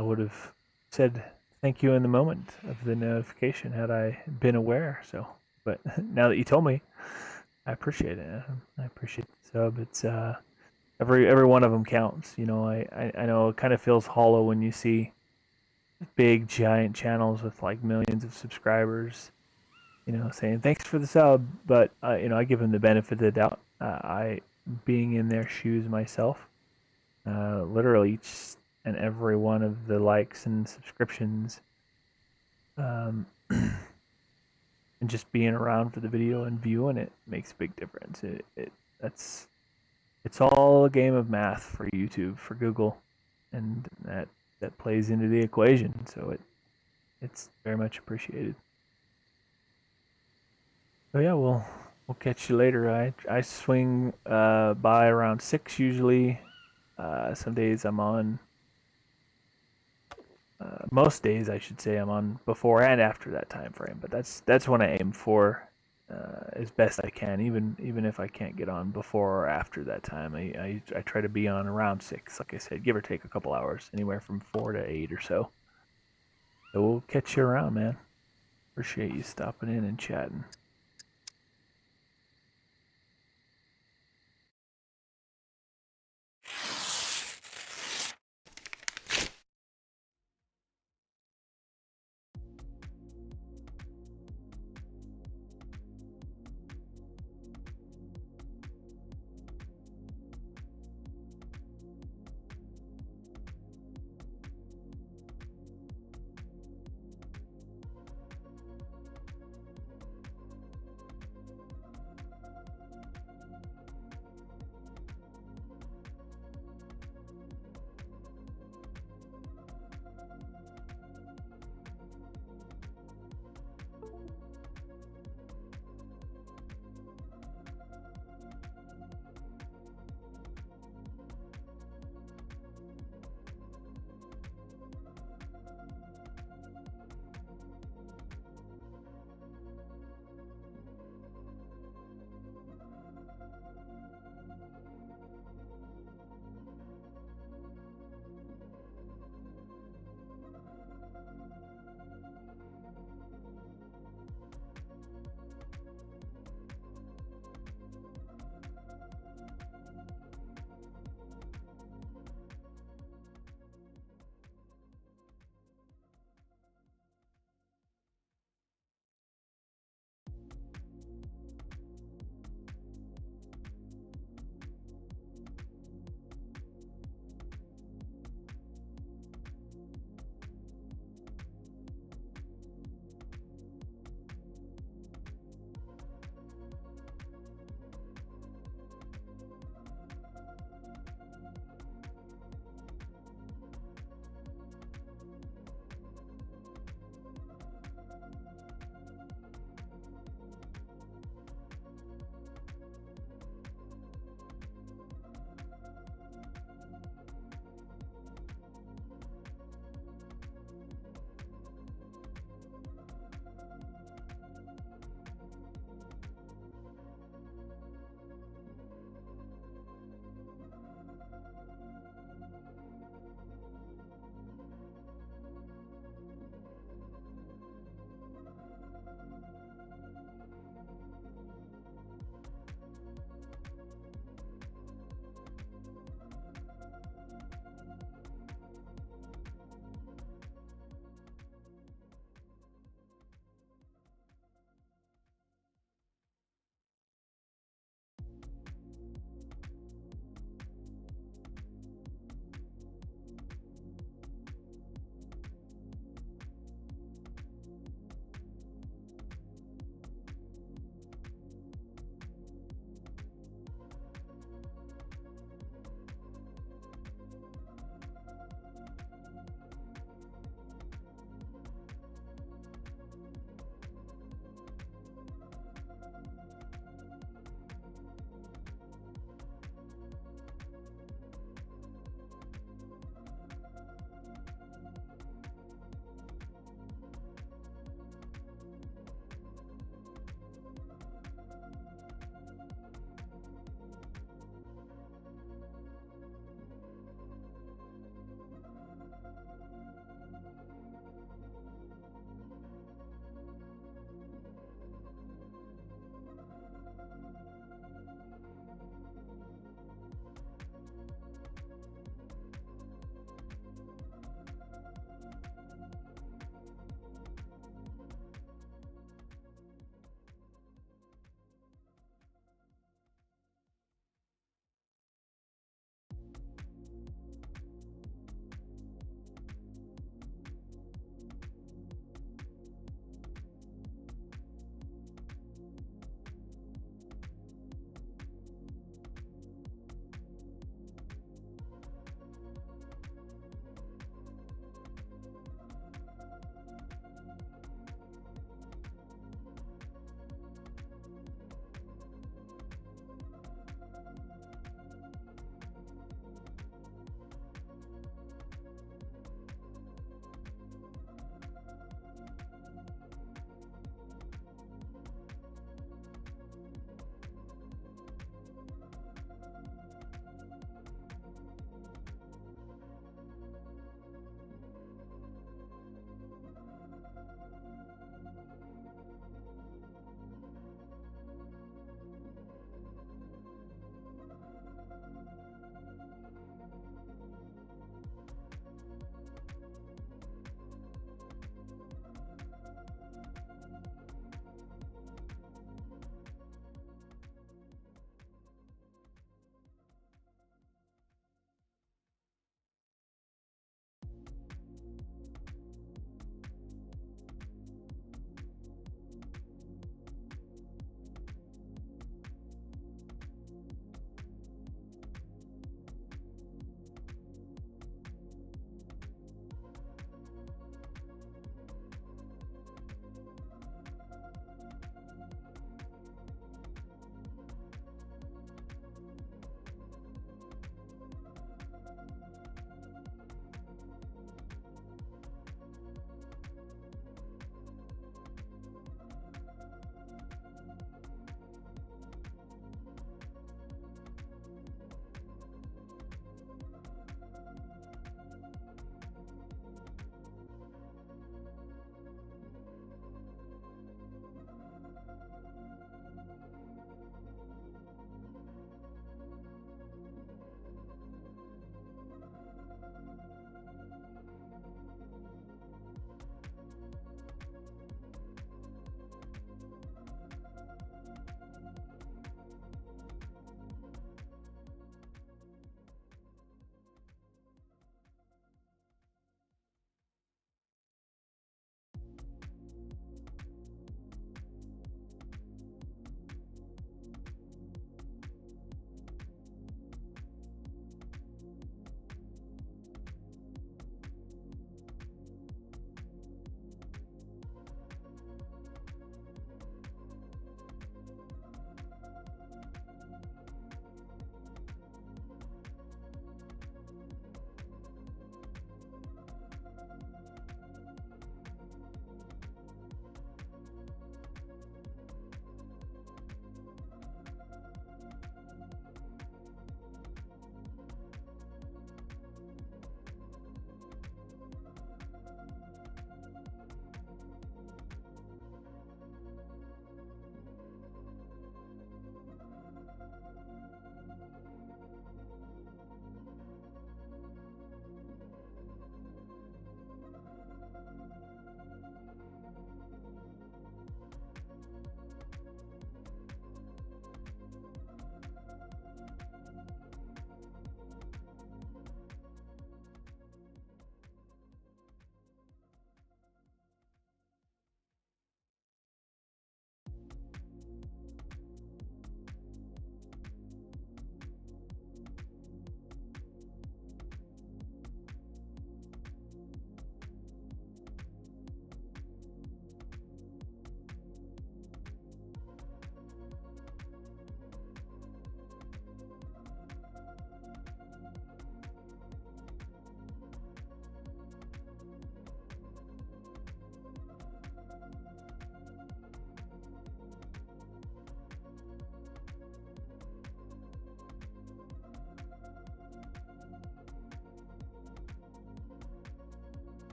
would have said thank you in the moment of the notification had I been aware. So, but now that you told me, I appreciate it. I appreciate the sub. It's every one of them counts. You know, I know it kind of feels hollow when you see big giant channels with like millions of subscribers, you know, saying thanks for the sub, but you know, I give them the benefit of the doubt. I being in their shoes myself, literally each and every one of the likes and subscriptions, and just being around for the video and viewing it makes a big difference. It's all a game of math for YouTube, for Google, and that plays into the equation. So it's very much appreciated. So yeah, we'll catch you later. I swing by around 6 usually. Some days I'm on most days I should say I'm on before and after that time frame, but that's when I aim for as best I can, even if I can't get on before or after that time. I try to be on around 6, like I said, give or take a couple hours, anywhere from 4 to 8 or so. So we'll catch you around, man. Appreciate you stopping in and chatting.